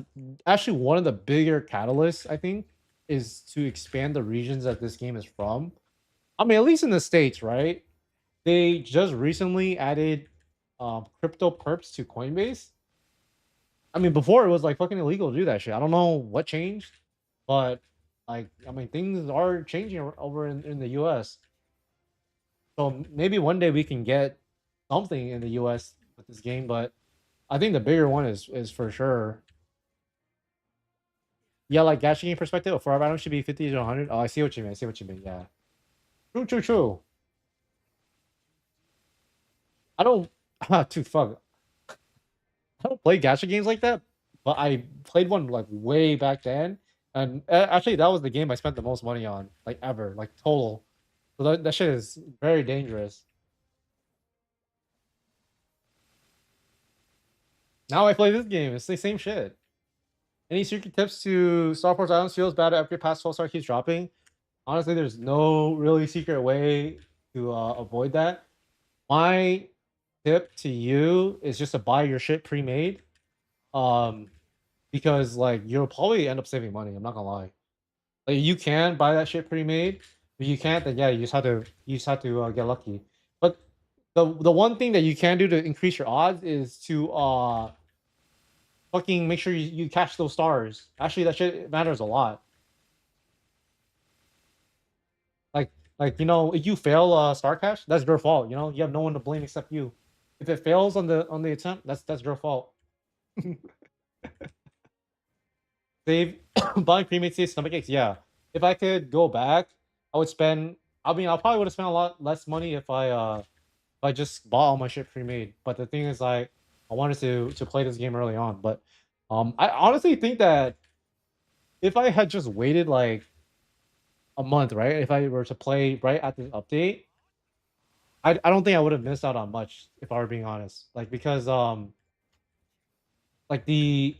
actually one of the bigger catalysts, I think, is to expand the regions that this game is from. I mean, at least in the States, right? They just recently added crypto perps to Coinbase. I mean, before it was like fucking illegal to do that shit. I don't know what changed, but like, I mean, things are changing over in the US. So maybe one day we can get something in the US with this game, but I think the bigger one is for sure. Yeah, like gacha game perspective, a 4 item should be 50 to 100. Oh, I see what you mean. I see what you mean. Yeah. True. I don't dude, fuck. I don't play gacha games like that, but I played one like way back then, And actually, that was the game I spent the most money on, like ever, like total. So that shit is very dangerous. Now I play this game. It's the same shit. Any secret tips to Star Wars Islands? Feels bad to upgrade past 12 star keeps dropping. Honestly, there's no really secret way to avoid that. My tip to you is just to buy your shit pre-made. Um, because like you'll probably end up saving money. I'm not gonna lie. Like you can buy that shit pre-made, but you can't. Then yeah, you just have to get lucky. But the one thing that you can do to increase your odds is to fucking make sure you catch those stars. Actually, that shit matters a lot. Like if you fail star catch, that's your fault. You have no one to blame except you. If it fails on the attempt, that's your fault. Save buying pre-made saves stomach aches. Yeah. If I could go back, I would spend. I mean, I probably would have spent a lot less money if I just bought all my shit pre-made. But the thing is, like, I wanted to play this game early on. But I honestly think that if I had just waited like a month, right? If I were to play right at the update, I don't think I would have missed out on much if I were being honest. Like because like the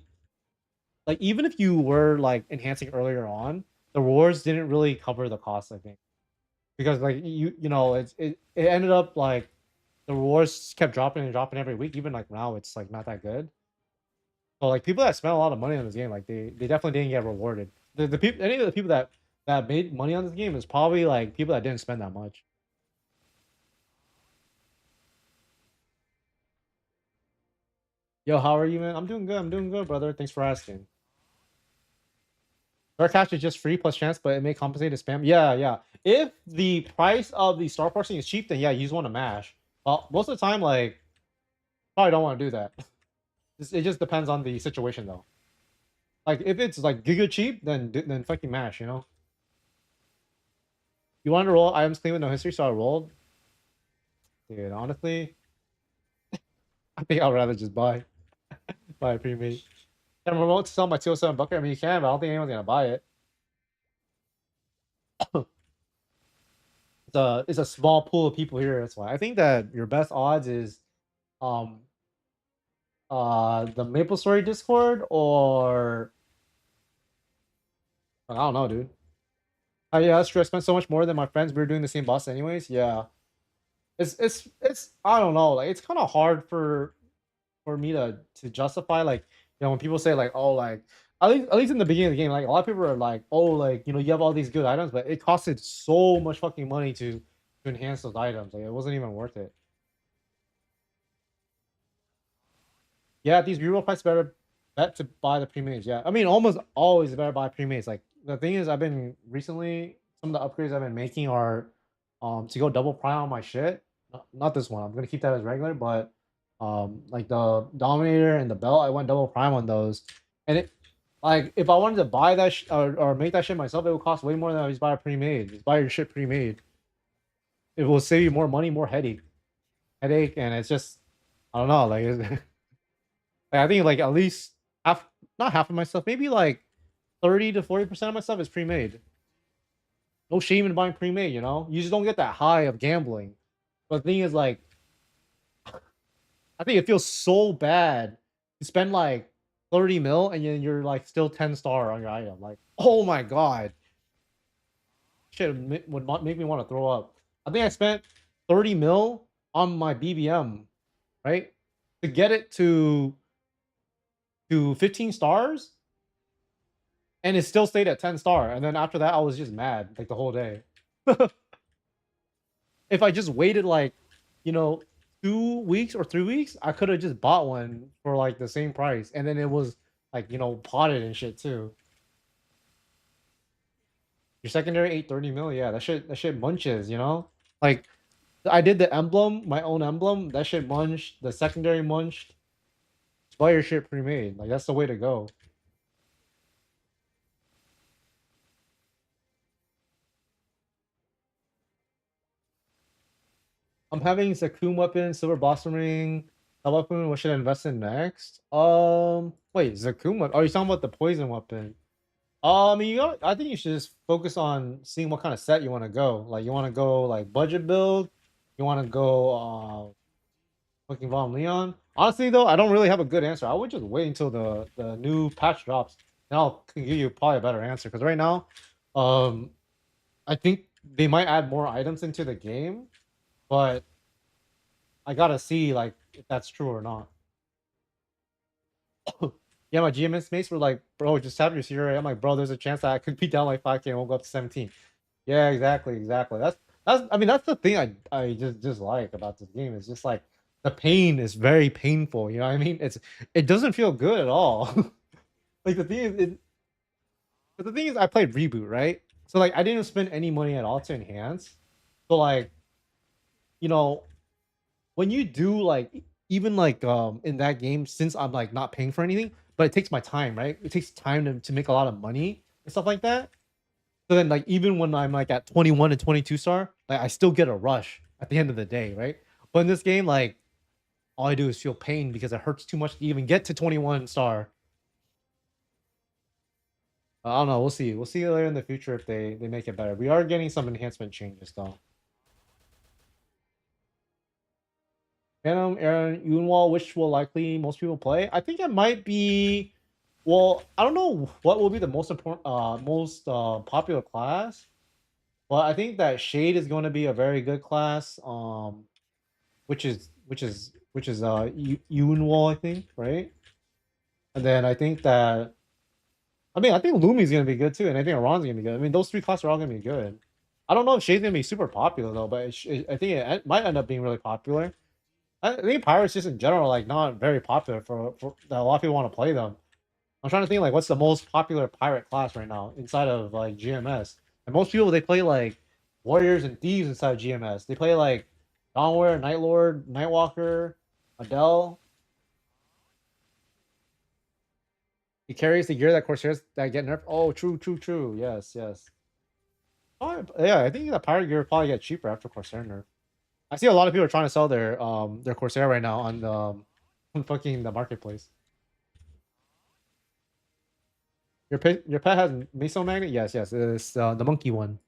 like even if you were like enhancing earlier on, the rewards didn't really cover the cost, I think. Because like it ended up like the rewards kept dropping and dropping every week. Even like now it's like not that good. So like people that spent a lot of money on this game, like they definitely didn't get rewarded. The people any of the people that made money on this game is probably like people that didn't spend that much. Yo, how are you, man? I'm doing good. I'm doing good, brother. Thanks for asking. Star cash is just free plus chance, but it may compensate the spam. Yeah, yeah. If the price of the star portion is cheap, then yeah, you just want to mash. Well, most of the time, like probably don't want to do that. It just depends on the situation, though. Like if it's like giga cheap, then fucking mash. You want to roll items clean with no history, so I rolled. Dude, honestly, I think I'd rather just buy a pre-made. Can I remote to sell my 207 bucket? I mean, you can, but I don't think anyone's gonna buy it. It's a small pool of people here. That's why I think that your best odds is um the MapleStory Discord or I don't know, dude. Oh yeah, that's true. I spent so much more than my friends. We were doing the same boss anyways. Yeah, it's I don't know. Like it's kind of hard for me to justify like when people say like oh like at least in the beginning of the game like a lot of people are like oh like you have all these good items but it costed so much fucking money to enhance those items like it wasn't even worth it. Yeah, these reroll packs better bet to buy the pre-mades. Yeah, I mean almost always better buy pre-mades. Like the thing is, I've been recently some of the upgrades I've been making are to go double prime on my shit. Not this one. I'm gonna keep that as regular, but like the Dominator and the belt, I went double prime on those, and it like if I wanted to buy that or make that shit myself, it would cost way more than I just buy a pre-made. Just buy your shit pre-made. It will save you more money, more headache, and it's just I don't know like. Like, I think like at least half, not half of my stuff, maybe like 30 to 40% of my stuff is pre-made. No shame in buying pre-made, You just don't get that high of gambling. But the thing is, like, I think it feels so bad to spend like 30 mil and then you're like still 10 star on your item. Like, oh my god. Shit would make me want to throw up. I think I spent 30 mil on my BBM, right? To get it to 15 stars and it still stayed at 10 star. And then after that, I was just mad like the whole day. If I just waited like, you know, 2 weeks or 3 weeks, I could have just bought one for like the same price. And then it was like, potted and shit too. Your secondary 830 mil, yeah, that shit munches. Like I did the emblem, my own emblem, that shit munched, the secondary munched. Just buy your shit pre-made. Like that's the way to go. I'm having Zakum weapon, silver blossom ring, that weapon. What should I invest in next? Wait, Zakum weapon. Oh, you're talking about the poison weapon. I mean, I think you should just focus on seeing what kind of set you want to go. Like, you want to go like budget build, you want to go fucking Von Leon. Honestly, though, I don't really have a good answer. I would just wait until the new patch drops, and I'll can give you probably a better answer. Because right now, um, I think they might add more items into the game, but I gotta see like if that's true or not. Yeah, my GMS mates were like, "Bro, just have your Sierra." I'm like, "Bro, there's a chance that I could be down like 5K and won't go up to 17." Yeah, exactly, exactly. That's I mean that's the thing I just like about this game. It's just like the pain is very painful. You know what I mean? It doesn't feel good at all. Like the thing is I played reboot, right? So like I didn't spend any money at all to enhance. So like you know when you do like even like in that game, since I'm like not paying for anything, but it takes my time, right? It takes time to make a lot of money and stuff like that. So then like even when I'm like at 21 and 22 star, like I still get a rush at the end of the day, right? But in this game, like all I do is feel pain because it hurts too much to even get to 21 star. I don't know. We'll see. We'll see later in the future if they make it better. We are getting some enhancement changes though. Phantom, Aaron, Yunwall, which will likely most people play. I think it might be. Well, I don't know what will be the most important, most popular class, but I think that Shade is going to be a very good class. Which is Yunwall, I think, right? And then I think that I think Lumi's gonna be good too, and I think Iran's gonna be good. I mean, those three classes are all gonna be good. I don't know if Shade's gonna be super popular though, but I think it might end up being really popular. I think pirates just in general like not very popular for that a lot of people want to play them. I'm trying to think like what's the most popular pirate class right now inside of like GMS. And most people they play like warriors and thieves inside of GMS. They play like Dawnware, Night Lord, Nightwalker, Adele. He carries the gear that Corsairs that get nerfed. Oh, true, true, true. Yes, yes. Oh, yeah, I think the pirate gear probably get cheaper after Corsair nerf. I see a lot of people are trying to sell their Corsair right now on the on fucking the marketplace. Your pet has Meso Magnet? Yes, yes. It's the monkey one.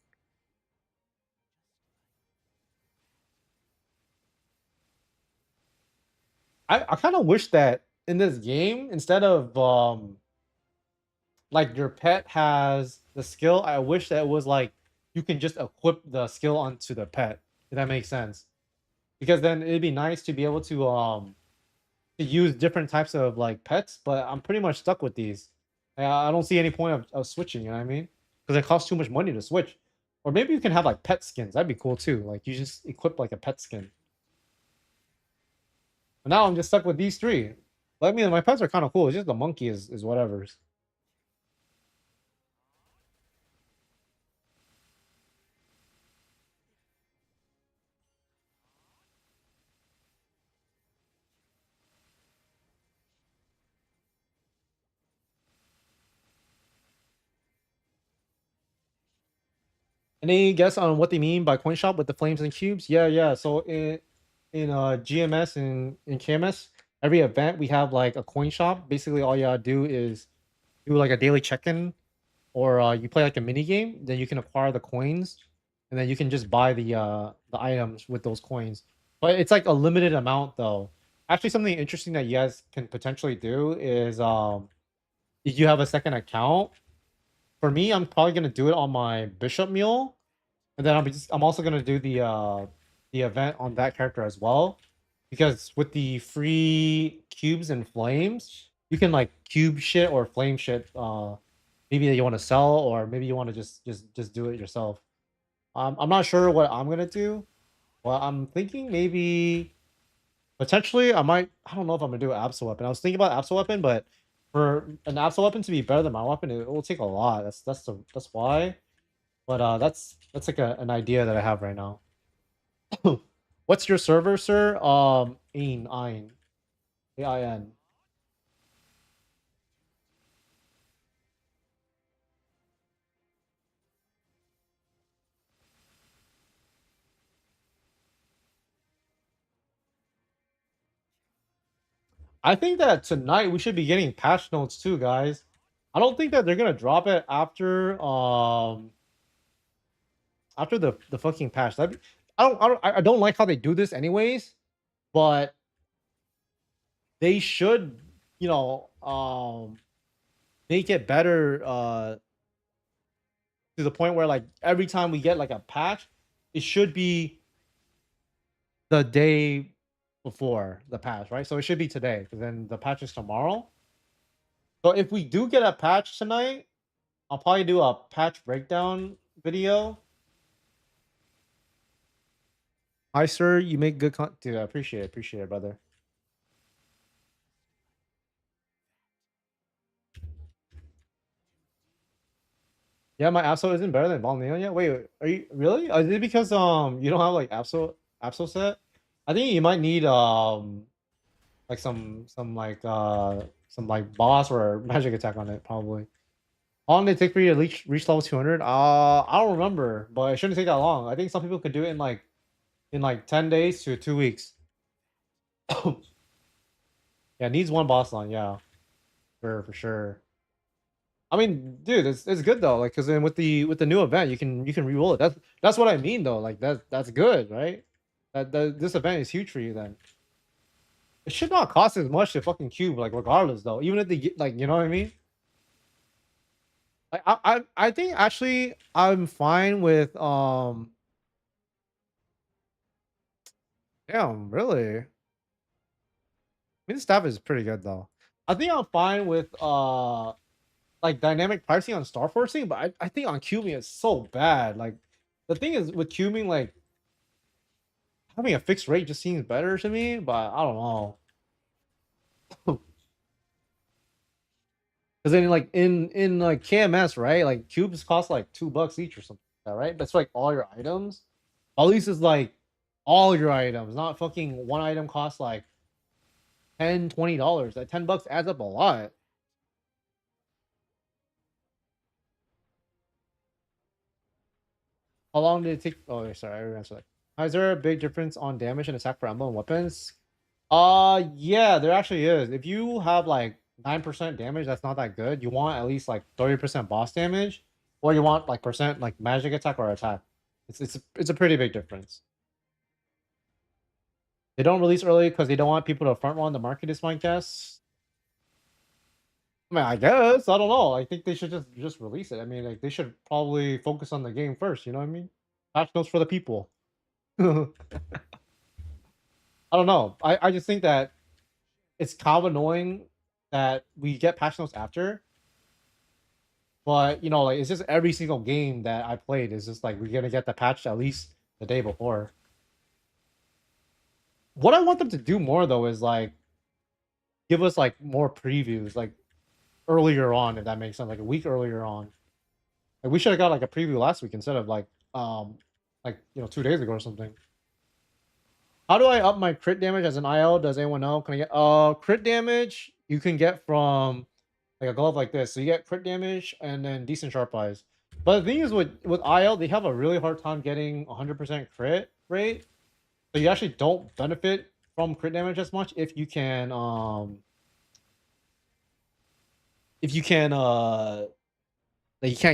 I kind of wish that in this game, instead of like your pet has the skill, I wish that it was like you can just equip the skill onto the pet, if that makes sense. Because then it'd be nice to be able to use different types of like pets, but I'm pretty much stuck with these. I don't see any point of switching, you know what I mean? Because it costs too much money to switch. Or maybe you can have like pet skins. That'd be cool too. Like you just equip like a pet skin. But now I'm just stuck with these three. But I mean, my pets are kind of cool. It's just the monkey is whatever's. Any guess on what they mean by coin shop with the flames and cubes? Yeah, yeah. So in GMS and in KMS, every event we have like a coin shop. Basically, all you gotta do is do like a daily check-in, or you play like a mini game. Then you can acquire the coins, and then you can just buy the items with those coins. But it's like a limited amount though. Actually, something interesting that you guys can potentially do is if you have a second account. For me, I'm probably gonna do it on my bishop mule, and then I'm also gonna do the event on that character as well, because with the free cubes and flames, you can like cube shit or flame shit. Maybe that you want to sell, or maybe you want to just do it yourself. I'm not sure what I'm gonna do. Well, I'm thinking maybe potentially I might. I don't know if I'm gonna do an Absol weapon. I was thinking about Absol weapon, but for an Absol weapon to be better than my weapon, it will take a lot. That's why. But that's like an idea that I have right now. What's your server, sir? Ein. AIN. I think that tonight we should be getting patch notes too, guys. I don't think that they're gonna drop it after the fucking patch. I don't like how they do this anyways, but they should, you know, make it better to the point where like every time we get like a patch, it should be the day before the patch, right? So it should be today because then the patch is tomorrow. So if we do get a patch tonight, I'll probably do a patch breakdown video. Hi, sir. You make good content. Dude, I appreciate it, brother. Yeah, my Absol isn't better than Volneo yet. Wait, are you really? Is it because you don't have like Absol set? I think you might need like some like boss or magic attack on it probably. How long did it take for you to reach level 200? I don't remember, but it shouldn't take that long. I think some people could do it in like 10 days to 2 weeks. Yeah, it needs one boss line, yeah. For sure. I mean, dude, it's good though. Like, cause then with the new event, you can re-roll it. That's what I mean though. Like that's good, right? That this event is huge for you then. It should not cost as much to fucking cube, like regardless though. Even if they get like, you know what I mean? Like I think actually I'm fine with damn, really. I mean, the stuff is pretty good though. I think I'm fine with like dynamic pricing on Star Forcing, but I think on cubing it's so bad. Like the thing is with cubing, like having a fixed rate just seems better to me, but I don't know. Because then like in like KMS, right? Like cubes cost like $2 each or something like that, right? That's like all your items. At least it's like all your items, not fucking one item costs like $10, $20. That $10 adds up a lot. How long did it take? Oh, sorry, I answered that. Is there a big difference on damage and attack for emblem weapons? Yeah, there actually is. If you have like 9% damage, that's not that good. You want at least like 30% boss damage, or you want like percent like magic attack or attack. It's a pretty big difference. They don't release early because they don't want people to front run the market. Is my guess. I mean, I guess I don't know. I think they should just release it. I mean, like they should probably focus on the game first. You know what I mean? Patch notes for the people. I don't know. I just think that it's kind of annoying that we get patch notes after. But you know, like it's just every single game that I played is just like we're gonna get the patch at least the day before. What I want them to do more though is like give us like more previews, like earlier on, if that makes sense, like a week earlier on. Like we should have got like a preview last week instead of like 2 days ago or something. How do I up my crit damage as an IL? Does anyone know? Can I get crit damage? You can get from like a glove like this. So you get crit damage and then decent sharp eyes. But the thing is with IL, they have a really hard time getting 100% crit rate. So you actually don't benefit from crit damage as much if you can like you can't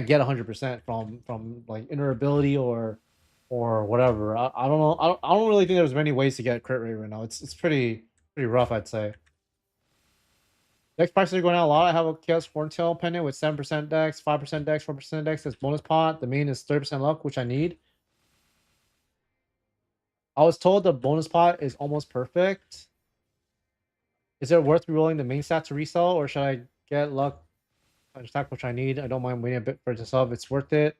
get 100% from like inner ability or whatever. I don't know. I don't really think there's many ways to get crit rate right now. It's pretty rough, I'd say. Dex prices are going out a lot. I have a Chaos Horntail pendant with 7% dex, 5% dex, 4% dex. It's bonus pot. The main is 30% luck, which I need. I was told the bonus pot is almost perfect. Is it worth rerolling the main stat to resell, or should I get luck attack, which I need? I don't mind waiting a bit for it to sub. It's worth it.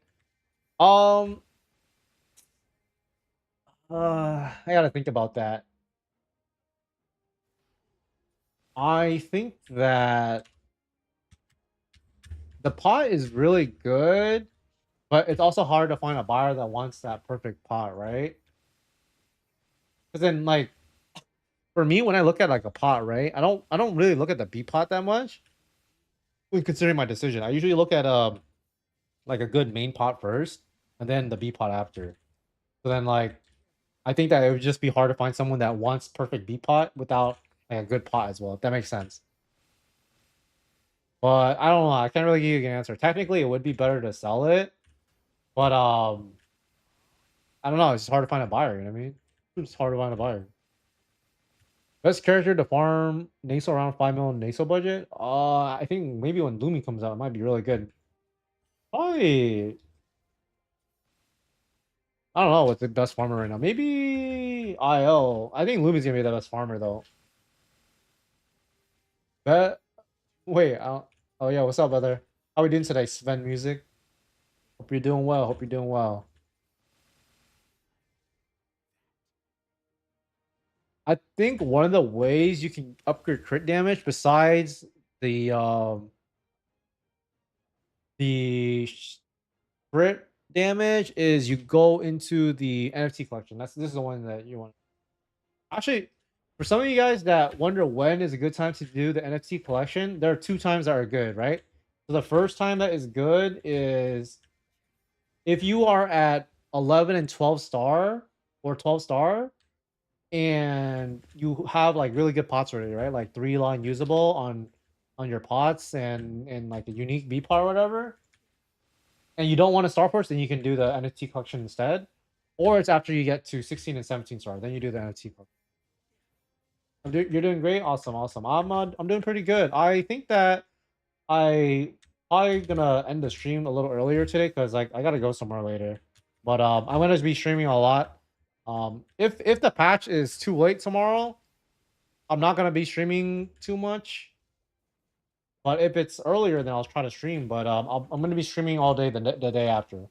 Um, I gotta think about that. I think that the pot is really good, but it's also hard to find a buyer that wants that perfect pot, right? Because then, like, for me, when I look at like a pot, right, I don't really look at the B pot that much when considering my decision. I usually look at like a good main pot first, and then the B pot after. So then, like, I think that it would just be hard to find someone that wants perfect B pot without like a good pot as well. If that makes sense. But I don't know. I can't really give you an answer. Technically, it would be better to sell it, but I don't know. It's hard to find a buyer. You know what I mean? It's hard to find a buyer. Best character to farm NESO around 5 million NESO budget. I think maybe when Lumi comes out, it might be really good. Probably, I don't know what's the best farmer right now. Maybe IL. I think Lumi's gonna be the best farmer though. But wait, oh yeah, what's up, brother? How we doing today, Sven Music? Hope you're doing well. Hope you're doing well. I think one of the ways you can upgrade crit damage besides the the crit damage is you go into the NFT collection. This is the one that you want. Actually, for some of you guys that wonder when is a good time to do the NFT collection, there are two times that are good, right? So the first time that is good is if you are at 11 and 12 star or 12 star and you have like really good pots already, right? Like 3 line usable on your pots and like a unique B pot or whatever. And you don't want to star force, then you can do the NFT collection instead. Or it's after you get to 16 and 17 star, then you do the NFT collection. You're doing great. Awesome, awesome. I'm doing pretty good. I think that I probably gonna end the stream a little earlier today because like I gotta go somewhere later. But I'm gonna be streaming a lot. If the patch is too late tomorrow, I'm not gonna be streaming too much. But if it's earlier, then I'll try to stream. But I'm gonna be streaming all day the day after.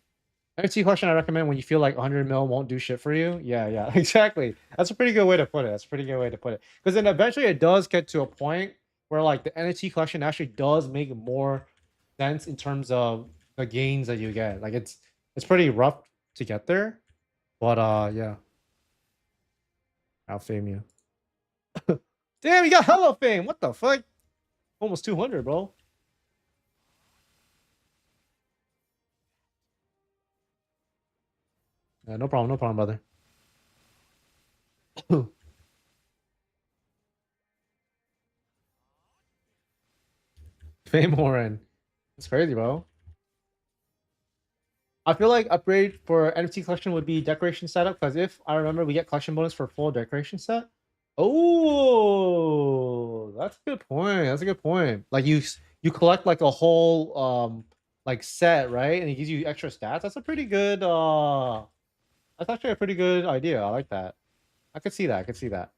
NFT question I recommend when you feel like 100 mil won't do shit for you. Yeah, yeah, exactly. That's a pretty good way to put it. That's a pretty good way to put it. Because then eventually it does get to a point where like the NFT collection actually does make more sense in terms of the gains that you get. Like it's pretty rough to get there. But yeah, I'll fame you. Damn, you got hella fame. What the fuck? Almost 200, bro. Yeah, no problem, brother. Fame Warren. It's crazy, bro. I feel like upgrade for NFT collection would be decoration setup because if I remember, we get collection bonus for full decoration set. Oh, that's a good point. That's a good point. Like you collect like a whole like set, right? And it gives you extra stats. That's a pretty good that's actually a pretty good idea. I like that. I could see that. I could see that.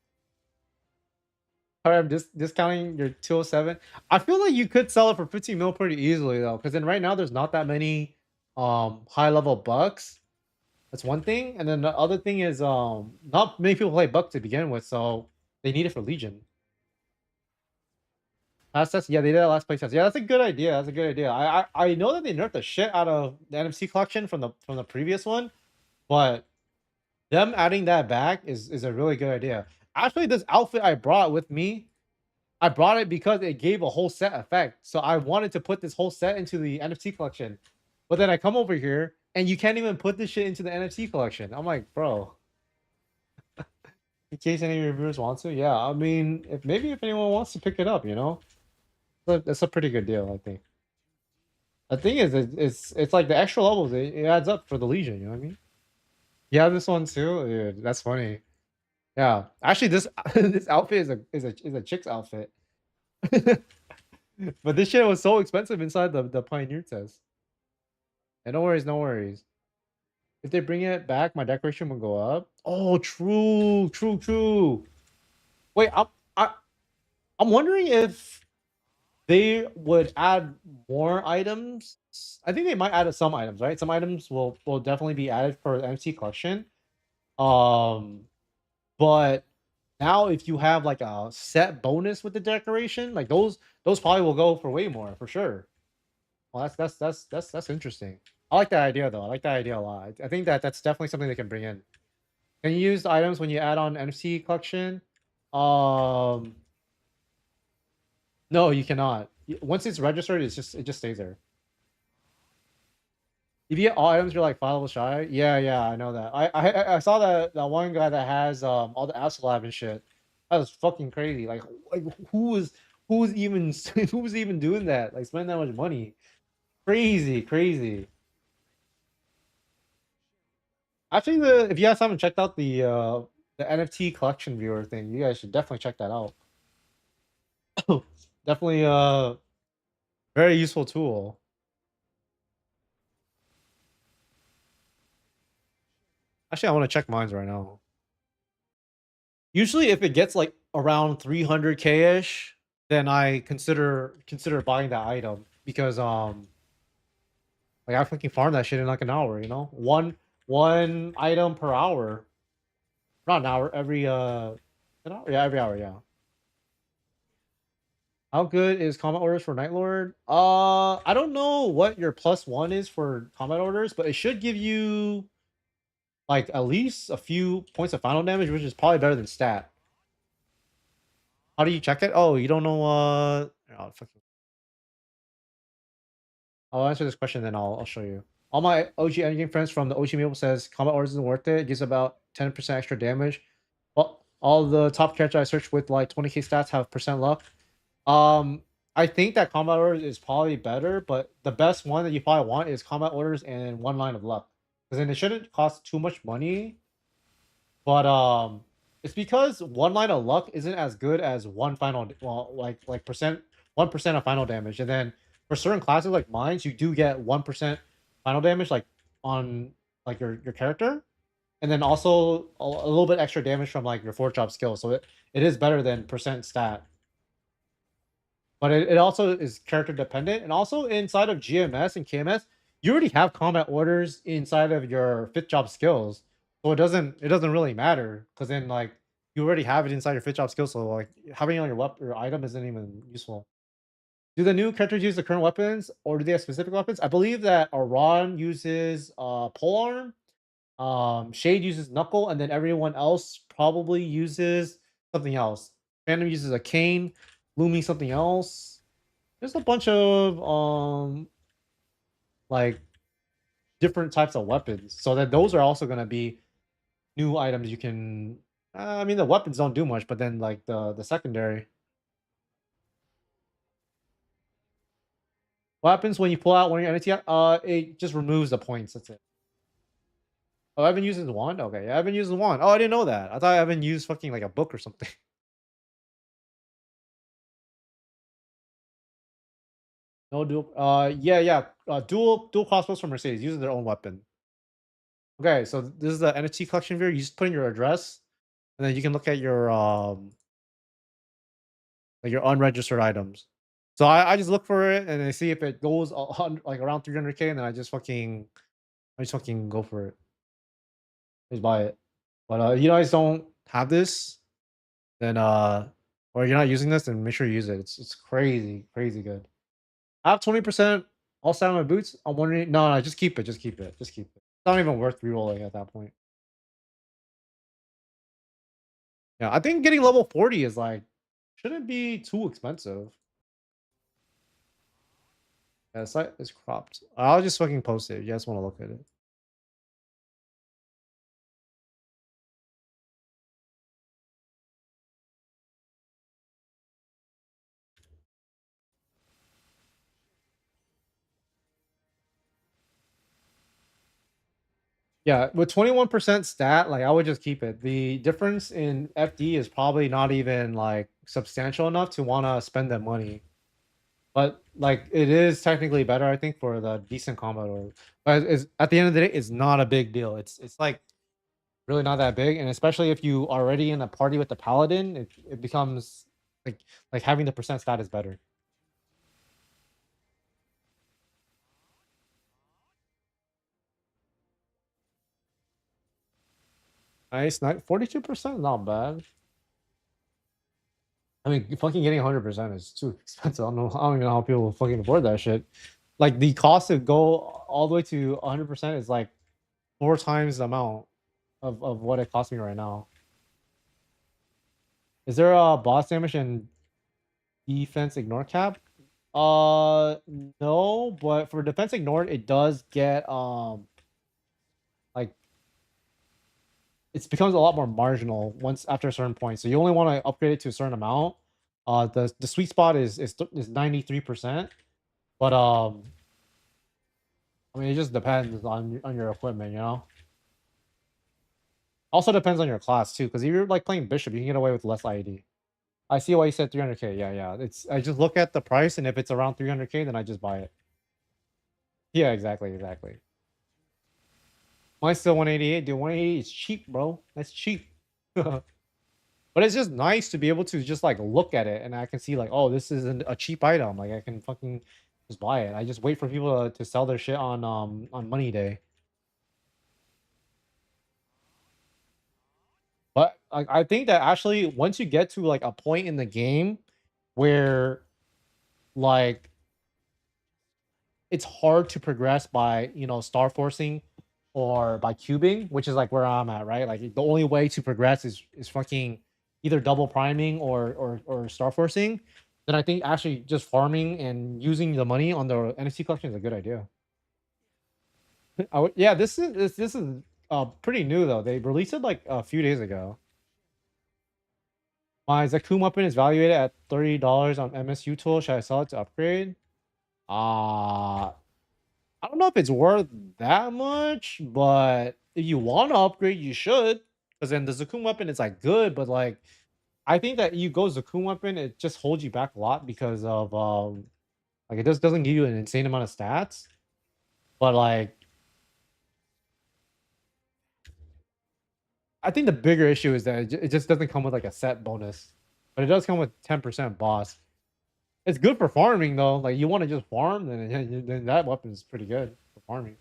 All right, I'm just discounting your 207. I feel like you could sell it for 15 mil pretty easily though, because then right now there's not that many high level bucks. That's one thing, and then the other thing is not many people play Buck to begin with, so they need it for Legion. Last test, yeah, they did that last play test. Yeah, that's a good idea. That's a good idea. I know that they nerfed the shit out of the NFC collection from the previous one, but them adding that back is a really good idea. Actually, this outfit I brought with me, I brought it because it gave a whole set effect. So I wanted to put this whole set into the NFT collection, but then I come over here and you can't even put this shit into the NFT collection. I'm like, bro. In case any reviewers want to, yeah. I mean, if anyone wants to pick it up, you know, but that's a pretty good deal, I think. The thing is, it's like the extra levels. It adds up for the Legion. You know what I mean? Yeah, this one too. Dude, that's funny. Yeah, actually, this this outfit is a chick's outfit, but this shit was so expensive inside the Pioneer test. And no worries, no worries. If they bring it back, my decoration will go up. Oh, true, true, true. Wait, I'm wondering if they would add more items. I think they might add some items, right? Some items will definitely be added for the MC collection. Um, but now if you have like a set bonus with the decoration, like those probably will go for way more for sure. Well, that's interesting. I like that idea though. I like that idea a lot. I think that that's definitely something they can bring in. Can you use the items when you add on MC collection? Um, no, you cannot. Once it's registered, it just stays there. If you get all items, you're like 5 levels shy. Yeah, yeah, I know that. I saw that one guy that has all the Astrolab and shit. That was fucking crazy. Like who is Who's even who's even doing that? Like spending that much money? Crazy, crazy. Actually, the if you guys haven't checked out the NFT collection viewer thing, you guys should definitely check that out. Definitely very useful tool. Actually, I want to check mines right now. Usually if it gets like around 300k ish, then I consider buying that item because like I fucking farm that shit in like an hour, you know? One item per hour. Not an hour, every an hour? Yeah, every hour, yeah. How good is combat orders for Night Lord? I don't know what your +1 is for combat orders, but it should give you like at least a few points of final damage, which is probably better than stat. How do you check it? Oh, you don't know oh, fucking I'll answer this question, then I'll show you. All my OG endgame friends from the OG Maple says combat orders isn't worth it. It gives about 10% extra damage. Well, all the top characters I searched with like 20k stats have percent luck. Um, I think that combat orders is probably better, but the best one that you probably want is combat orders and one line of luck, because then it shouldn't cost too much money. But it's because one line of luck isn't as good as one final, well, like percent 1% of final damage, and then for certain classes like mines, you do get 1% final damage like on like your character, and then also a little bit extra damage from like your 4-job skill. So it is better than percent stat. But it also is character dependent, and also inside of GMS and KMS, you already have combat orders inside of your 5th job skills, so it doesn't really matter because then like you already have it inside your 5th job skills. So like having it on your weapon your item isn't even useful. Do the new characters use the current weapons, or do they have specific weapons? I believe that Aran uses polearm, Shade uses knuckle, and then everyone else probably uses something else. Phantom uses a cane, Lumi something else. There's a bunch of like different types of weapons, so that those are also gonna be new items you can. I mean, the weapons don't do much, but then like the secondary. What happens when you pull out one of your entity? It just removes the points. That's it. Oh, Evan uses wand. Okay, yeah, Evan uses wand. Oh, I didn't know that. I thought Evan used fucking like a book or something. No dual. Yeah, yeah. Dual crossbows from Mercedes using their own weapon. Okay, so this is the NFT collection view. You just put in your address, and then you can look at your like your unregistered items. So I just look for it and I see if it goes like around 300k, and then I just fucking go for it. Just buy it. But you guys don't have this, then or you're not using this, then make sure you use it. It's crazy, crazy good. I have 20% all set on my boots. I'm wondering, no, just keep it, just keep it, just keep it. It's not even worth rerolling at that point. Yeah, I think getting level 40 is like shouldn't be too expensive. Yeah, the site is cropped. I'll just fucking post it if you guys want to look at it. Yeah, with 21% stat, like I would just keep it. The difference in FD is probably not even like substantial enough to want to spend that money. But like it is technically better, I think, for the decent combat order. But it's at the end of the day, it's not a big deal. It's like really not that big, and especially if you are already in a party with the paladin, it becomes like having the percent stat is better. Nice, 42%, not bad. I mean, fucking getting 100% is too expensive. I don't even know how people fucking afford that shit. Like the cost to go all the way to 100% is like 4 times the amount of what it costs me right now. Is there a boss damage and defense ignore cap? No, but for defense ignored, it does get like it becomes a lot more marginal once after a certain point. So you only want to upgrade it to a certain amount. The sweet spot is 93%, but I mean, it just depends on your equipment, you know. Also depends on your class too, because if you're like playing bishop, you can get away with less IED. I see why you said 300K. Yeah, yeah. It's I just look at the price, and if it's around 300K, then I just buy it. Yeah, exactly, exactly. Mine's still 188, dude. 188 is cheap, bro. That's cheap. But it's just nice to be able to just like look at it, and I can see like, oh, this isn't a cheap item. Like I can fucking just buy it. I just wait for people to sell their shit on money day. But I think that actually once you get to like a point in the game where like it's hard to progress by, you know, star forcing or by cubing, which is like where I'm at, right? Like the only way to progress is fucking either double priming or star forcing. Then I think actually just farming and using the money on the NFT collection is a good idea. Yeah, this is pretty new though. They released it like a few days ago. My Zakum weapon is valued at $30 on MSU tool. Should I sell it to upgrade? Uh I don't know if it's worth that much, but if you want to upgrade, you should. Because then the Zakum weapon is like good, but like I think that you go Zakum weapon, it just holds you back a lot because of like it just doesn't give you an insane amount of stats. But like I think the bigger issue is that it just doesn't come with like a set bonus, but it does come with 10% boss. It's good for farming though. Like you want to just farm, then that weapon is pretty good for farming.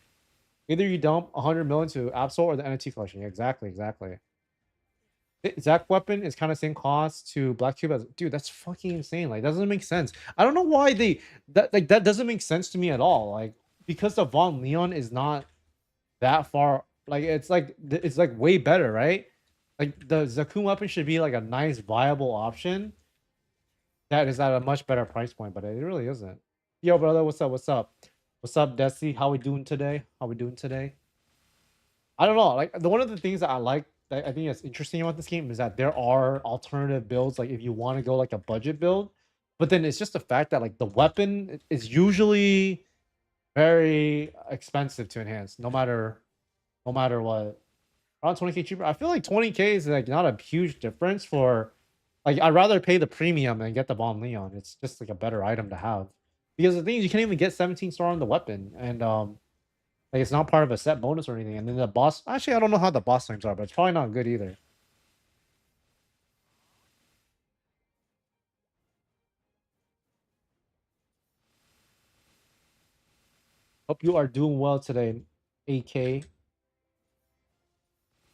Either you dump 100 million to Absol or the NFT collection. Yeah, exactly, exactly. Zac weapon is kind of same cost to Black Cube as dude. That's fucking insane. Like, doesn't make sense. I don't know why that doesn't make sense to me at all. Like, because the Von Leon is not that far. Like, it's like way better, right? Like the Zakun weapon should be like a nice viable option that is at a much better price point, but it really isn't. Yo, brother, what's up? What's up? What's up, Desi? How we doing today? How we doing today? I don't know. Like the one of the things that I like that I think is interesting about this game is that there are alternative builds. Like if you want to go like a budget build, but then it's just the fact that like the weapon is usually very expensive to enhance, no matter what. Around 20K cheaper. I feel like 20K is like not a huge difference for like I'd rather pay the premium and get the Von Leon. It's just like a better item to have. Because the thing is you can't even get 17 star on the weapon. And like it's not part of a set bonus or anything. And then the boss, actually, I don't know how the boss times are, but it's probably not good either. Hope you are doing well today, AK. I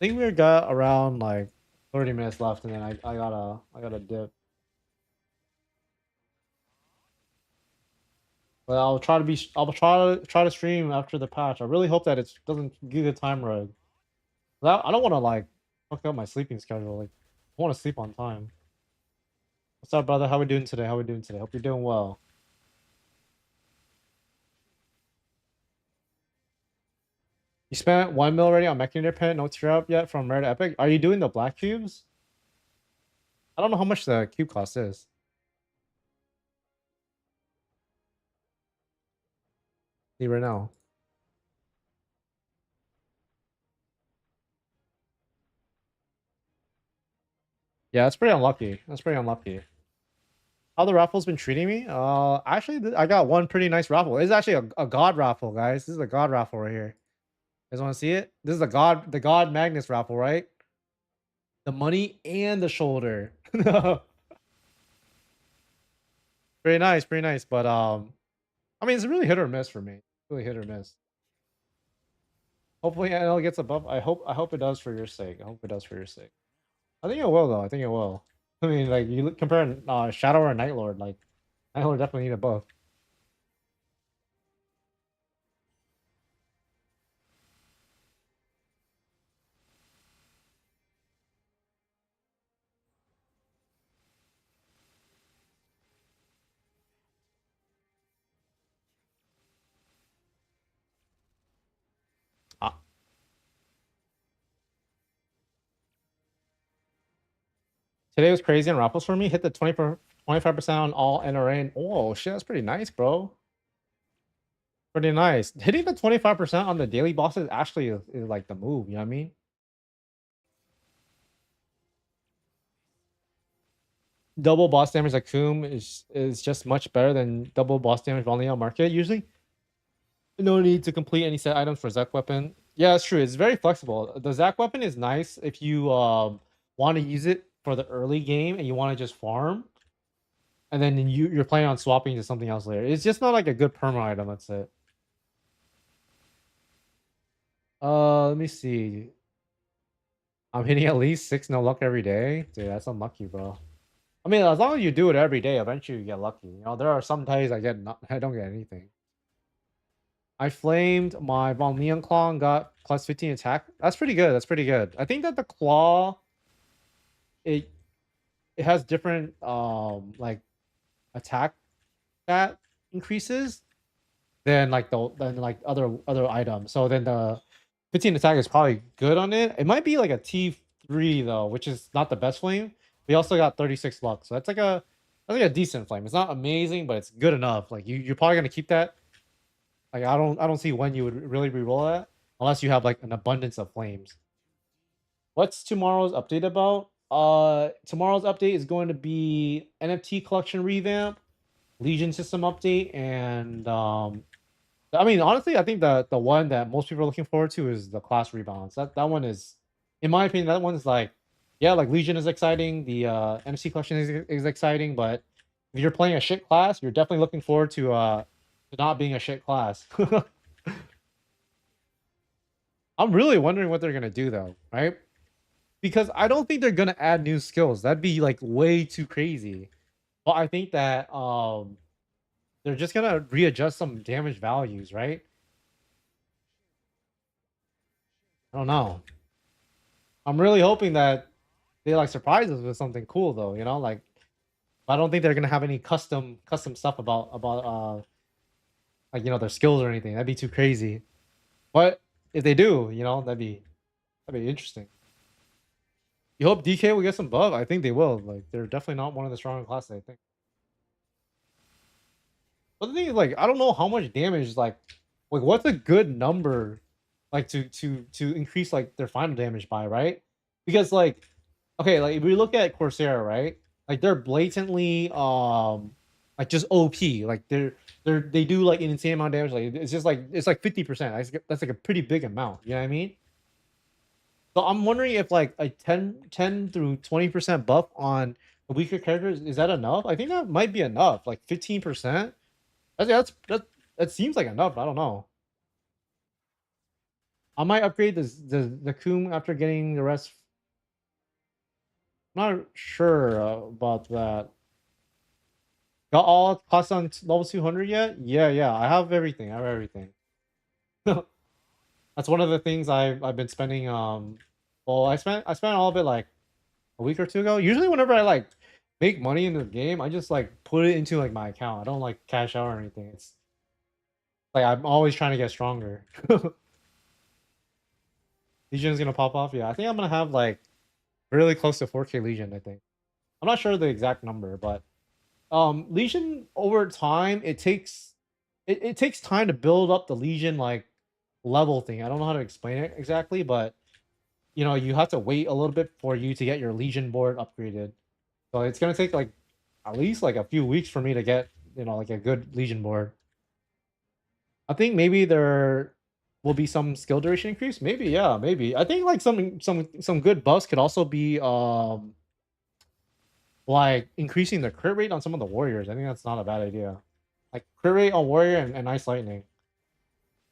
think we got around like 30 minutes left, and then I gotta dip. But I'll try to stream after the patch. I really hope that it doesn't give the time rug. I don't want to like fuck up my sleeping schedule. Like I want to sleep on time. What's up, brother? How we doing today? How we doing today? Hope you're doing well. You spent 1 mil already on Mechanic Pen, no tier up yet from Rare to Epic. Are you doing the black cubes? I don't know how much the cube cost is. See right now. Yeah, that's pretty unlucky. That's pretty unlucky. How the raffle's been treating me? Actually, I got one pretty nice raffle. It's actually a god raffle, guys. This is a god raffle right here. You guys want to see it? This is the god Magnus raffle, right? The money and the shoulder. Pretty nice, pretty nice. But I mean, it's really hit or miss for me. Really hit or miss. Hopefully, NL gets above. I hope it does for your sake. I hope it does for your sake. I think it will though. I think it will. I mean, like you compare Shadow or Night Lord, like Night Lord definitely need a buff. Ah, today was crazy on raffles for me. Hit the 20 25% on all NRA. Oh shit, that's pretty nice, bro. Pretty nice. Hitting the 25% on the daily bosses actually is like the move, you know what I mean? Double boss damage like Coom is just much better than double boss damage Vanilla market usually. No need to complete any set items for Zac weapon. Yeah, it's true. It's very flexible. The Zac weapon is nice if you want to use it for the early game and you want to just farm, and then you're planning on swapping to something else later. It's just not like a good perma item. That's it. Let me see. I'm hitting at least 6 no luck every day. Dude, that's unlucky, bro. I mean, as long as you do it every day, eventually you get lucky. You know, there are some days I don't get anything. I flamed my Von Leon Claw and got plus 15 attack. That's pretty good. That's pretty good. I think that the claw it it has different like attack stat increases than like other items. So then the 15 attack is probably good on it. It might be like a T3 though, which is not the best flame. We also got 36 luck. So that's like a decent flame. It's not amazing, but it's good enough. Like you're probably gonna keep that. Like I don't see when you would really reroll that unless you have like an abundance of flames. What's tomorrow's update about? Tomorrow's update is going to be NFT collection revamp, Legion system update, and I mean honestly, I think the one that most people are looking forward to is the class rebalance. That one is, in my opinion, that one is like, yeah, like Legion is exciting, the NFT collection is exciting, but if you're playing a shit class, you're definitely looking forward to not being a shit class. I'm really wondering what they're gonna do though, right? Because I don't think they're gonna add new skills. That'd be like way too crazy. But I think that they're just gonna readjust some damage values, right? I don't know. I'm really hoping that they like surprise us with something cool though, you know, like I don't think they're gonna have any custom stuff about like their skills or anything. That'd be too crazy. But if they do, that'd be interesting. You hope DK will get some buff. I think they will. Like they're definitely not one of the stronger classes, I think. But the thing is, like, I don't know how much damage, like what's a good number, like to increase like their final damage by, right? Because like, okay, like if we look at Corsair, right? Like they're blatantly like just OP. Like they do like an insane amount of damage. Like it's like 50%. That's like a pretty big amount. You know what I mean? So I'm wondering if like a 10 through 20% buff on the weaker characters, is that enough? I think that might be enough. Like 15%. That seems like enough. I don't know. I might upgrade the Coom after getting the rest. I'm not sure about that. Got all class on level 200 yet? Yeah. I have everything. I have everything. That's one of the things I've been spending. Well, I spent all of it like a week or two ago. Usually, whenever I like make money in the game, I just like put it into like my account. I don't like cash out or anything. It's like I'm always trying to get stronger. Legion's gonna pop off. Yeah, I think I'm gonna have like really close to 4K Legion. I think I'm not sure the exact number, but Legion over time it takes time to build up the Legion like level thing. I don't know how to explain it exactly, but you have to wait a little bit for you to get your Legion board upgraded. So it's gonna take like at least like a few weeks for me to get like a good Legion board. I think maybe there will be some skill duration increase. Maybe, yeah, maybe. I think like some good buffs could also be like increasing the crit rate on some of the warriors. I think that's not a bad idea. Like crit rate on warrior and ice lightning.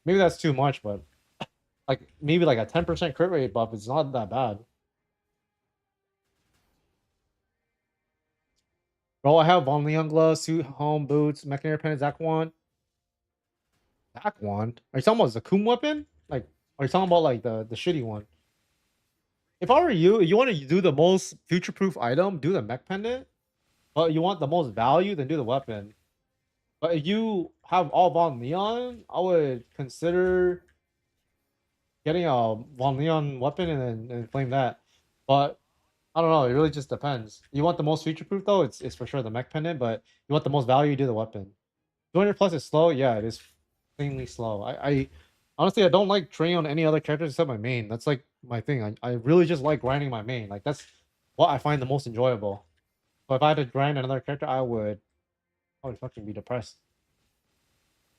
Maybe that's too much, but like maybe like a 10% crit rate buff is not that bad. Bro, I have Von Leon gloves, suit, home boots, mechanic pen, Zac wand. Zac wand? Are you talking about the Zakum weapon? Like, are you talking about like the shitty one? If I were you, you want to do the most future-proof item, do the mech pendant. But you want the most value, then do the weapon. But if you have all Von Leon, I would consider getting a Von Leon weapon and then flame that. But I don't know. It really just depends. You want the most future proof though? It's for sure the mech pendant, but you want the most value, you do the weapon. 200 plus is slow. Yeah, it is insanely slow. I honestly I don't like training on any other characters except my main. That's like my thing. I really just like grinding my main. Like that's what I find the most enjoyable. So if I had to grind another character, I would fucking be depressed.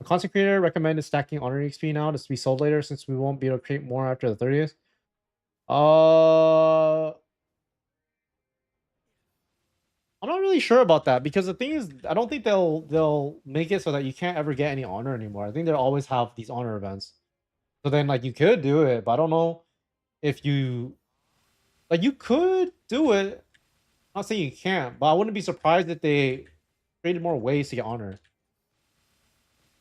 A content creator recommended stacking honor XP now to be sold later since we won't be able to create more after the 30th. I'm not really sure about that because the thing is, I don't think they'll make it so that you can't ever get any honor anymore. I think they'll always have these honor events. So then, like, you could do it, but I don't know if you like. You could do it. I'm not saying you can't, but I wouldn't be surprised if they created more ways to get honor.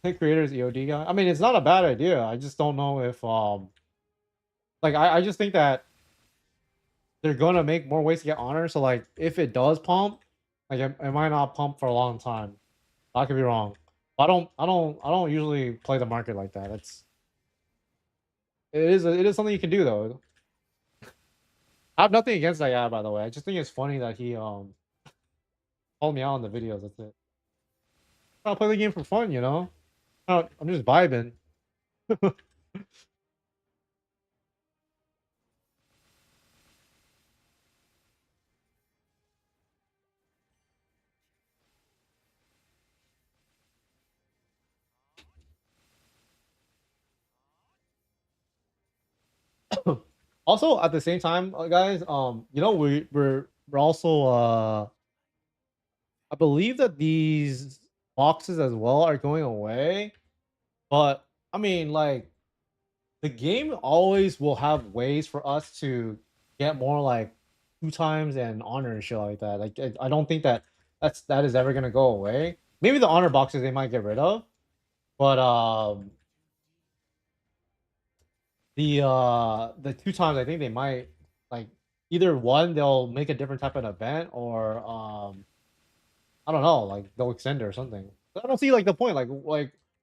I think creators EOD guy. I mean, it's not a bad idea. I just don't know if like I just think that they're gonna make more ways to get honor. So like, if it does pump, like it might not pump for a long time. I could be wrong. I don't usually play the market like that. It is something you can do though. I have nothing against that guy, by the way. I just think it's funny that he called me out on the videos. That's it. I'll play the game for fun, you know. I'm just vibing. Also, at the same time, guys, you know, we're also I believe that these boxes as well are going away. But I mean, like the game always will have ways for us to get more like two times and honor and shit like that. Like I don't think that is ever gonna go away. Maybe the honor boxes they might get rid of, but the two times I think they might like either one they'll make a different type of event or I don't know like they'll extend it or something. I don't see like the point like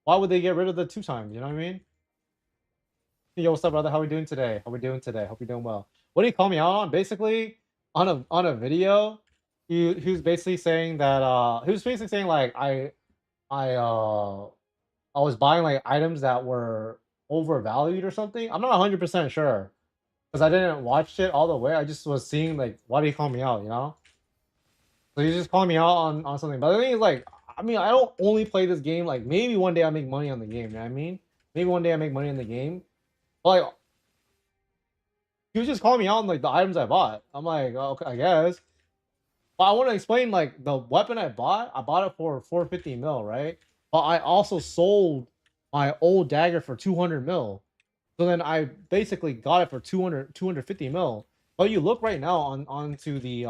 why would they get rid of the two times? You know what I mean? Yo, what's up, brother? How we doing today? How we doing today? Hope you're doing well. What did he call me out on? Basically, on a video, he was basically saying that he was basically saying like I I was buying like items that were overvalued or something. I'm not 100% sure because I didn't watch it all the way. I just was seeing like why did he call me out? You know, so he's just calling me out on something. But the thing is like I mean I don't only play this game like maybe one day I make money on the game. You know what I mean? Maybe one day I make money in the game. But like he was just calling me out on like the items I bought. I'm like, "Oh, okay, I guess. But I want to explain like the weapon I bought. I bought it for 450 mil, right? But I also sold my old dagger for 200 mil. So then I basically got it for 250 mil. But you look right now onto the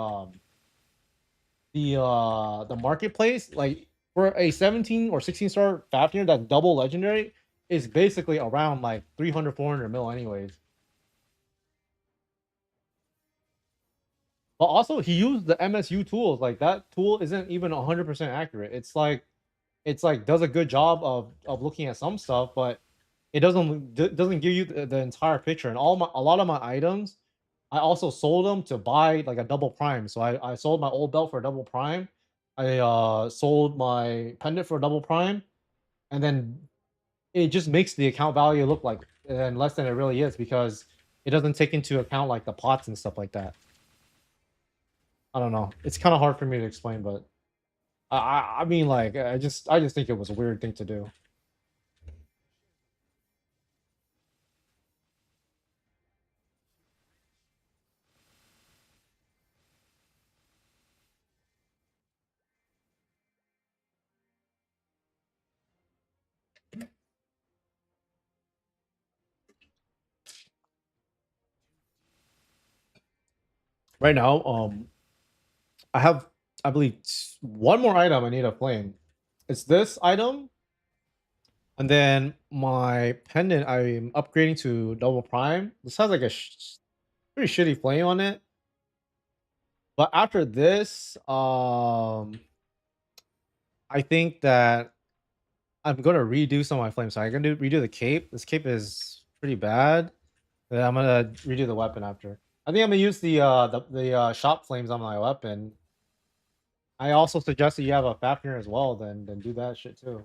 marketplace, like for a 17 or 16 star Fafnir that's double legendary is basically around like 300 400 mil anyways. But also, he used the MSU tools. Like that tool isn't even 100% accurate. It's like does a good job of looking at some stuff, but it doesn't give you the entire picture. And a lot of my items, I also sold them to buy like a double prime. So I sold my old belt for a double prime. I sold my pendant for a double prime, and then it just makes the account value look like and less than it really is because it doesn't take into account like the pots and stuff like that. I don't know. It's kind of hard for me to explain, but I mean, like, I just think it was a weird thing to do. Right now, I have, I believe, one more item I need to flame. It's this item, and then my pendant I'm upgrading to double prime. This has like a pretty shitty flame on it. But after this, I think that I'm gonna redo some of my flames. So I'm gonna redo the cape. This cape is pretty bad. Then I'm gonna redo the weapon after. I think I'm gonna use the shop flames on my weapon. I also suggest that you have a Fafnir as well, then do that shit too.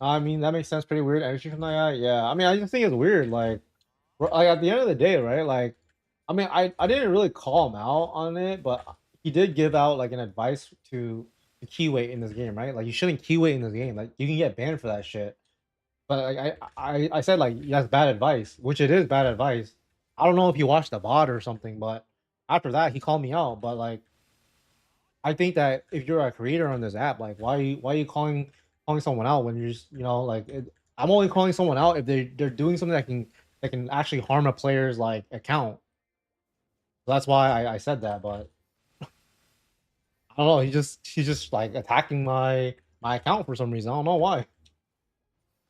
I mean, that makes sense. Pretty weird energy from that guy. Yeah, I mean, I just think it's weird. Like at the end of the day, right? Like, I mean, I didn't really call him out on it, but he did give out like an advice to keyweight in this game, right? Like, you shouldn't keyweight in this game. Like, you can get banned for that shit. But like, I said like that's bad advice, which it is bad advice. I don't know if you watched the bot or something, but after that he called me out. But like, I think that if you're a creator on this app, like why are you calling someone out when you're just, like I'm only calling someone out if they're doing something that can actually harm a player's like account. So that's why I said that. But I don't know. He's just like attacking my account for some reason. I don't know why.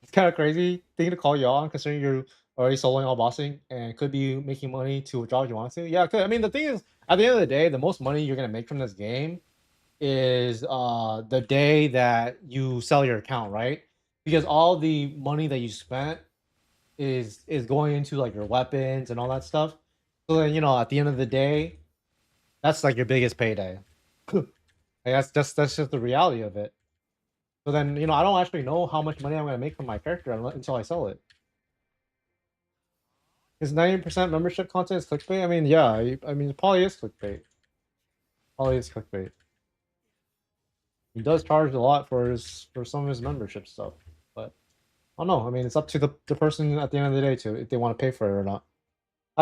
It's kind of crazy thing to call you on considering you're already soloing all bossing and could be making money to draw if you want to. Yeah, I mean the thing is, at the end of the day, the most money you're gonna make from this game is the day that you sell your account, right? Because all the money that you spent is going into like your weapons and all that stuff. So then at the end of the day, that's like your biggest payday. Like, that's just the reality of it. So then I don't actually know how much money I'm gonna make from my character until I sell it. Is 90% membership content is clickbait? I mean, yeah, I mean it probably is clickbait. Probably is clickbait. He does charge a lot for some of his membership stuff, but I don't know. I mean, it's up to the person at the end of the day to if they want to pay for it or not.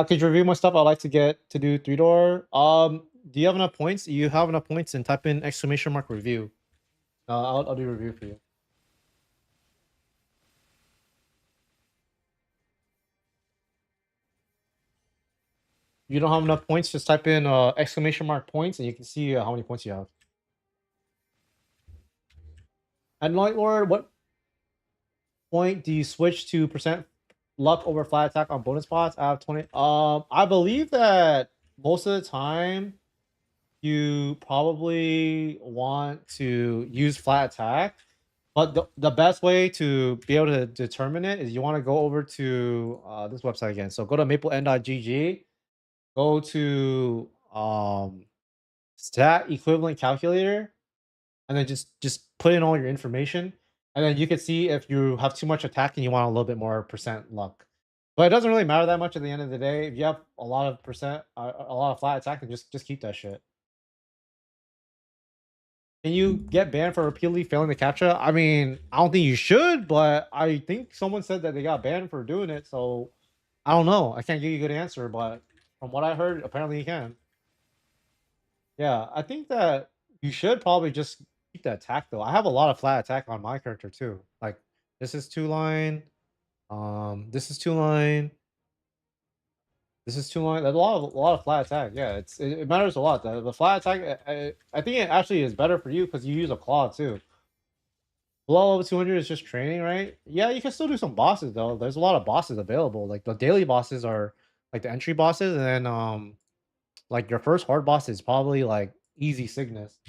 Could you review my stuff? I'd like to get to do 3 door. Do you have enough points? You have enough points, and type in !review. I'll do review for you. You don't have enough points, just type in !points, and you can see how many points you have. And Light Lord, what point do you switch to percent luck over flat attack on bonus spots? I have 20. I believe that most of the time you probably want to use flat attack, but the best way to be able to determine it is you want to go over to this website again. So go to maplen.gg, go to stat equivalent calculator, and then just put in all your information, and then you can see if you have too much attack and you want a little bit more percent luck. But it doesn't really matter that much at the end of the day. If you have a lot of percent, a lot of flat attack, then just keep that shit. Can you get banned for repeatedly failing the captcha? I mean, I don't think you should, but I think someone said that they got banned for doing it. So I don't know. I can't give you a good answer, but from what I heard, apparently you can. Yeah, I think that you should probably just keep the attack though. I have a lot of flat attack on my character too. Like this is 2 line, this is 2 line, this is 2 line. There's a lot of flat attack. Yeah, it matters a lot. The flat attack, I think it actually is better for you because you use a claw too. Below level 200 is just training, right? Yeah, you can still do some bosses though. There's a lot of bosses available. Like the daily bosses are like the entry bosses, and then like your first hard boss is probably like easy Cygnus.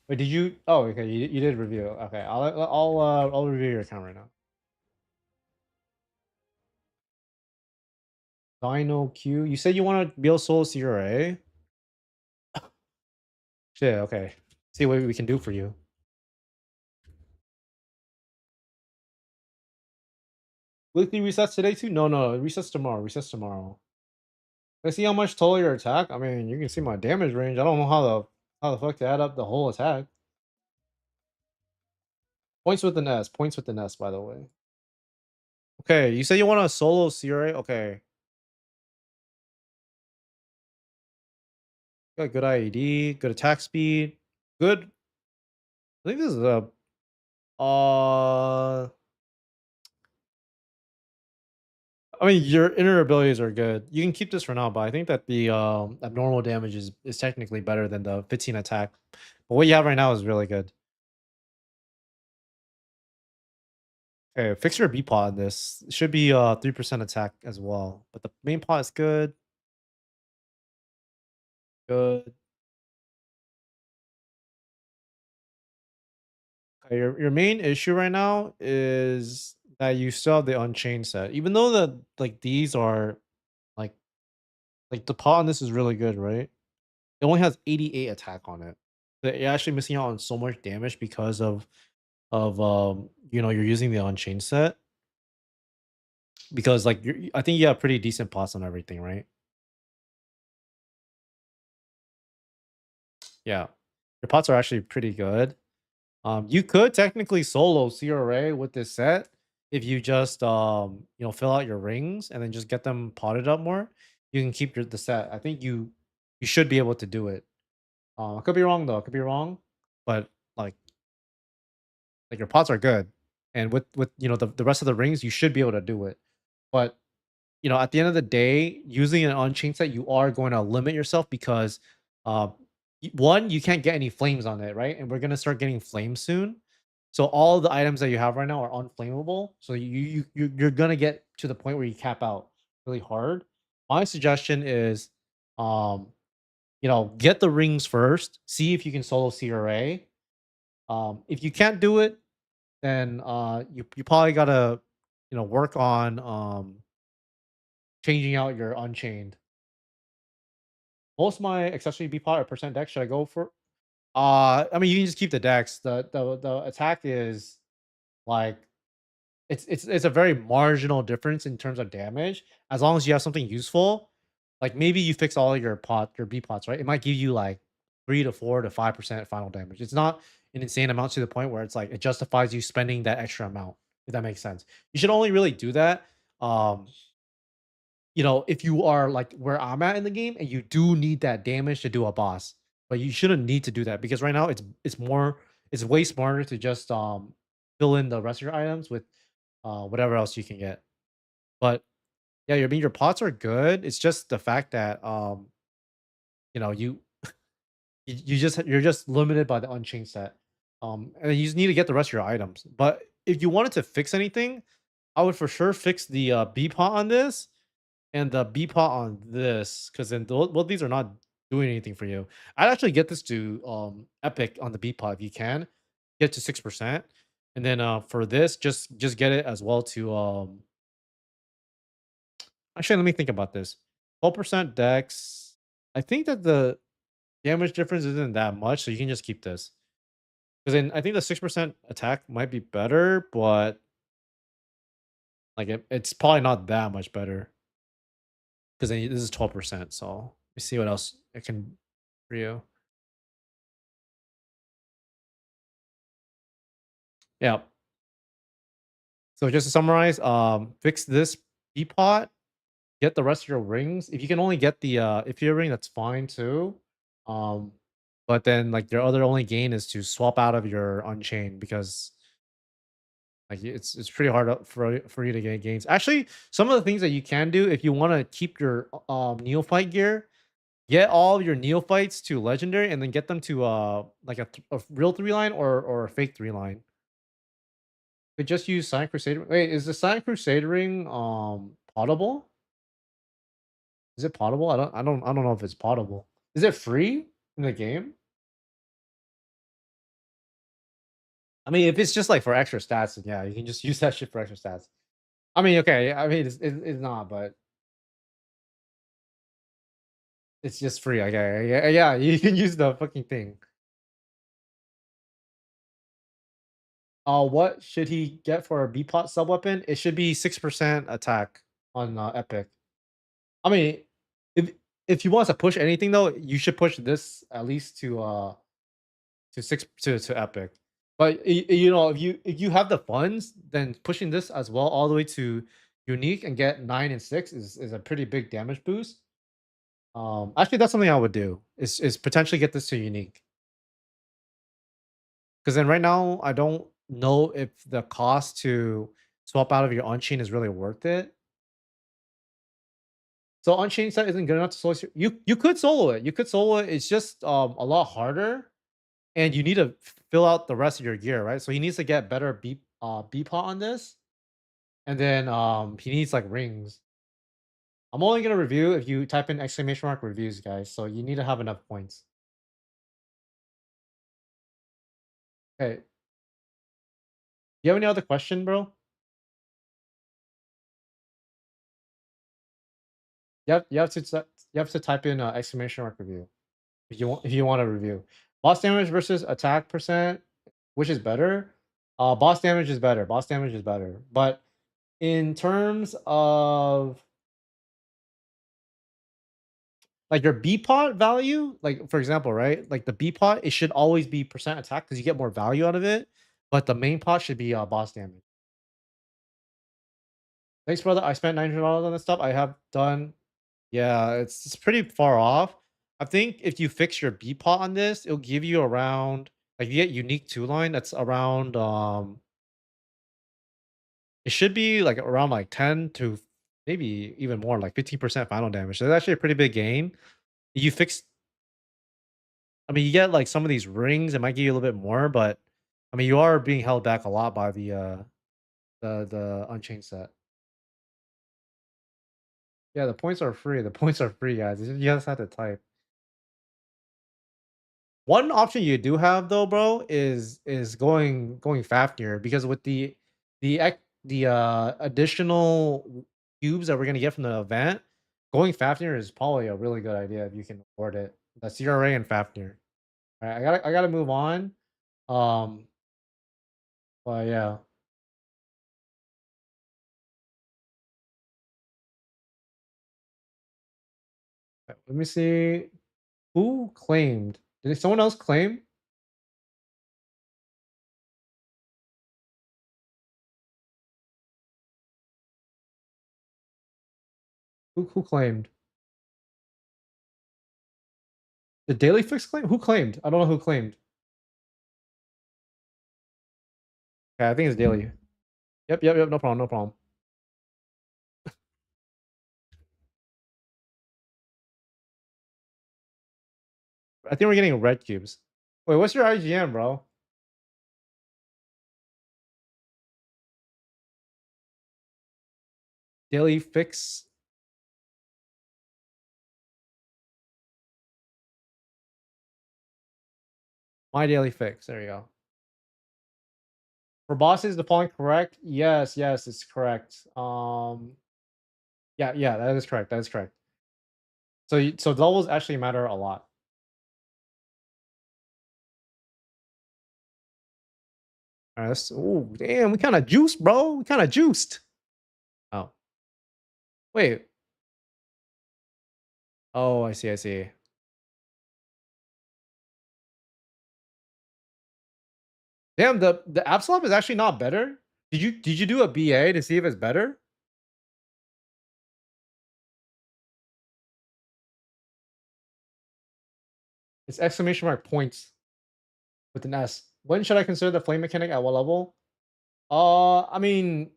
Wait, did you? Oh, okay. You did review. Okay, I'll review your account right now. Dino Q. You said you want to build solo CRA. Shit. Okay. See what we can do for you. Weekly resets today too? No, no. Resets tomorrow. Resets tomorrow. Let's see how much total your attack. I mean, you can see my damage range. I don't know how the fuck to add up the whole attack. Points with the nest. Points with the nest. By the way. Okay. You said you want a solo CRA. Okay. Got good IED. Good attack speed. Good. I think this is a. I mean, your inner abilities are good. You can keep this for now, but I think that the abnormal damage is technically better than the 15 attack. But what you have right now is really good. Okay, fix your B pot in this. It should be 3% attack as well. But the main pot is good. Good. Okay, your main issue right now is that you still have the Unchained set, even though the like these are like the pot on this is really good, right? It only has 88 attack on it. But you're actually missing out on so much damage because of you know, you're using the Unchained set because like I think you have pretty decent pots on everything, right? Yeah, your pots are actually pretty good. You could technically solo CRA with this set if you just you know, fill out your rings and then just get them potted up more. You can keep the set. I think you should be able to do it. I could be wrong though. I could be wrong, but like your pots are good, and with you know the rest of the rings, you should be able to do it. But you know, at the end of the day, using an on-chain set, you are going to limit yourself because, uh, one, you can't get any flames on it, right? And we're gonna start getting flames soon. So all the items that you have right now are unflammable. So you're gonna get to the point where you cap out really hard. My suggestion is, um, you know, get the rings first. See if you can solo CRA. If you can't do it, then you probably gotta, you know, work on changing out your unchained. Most of my accessory B pot or percent deck should I go for? I mean you can just keep the decks. The attack is like it's a very marginal difference in terms of damage. As long as you have something useful, like maybe you fix all your B pots, right? It might give you like 3 to 4 to 5% final damage. It's not an insane amount to the point where it's like it justifies you spending that extra amount, if that makes sense. You should only really do that. Um, you know, if you are like where I'm at in the game and you do need that damage to do a boss, but you shouldn't need to do that because right now it's way smarter to just fill in the rest of your items with whatever else you can get. But yeah, your pots are good. It's just the fact that you know, you're just limited by the unchained set. And you just need to get the rest of your items. But if you wanted to fix anything, I would for sure fix the B pot on this and the B pot on this, because then both these are not doing anything for you. I'd actually get this to Epic on the B pot if you can get to 6%, and then for this, just get it as well to Actually, let me think about this. 12% Dex. I think that the damage difference isn't that much, so you can just keep this. Because then I think the 6% attack might be better, but like it's probably not that much better. Because then this is 12%. So let me see what else it can for you. Yeah. So just to summarize, fix this pot, get the rest of your rings. If you can only get the if your ring, that's fine too. Um, but then like your other only gain is to swap out of your unchained because like it's pretty hard for you to get gains. Actually, some of the things that you can do if you want to keep your neophyte gear, get all of your neophytes to legendary and then get them to like a real 3 line or a fake 3 line. But just use Silent Crusader. Wait, is the Silent Crusader ring potable? Is it potable? I don't know if it's potable. Is it free in the game? I mean, if it's just like for extra stats, then yeah, you can just use that shit for extra stats. I mean, okay, I mean it's not, but it's just free. Okay, yeah, you can use the fucking thing. What should he get for a B plot sub weapon? It should be 6% attack on Epic. I mean, if if he wants to push anything though, you should push this at least to six to Epic. But you know, if you have the funds, then pushing this as well all the way to unique and get 9 and 6 is a pretty big damage boost. Actually, that's something I would do. Is potentially get this to unique because then right now I don't know if the cost to swap out of your on chain is really worth it. So on chain set isn't good enough to solo. You could solo it. You could solo it. It's just a lot harder and you need to fill out the rest of your gear, right? So he needs to get better B pot on this, and then he needs like rings. I'm only gonna review if you type in exclamation mark reviews, guys. So you need to have enough points. Okay. You have any other question, bro? you have to type in exclamation mark review if you want a review. Boss damage versus attack percent, which is better? Boss damage is better. Boss damage is better. But in terms of like your B pot value, like for example, right? Like the B pot, it should always be percent attack because you get more value out of it. But the main pot should be boss damage. Thanks, brother. I spent $900 on this stuff. I have done. Yeah, it's pretty far off. I think if you fix your B pot on this, it'll give you around like you get unique two line. That's around it should be like around like 10 to maybe even more, like 15% final damage. So that's actually a pretty big gain. You fix I mean, you get like some of these rings, it might give you a little bit more, but I mean, you are being held back a lot by the Unchained set. Yeah, the points are free. The points are free, guys. You just have to type. One option you do have though, bro, is going Fafnir because with the additional cubes that we're gonna get from the event, going Fafnir is probably a really good idea if you can afford it. The CRA and Fafnir. All right, I gotta move on. Um, but yeah, let me see who claimed. Did someone else claim? Who claimed? The Daily Fix claim? Who claimed? I don't know who claimed. Okay, I think it's Daily. Yep. No problem. No problem. I think we're getting red cubes. Wait, what's your IGN, bro? Daily Fix. My Daily Fix. There you go. For bosses, the following correct? Yes, it's correct. Yeah, that is correct. That is correct. So so levels actually matter a lot. All right, let's. Oh, damn, we kind of juiced, bro. We kind of juiced. Oh, wait. Oh, I see. Damn, the app swap is actually not better. Did you do a BA to see if it's better? It's exclamation mark points with an S. When should I consider the flame mechanic at what level? I mean,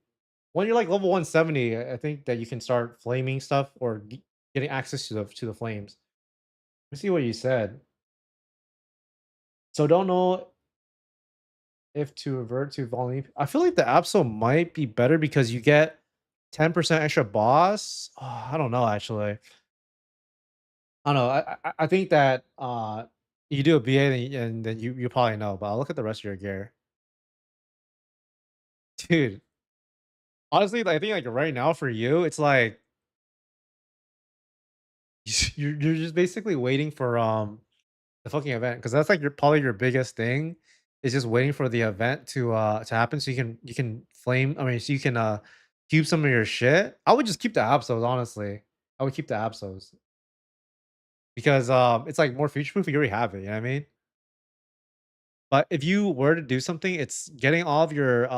when you're like level 170, I think that you can start flaming stuff or getting access to the flames. Let's see what you said. So don't know if to revert to volume. I feel like the Absol might be better because you get 10% extra boss. Oh, I don't know actually. I don't know. I think that you do a BA and then you probably know, but I'll look at the rest of your gear. Dude, honestly, I think like right now for you, it's like you're just basically waiting for the fucking event because that's like your probably your biggest thing is just waiting for the event to happen so you can flame. I mean, so you can keep some of your shit. I would just keep the Absos, honestly. I would keep the Absos because it's like more future proof. You already have it. You know what I mean? But if you were to do something, it's getting all of your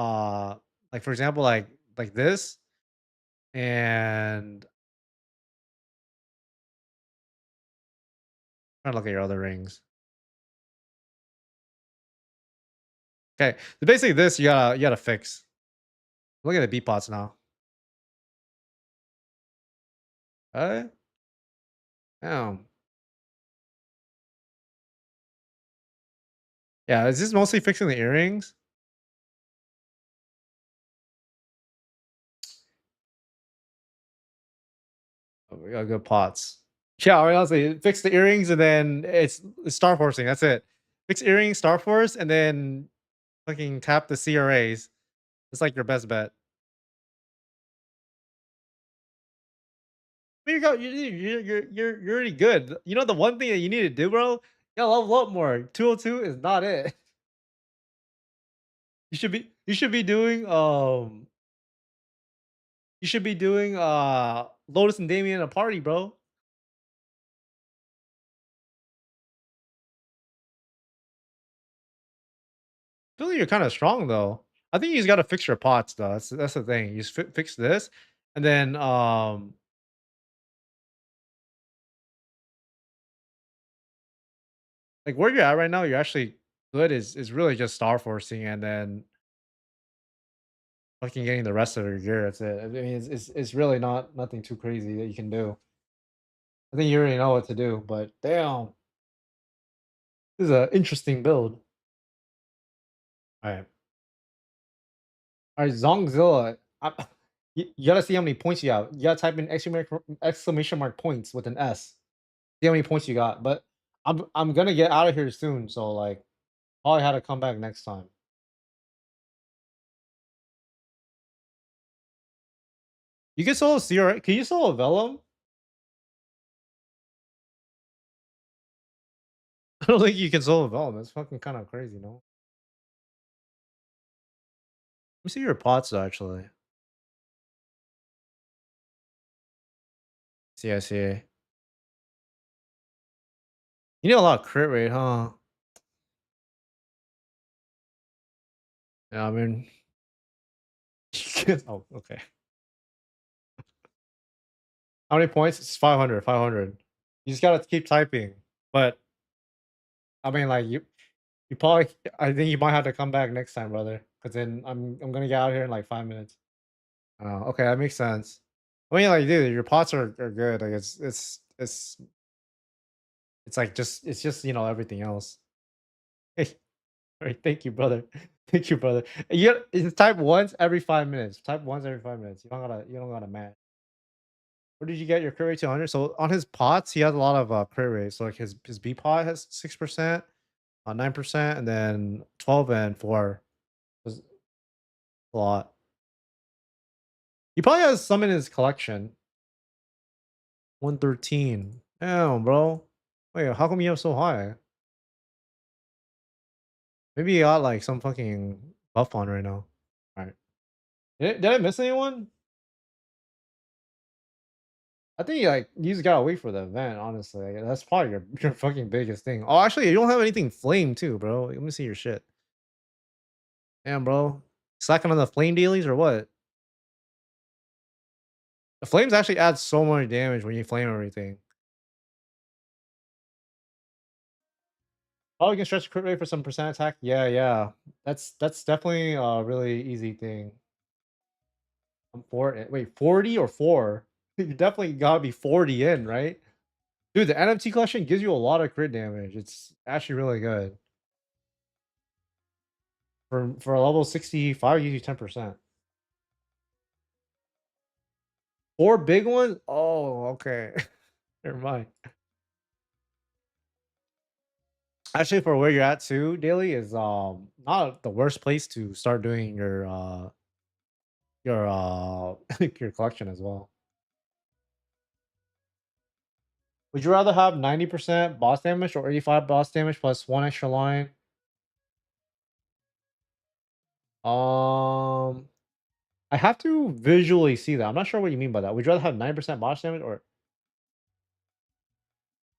like for example, like this and trying to look at your other rings. Okay, so basically this you gotta fix. Look at the beat pots now. Okay. Damn. Yeah, is this mostly fixing the earrings? Oh, we got good pots. Yeah, I mean, honestly, fix the earrings and then it's Star Forcing. That's it. Fix earrings, Star Force, and then fucking tap the CRAs. It's like your best bet. You're already good. You know the one thing that you need to do, bro? Yeah, level up more. 202 is not it. You should be doing you should be doing Lotus and Damien a party, bro. I feel like you're kind of strong though. I think you just gotta fix your pots though. That's the thing. You just fix this, and then like where you're at right now, you're actually good. Is really just star forcing, and then fucking getting the rest of your gear. That's it. I mean, it's really not nothing too crazy that you can do. I think you already know what to do, but damn, this is an interesting build. All right, all right, Zongzilla. You gotta see how many points you have. You gotta type in exclamation mark points with an S. See how many points you got. But I'm gonna get out of here soon, so like probably had to come back next time. You can solo CR. Can you solo Vellum? I don't think you can solo Vellum. That's fucking kind of crazy, no? Let me see your pots actually. See, I see. You need a lot of crit rate, huh? Yeah, I mean, oh, okay. How many points? It's 500, 500. You just gotta keep typing. But I mean, like you probably, I think you might have to come back next time, brother. Cause then I'm gonna get out of here in like 5 minutes. Oh, okay, that makes sense. I mean, like, dude, your pots are good. Like, it's like it's just everything else. Hey, all right, thank you, brother. Thank you, brother. You type once every 5 minutes. Type once every 5 minutes. You don't gotta match. Where did you get your crit rate to 100? So on his pots, he has a lot of crit rate. So like his B pot has 6%, 9%, and then 12 and 4. Is a lot. He probably has some in his collection. 113. Damn, bro. Wait, how come you have so high? Maybe you got like some fucking buff on right now. All right. Did I miss anyone? I think like you just gotta wait for the event. Honestly, like, that's probably your fucking biggest thing. Oh, actually, you don't have anything flame too, bro. Let me see your shit. Damn, bro. Slacking on the flame dailies or what? The flames actually add so much damage when you flame everything. Oh, you can stretch crit rate for some percent attack. Yeah, yeah. That's definitely a really easy thing. I'm for it. Wait, 40 or 4? You definitely gotta be 40 in, right? Dude, the NFT collection gives you a lot of crit damage. It's actually really good. For a level 65, gives you 10%. 4 big ones? Oh, okay. Never mind. Actually, for where you're at too, daily is not the worst place to start doing your your collection as well. Would you rather have 90% boss damage or 85 boss damage plus one extra line? Um, I have to visually see that. I'm not sure what you mean by that. Would you rather have 90% boss damage or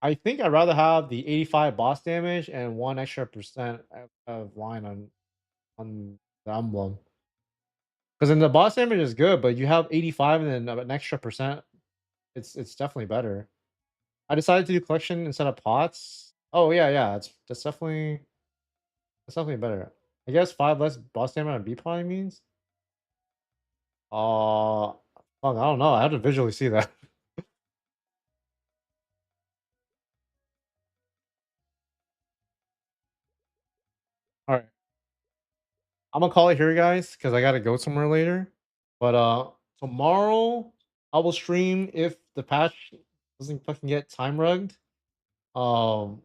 I think I'd rather have the 85 boss damage and one extra percent of line on the emblem. Because then the boss damage is good, but you have 85 and then an extra percent. It's definitely better. I decided to do collection instead of pots. Oh yeah, yeah. That's definitely better. I guess 5 less boss damage on B pot means. Uh, fuck, I don't know. I have to visually see that. All right, I'm gonna call it here, guys, because I gotta go somewhere later. But tomorrow I will stream if the patch doesn't fucking get time rugged. Um,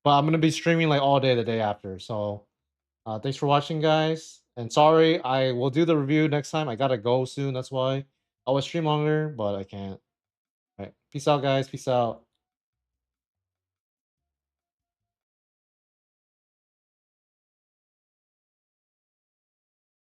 but I'm gonna be streaming like all day the day after. So thanks for watching, guys. And sorry, I will do the review next time. I gotta go soon. That's why. I would stream longer, but I can't. All right. Peace out, guys. Peace out.